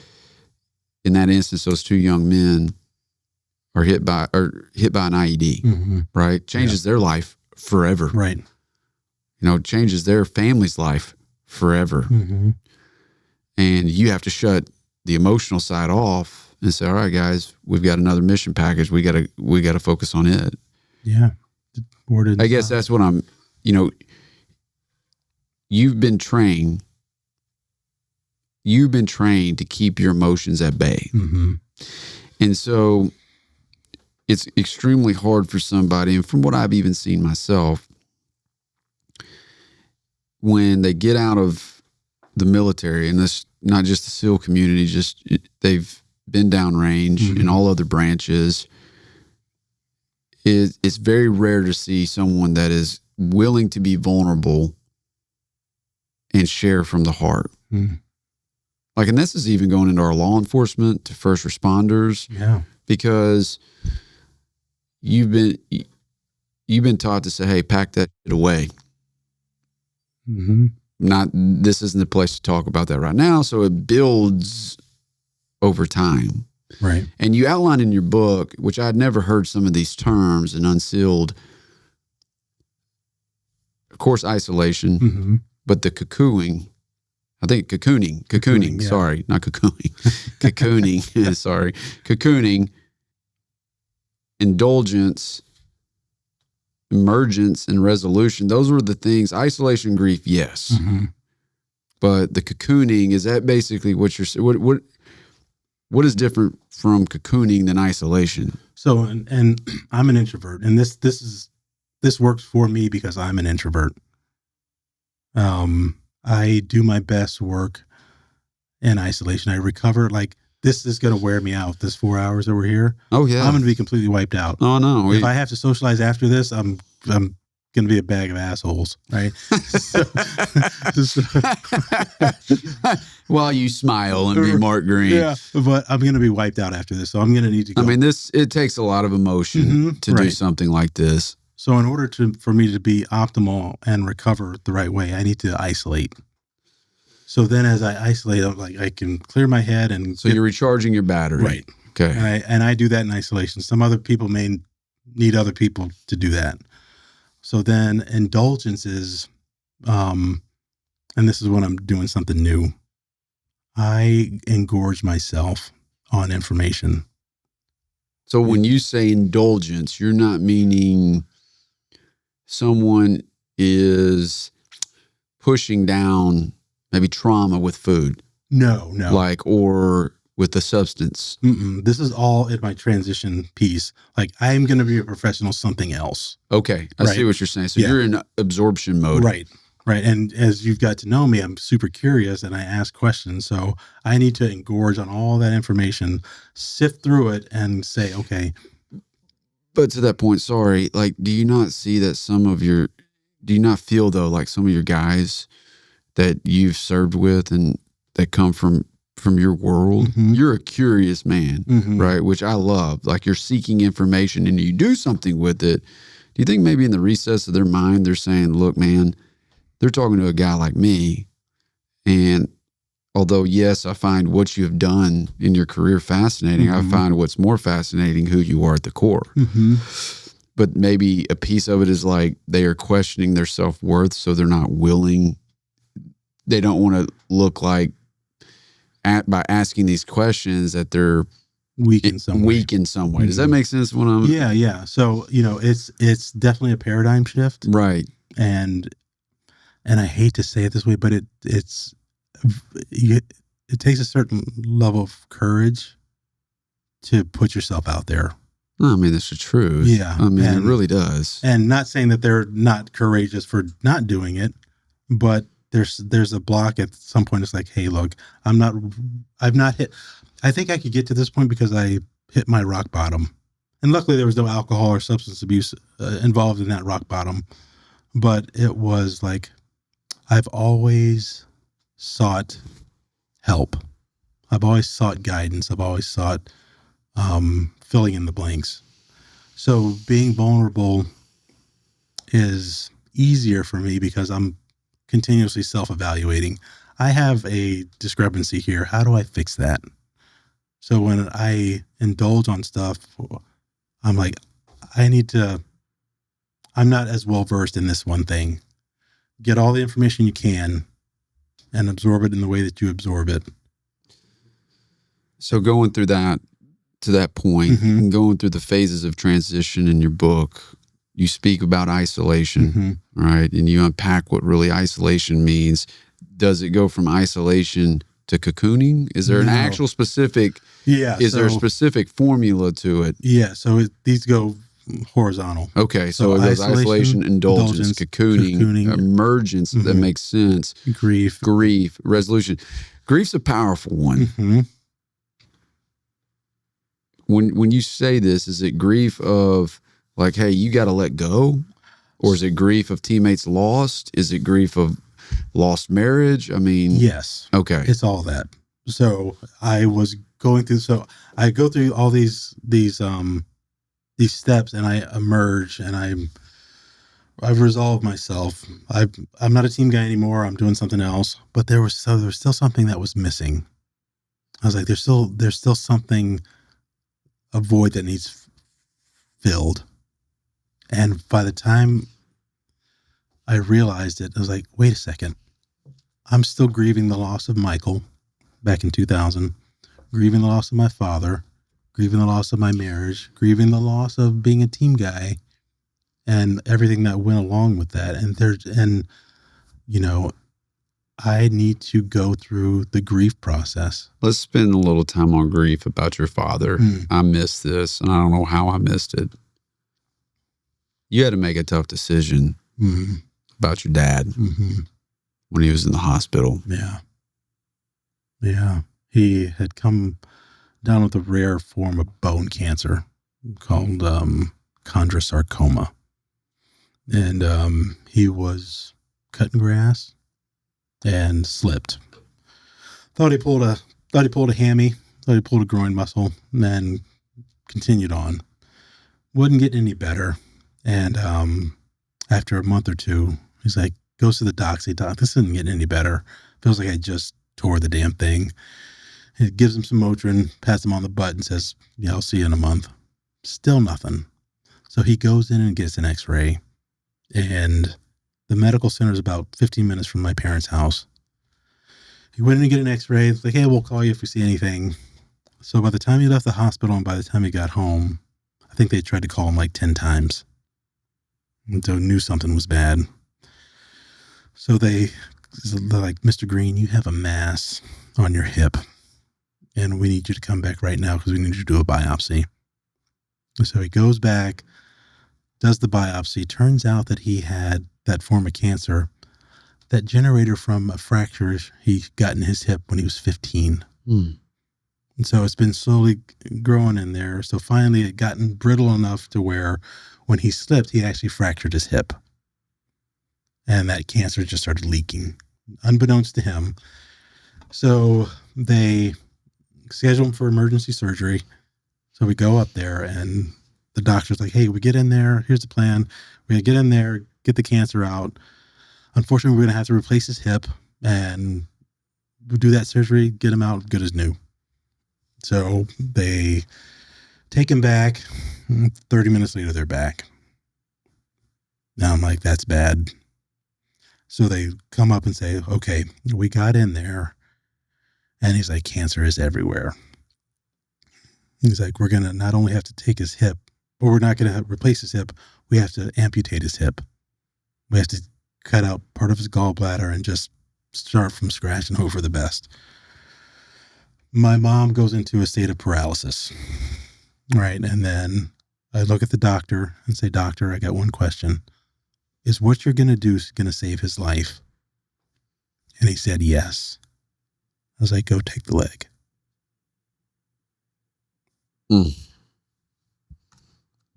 in that instance, those two young men are hit by an IED, right? Changes their life forever. Right. Changes their family's life forever. And you have to shut the emotional side off and say, all right, guys, we've got another mission package. We got to focus on it. Yeah. I guess that's what I'm, you've been trained to keep your emotions at bay. And so it's extremely hard for somebody, and from what I've even seen myself, when they get out of the military, and this not just the SEAL community, just they've been downrange in all other branches, it's very rare to see someone that is willing to be vulnerable and share from the heart. Like, and this is even going into our law enforcement, to first responders, because you've been taught to say, hey, pack that shit away. this isn't the place to talk about that right now. So it builds over time. Right. And you outline in your book, which I'd never heard some of these terms in Unsealed, of course, isolation, but the cocooning, Yeah. sorry, not cocooning, cocooning, sorry, cocooning, indulgence, emergence, and resolution. Those were the things. Isolation, grief, yes. But the cocooning, is that basically what you're saying? What is different from cocooning than isolation? So, and I'm an introvert, and this works for me because I'm an introvert. I do my best work in isolation. I recover. Like, this is going to wear me out. This 4 hours that we're here. Oh yeah, I'm going to be completely wiped out. Oh no, if I have to socialize after this, I'm going to be a bag of assholes, right? While you smile and be Mark Greene. Yeah, but I'm going to be wiped out after this, so I'm going to need to go. I mean, it takes a lot of emotion to do something like this. So in order for me to be optimal and recover the right way, I need to isolate. So then as I isolate, I'm like, I can clear my head. And so you're recharging your battery. Right. Okay. And I do that in isolation. Some other people may need other people to do that. So then indulgence is, and this is when I'm doing something new. I engorge myself on information. So when you say indulgence, you're not meaning someone is pushing down maybe trauma with food. No. Like, or with the substance. This is all in my transition piece. Like, I'm going to be a professional something else. Okay. I see what you're saying. So you're in absorption mode. Right. And as you've got to know me, I'm super curious and I ask questions. So I need to engorge on all that information, sift through it and say, okay. But to that point, sorry, like, do you not see that do you not feel though, like some of your guys that you've served with and that come from your world, you're a curious man, right? Which I love. Like, you're seeking information and you do something with it. Do you think maybe in the recess of their mind, they're saying, look, man, they're talking to a guy like me. And although, yes, I find what you have done in your career fascinating, I find what's more fascinating who you are at the core. But maybe a piece of it is like they are questioning their self-worth, so they're not willing. They don't want to look like, by asking these questions, that they're weak in some way. Does that make sense? Yeah. So, it's definitely a paradigm shift. Right. And I hate to say it this way, but it takes a certain level of courage to put yourself out there. I mean, that's the truth. Yeah. I mean, it really does. And not saying that they're not courageous for not doing it, but there's a block at some point. It's like, hey, look, I've not hit, I think I could get to this point because I hit my rock bottom. And luckily there was no alcohol or substance abuse involved in that rock bottom. But it was like, I've always sought help. I've always sought guidance. I've always sought filling in the blanks. So being vulnerable is easier for me because I'm continuously self-evaluating. I have a discrepancy here. How do I fix that? So when I indulge on stuff, I'm like, I'm not as well versed in this one thing. Get all the information you can and absorb it in the way that you absorb it. So going through that, to that point, and going through the phases of transition in your book, you speak about isolation, right? And you unpack what really isolation means. Does it go from isolation to cocooning? Is there an actual specific, is there a specific formula to it? Yeah. So these go horizontal. Okay. So it goes isolation, indulgence, cocooning, emergence. That makes sense. Grief, resolution. Grief's a powerful one. When you say this, is it grief of like, hey, you got to let go? Or is it grief of teammates lost? Is it grief of lost marriage? I mean, yes. Okay. It's all that. So I was going through, I go through all these steps and I emerge and I'm I've resolved myself. I'm not a team guy anymore. I'm doing something else. But there was still something that was missing. I was like, there's still something, a void that needs filled. And by the time I realized it, I was like, wait a second. I'm still grieving the loss of Michael back in 2000, grieving the loss of my father, grieving the loss of my marriage, grieving the loss of being a team guy and everything that went along with that. And you know, I need to go through the grief process. Let's spend a little time on grief about your father. I missed this, and I don't know how I missed it. You had to make a tough decision about your dad when he was in the hospital. Yeah. Yeah. He had come down with a rare form of bone cancer called chondrosarcoma. And he was cutting grass and slipped. Thought he pulled a hammy, thought he pulled a groin muscle, and then continued on. Wouldn't get any better. And after a month or two, he's like, goes to the doc, say, "Doc, this isn't getting any better. Feels like I just tore the damn thing." He gives him some Motrin, pats him on the butt, and says, "Yeah, I'll see you in a month." Still nothing. So he goes in and gets an x-ray. And the medical center is about 15 minutes from my parents' house. He went in to get an x-ray. It's like, "Hey, we'll call you if we see anything." So by the time he left the hospital and by the time he got home, I think they tried to call him like 10 times. And so knew something was bad. So they're like, "Mr. Greene, you have a mass on your hip. And we need you to come back right now because we need you to do a biopsy." So he goes back, does the biopsy. Turns out that he had that form of cancer that generated from a fracture he got in his hip when he was 15. And so it's been slowly growing in there. So finally it gotten brittle enough to where when he slipped, he actually fractured his hip. And that cancer just started leaking, unbeknownst to him. So they schedule him for emergency surgery. So we go up there and the doctor's like, "Hey, we get in there. Here's the plan. We're going to get in there, get the cancer out. Unfortunately, we're going to have to replace his hip and do that surgery, get him out good as new." So they take him back. 30 minutes later, they're back. Now I'm like, that's bad. So they come up and say, "Okay, we got in there." And he's like, "Cancer is everywhere." He's like, "We're going to not only have to take his hip, but we're not going to replace his hip. We have to amputate his hip. We have to cut out part of his gallbladder and just start from scratch and hope for the best." My mom goes into a state of paralysis. Right. And then I look at the doctor and say, "Doctor, I got one question. Is what you're going to do going to save his life?" And he said, "Yes." I was like, "Go take the leg."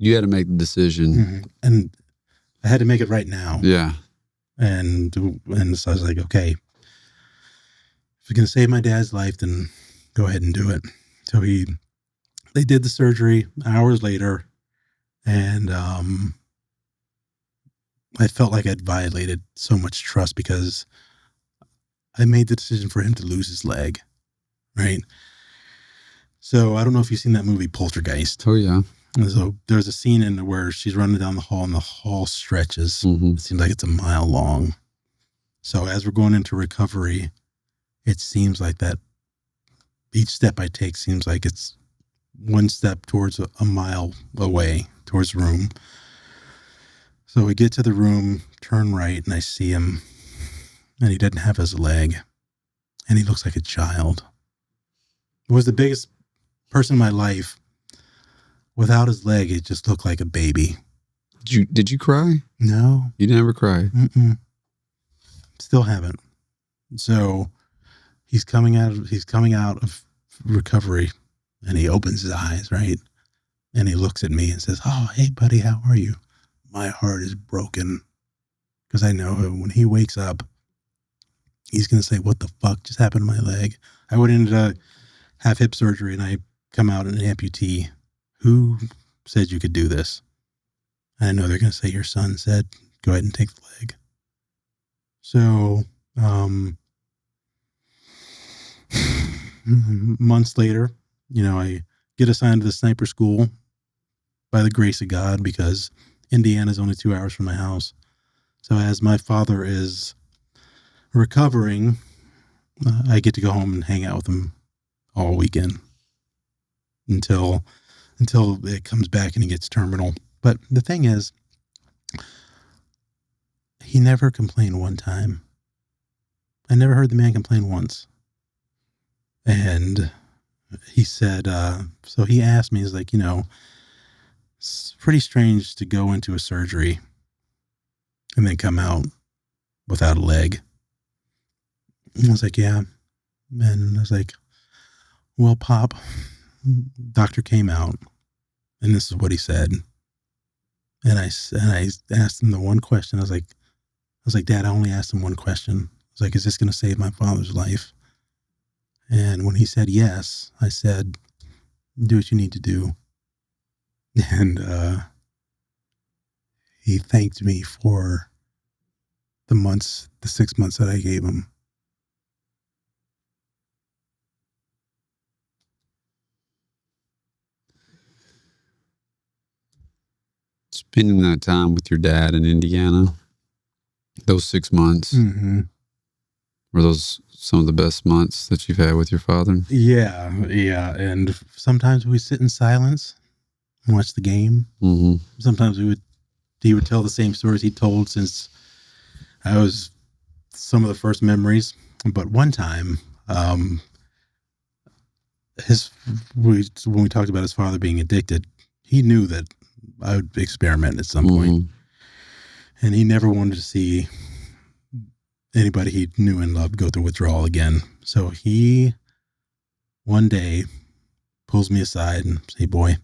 You had to make the decision. And I had to make it right now. Yeah. And so I was like, okay, if you're going to save my dad's life, then go ahead and do it. So they did the surgery hours later. And I felt like I'd violated so much trust because I made the decision for him to lose his leg. Right. So I don't know if you've seen that movie Poltergeist. Oh, yeah. And so there's a scene in where she's running down the hall and the hall stretches. It seems like it's a mile long. So as we're going into recovery, it seems like that each step I take seems like it's one step towards a mile away towards the room. So we get to the room, turn right, and I see him, and he didn't have his leg, and he looks like a child. He was the biggest person in my life. Without his leg, it just looked like a baby. Did you cry? No. You never cry? Still haven't. So he's coming out of recovery, and he opens his eyes, right? And he looks at me and says, "Oh, hey, buddy, how are you?" My heart is broken because I know when he wakes up, he's going to say, "What the fuck just happened to my leg?" I went in to have hip surgery, and I come out an amputee. Who said you could do this? And I know they're going to say, "Your son said go ahead and take the leg. So, months later, I get assigned to the sniper school by the grace of God, because Indiana is only 2 hours from my house. So as my father is recovering, I get to go home and hang out with him all weekend until it comes back and he gets terminal. But the thing is, he never complained one time. I never heard the man complain once. And he said, so he asked me, he's like, it's pretty strange to go into a surgery and then come out without a leg. And I was like, yeah. And I was like, well, Pop, doctor came out and this is what he said. And I asked him the one question. I was like, Dad, I only asked him one question. I was like, is this going to save my father's life? And when he said yes, I said, do what you need to do. And he thanked me for the 6 months that I gave him. Spending that time with your dad in Indiana, those 6 months, were those some of the best months that you've had with your father? Yeah. And sometimes we sit in silence and watch the game. Mm-hmm. Sometimes he would tell the same stories he told since I was some of the first memories. But one time, when we talked about his father being addicted, he knew that I would experiment at some point. And he never wanted to see anybody he knew and loved go through withdrawal again. So he one day pulls me aside and say, boy,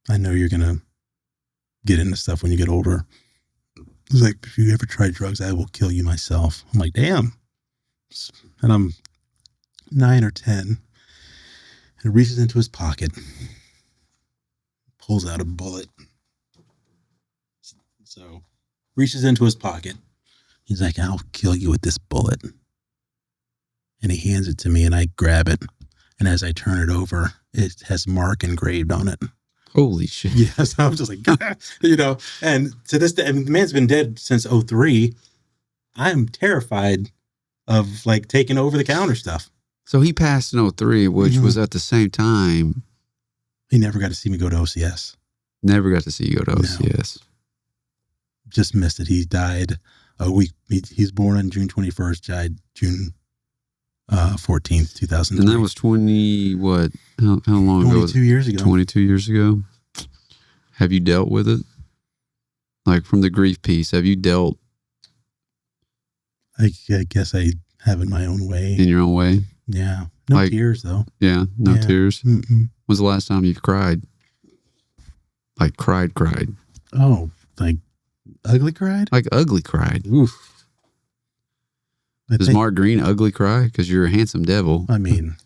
I know you're going to get into stuff when you get older. He's like, if you ever try drugs, I will kill you myself. I'm like, damn. And I'm 9 or 10. And reaches into his pocket, pulls out a bullet. So reaches into his pocket. He's like, I'll kill you with this bullet. And he hands it to me and I grab it. And as I turn it over, it has Mark engraved on it. Holy shit. Yes. I'm just like, and to this day, I mean, the man's been dead since 2003. I'm terrified of like taking over the counter stuff. So he passed in 2003, which was at the same time. He never got to see me go to OCS. Never got to see you go to OCS. No. Just missed it. He died a week. He's born on June 21st, died June 14th, 2003. And that was 20, what? How long ago? 22 years ago. 22 years ago. Have you dealt with it? Like from the grief piece, have you dealt? I guess I have in my own way. In your own way? Yeah. No tears, though. Yeah, no tears. Mm-mm. When's the last time you've cried? Like cried? Oh, like ugly cried? Like ugly cried. Oof. Does Mark Greene ugly cry? Because you're a handsome devil. I mean,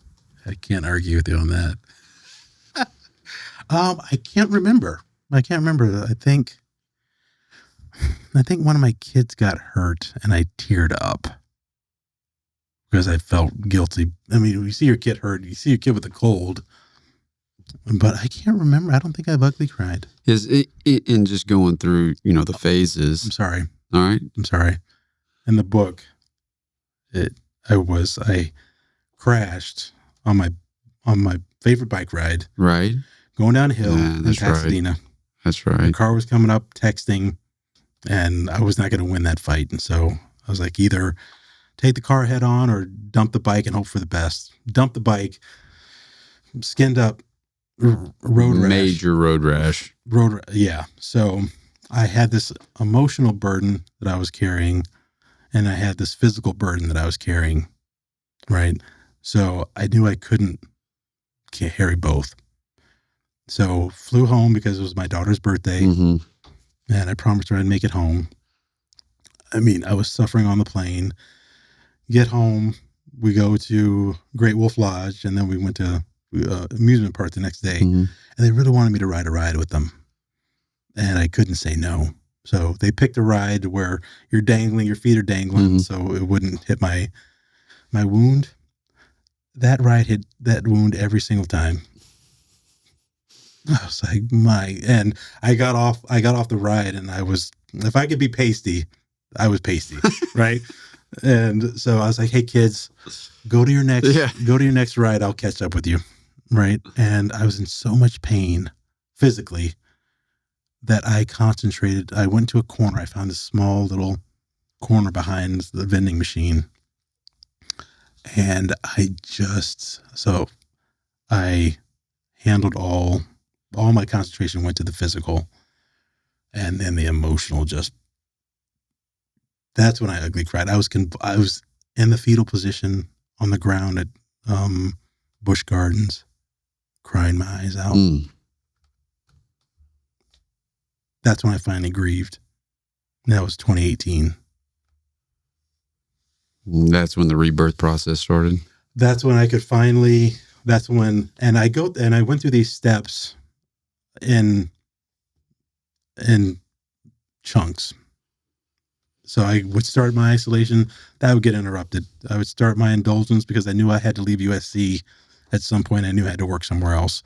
I can't argue with you on that. I can't remember. I think one of my kids got hurt and I teared up because I felt guilty. I mean, you see your kid hurt, you see your kid with a cold, but I can't remember. I don't think I've ugly cried. Is it in just going through, the phases? I'm sorry. All right. I'm sorry. In the book, I crashed on my favorite bike ride. Right. Going down a hill in Pasadena. Right. That's right. The car was coming up, texting, and I was not going to win that fight. And so I was like, either take the car head on or dump the bike and hope for the best. Dump the bike, skinned up, road rash. Major road rash. Yeah. So I had this emotional burden that I was carrying, and I had this physical burden that I was carrying, right? So I knew I couldn't carry both. So flew home because it was my daughter's birthday, and I promised her I'd make it home. I mean, I was suffering on the plane. Get home, we go to Great Wolf Lodge, and then we went to amusement park the next day. And they really wanted me to ride a ride with them, and I couldn't say no. So they picked a ride where you're dangling, your feet are dangling, so it wouldn't hit my wound. That ride hit that wound every single time. I was like, and I got off the ride, and if I could be pasty, I was pasty, right? And so I was like, hey kids, go to your next ride. I'll catch up with you. Right. And I was in so much pain physically that I concentrated. I went to a corner. I found a small little corner behind the vending machine. And I handled all my concentration went to the physical, and then the emotional that's when I ugly cried. I was in the fetal position on the ground at Busch Gardens, crying my eyes out. That's when I finally grieved. That was 2018. That's when the rebirth process started. That's when I could finally. And I went through these steps in chunks. So I would start my isolation. That would get interrupted. I would start my indulgence because I knew I had to leave USC at some point. I knew I had to work somewhere else.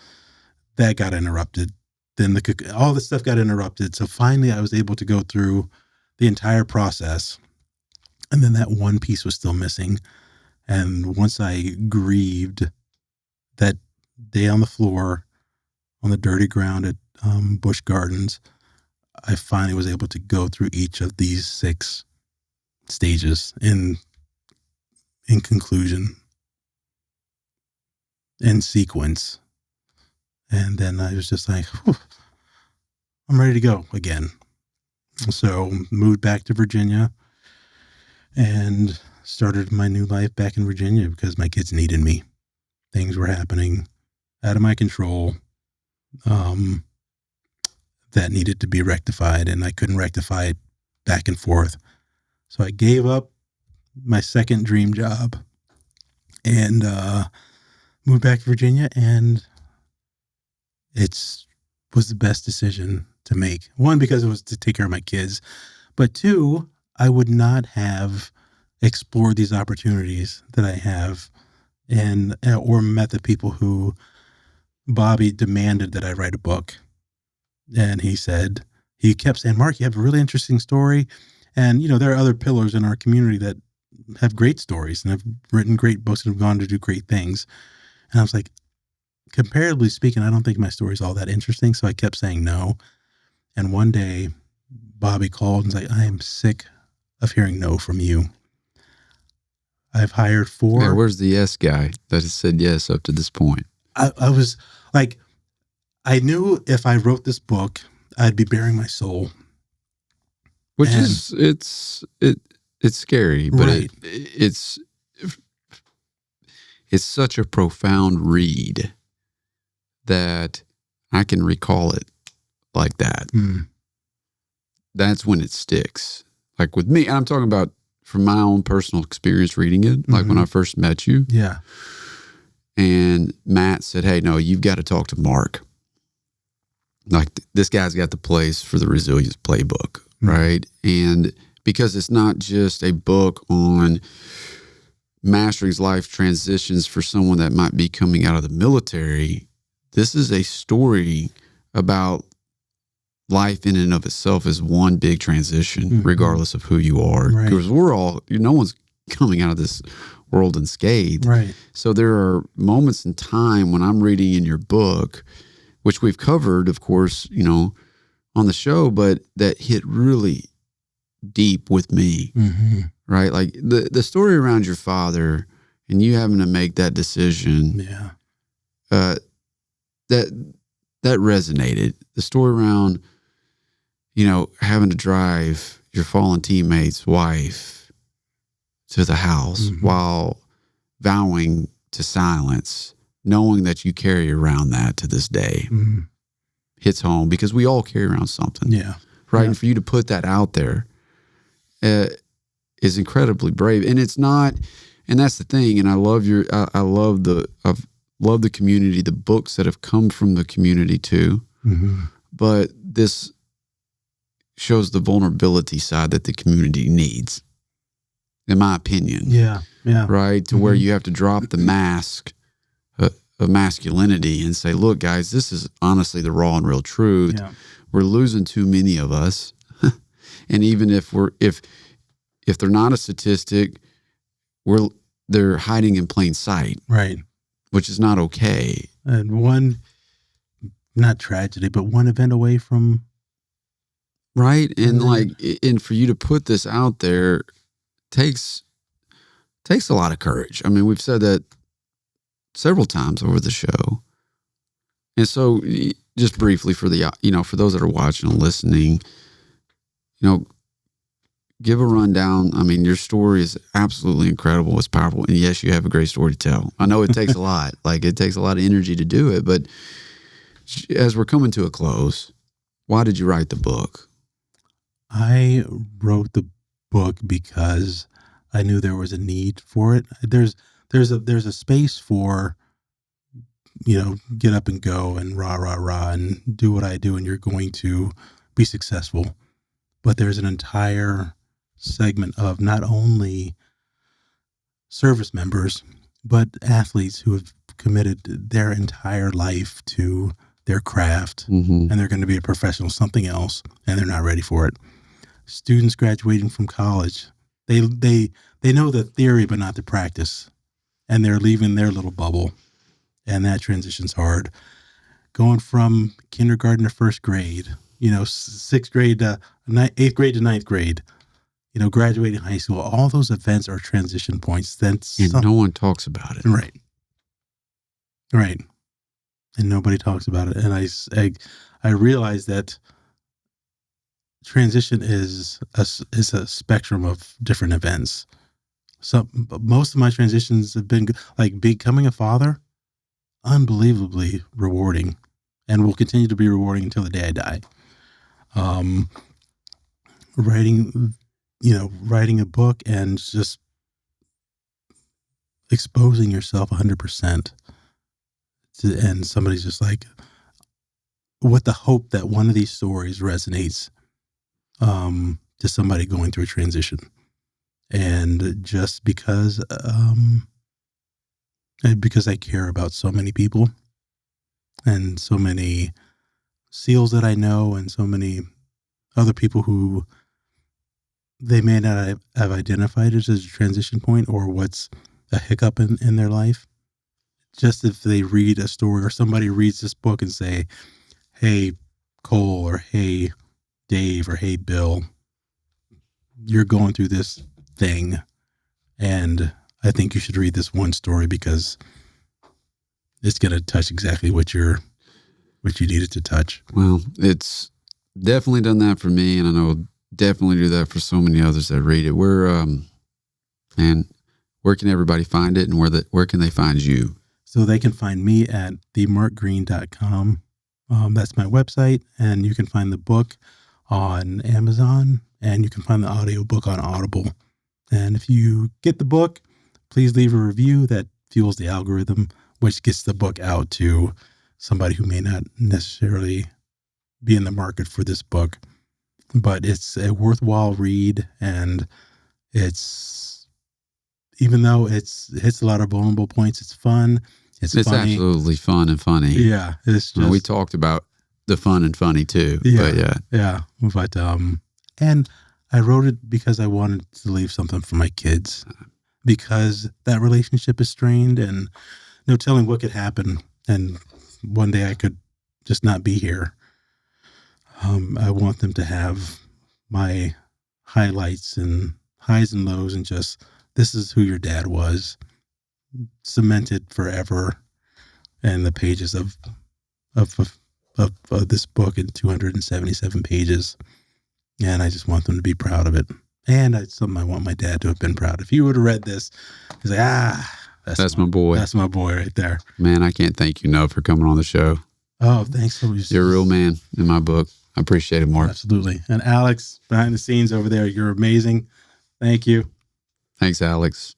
That got interrupted. Then all the stuff got interrupted. So finally I was able to go through the entire process. And then that one piece was still missing. And once I grieved that day on the floor, on the dirty ground at Busch Gardens, I finally was able to go through each of these 6 stages in conclusion, in sequence. And then I was just like, I'm ready to go again. So moved back to Virginia and started my new life back in Virginia because my kids needed me. Things were happening out of my control that needed to be rectified, and I couldn't rectify it back and forth. So I gave up my second dream job and moved back to Virginia, and it was the best decision to make. 1, because it was to take care of my kids, but 2, I would not have explored these opportunities that I have or met the people who Bobby demanded that I write a book. And he kept saying, Mark, you have a really interesting story. And, there are other pillars in our community that have great stories and have written great books and have gone to do great things. And I was like, comparatively speaking, I don't think my story is all that interesting. So I kept saying no. And one day Bobby called and was like, I am sick of hearing no from you. I've hired 4. Yeah, where's the yes guy that has said yes up to this point? I was like, I knew if I wrote this book, I'd be bearing my soul. Which it's scary, but right. It's such a profound read that I can recall it like that. That's when it sticks. Like with me, and I'm talking about from my own personal experience reading it, like when I first met you. Yeah. And Matt said, hey, no, you've got to talk to Mark. Like this guy's got the place for the resilience playbook, right? And because it's not just a book on mastering life transitions for someone that might be coming out of the military, this is a story about life in and of itself is one big transition, regardless of who you are. Because no one's coming out of this world unscathed. Right. So there are moments in time when I'm reading in your book, which we've covered, of course, on the show, but that hit really deep with me, right? Like the story around your father and you having to make that decision. Yeah. That resonated. The story around, having to drive your fallen teammate's wife to the house while vowing to silence, knowing that you carry around that to this day, hits home because we all carry around something. Yeah. Right. Yeah. And for you to put that out there is incredibly brave. And it's not, and that's the thing. And I love the community, the books that have come from the community too. But this, shows the vulnerability side that the community needs, in my opinion. Yeah. Right? To where you have to drop the mask of masculinity and say, look, guys, this is honestly the raw and real truth. Yeah. We're losing too many of us. And even if they're not a statistic, they're hiding in plain sight. Right. Which is not okay. And one, not tragedy, but one event away from. Right. And and for you to put this out there takes a lot of courage. I mean, we've said that several times over the show. And so just briefly for for those that are watching and listening, give a rundown. I mean, your story is absolutely incredible. It's powerful. And yes, you have a great story to tell. I know it takes a lot. It takes a lot of energy to do it. But as we're coming to a close, why did you write the book? I wrote the book because I knew there was a need for it. There's a space for, get up and go and rah, rah, rah and do what I do and you're going to be successful. But there's an entire segment of not only service members, but athletes who have committed their entire life to their craft and they're going to be a professional, something else, and they're not ready for it. Students graduating from college, they know the theory, but not the practice. And they're leaving their little bubble. And that transition's hard. Going from kindergarten to first grade, sixth grade to eighth grade to ninth grade, graduating high school, all those events are transition points. And no one talks about it. Right. Right. And nobody talks about it. And I realized that transition is a spectrum of different events. Most of my transitions have been like becoming a father, unbelievably rewarding, and will continue to be rewarding until the day I die. Writing a book and just exposing yourself 100%. And somebody's just like, with the hope that one of these stories resonates to somebody going through a transition. And just because I care about so many people and so many SEALs that I know and so many other people who they may not have identified as a transition point or what's a hiccup in their life. Just if they read a story or somebody reads this book and say, hey, Cole, or hey, Dave, or hey, Bill, you're going through this thing. And I think you should read this one story because it's going to touch exactly what you needed to touch. Well, it's definitely done that for me. And I know definitely do that for so many others that read it. And where can everybody find it and where can they find you? So they can find me at themarkgreene.com. That's my website, and you can find the book on Amazon, and you can find the audiobook on Audible. And if you get the book, please leave a review that fuels the algorithm, which gets the book out to somebody who may not necessarily be in the market for this book. But it's a worthwhile read, and even though it hits a lot of vulnerable points, it's fun. It's funny. Absolutely fun and funny. Yeah. It's just, we talked about the fun and funny too. Yeah. But yeah. But, and I wrote it because I wanted to leave something for my kids because that relationship is strained and no telling what could happen. And one day I could just not be here. I want them to have my highlights and highs and lows and just, this is who your dad was, cemented forever in the pages of this book in 277 pages. And I just want them to be proud of it. And it's something I want my dad to have been proud. If he would have read this, he's like, that's my boy. That's my boy right there. Man, I can't thank you enough for coming on the show. Oh, thanks so much. You're a real man in my book. I appreciate it, Mark. Absolutely. And Alex, behind the scenes over there, you're amazing. Thank you. Thanks, Alex.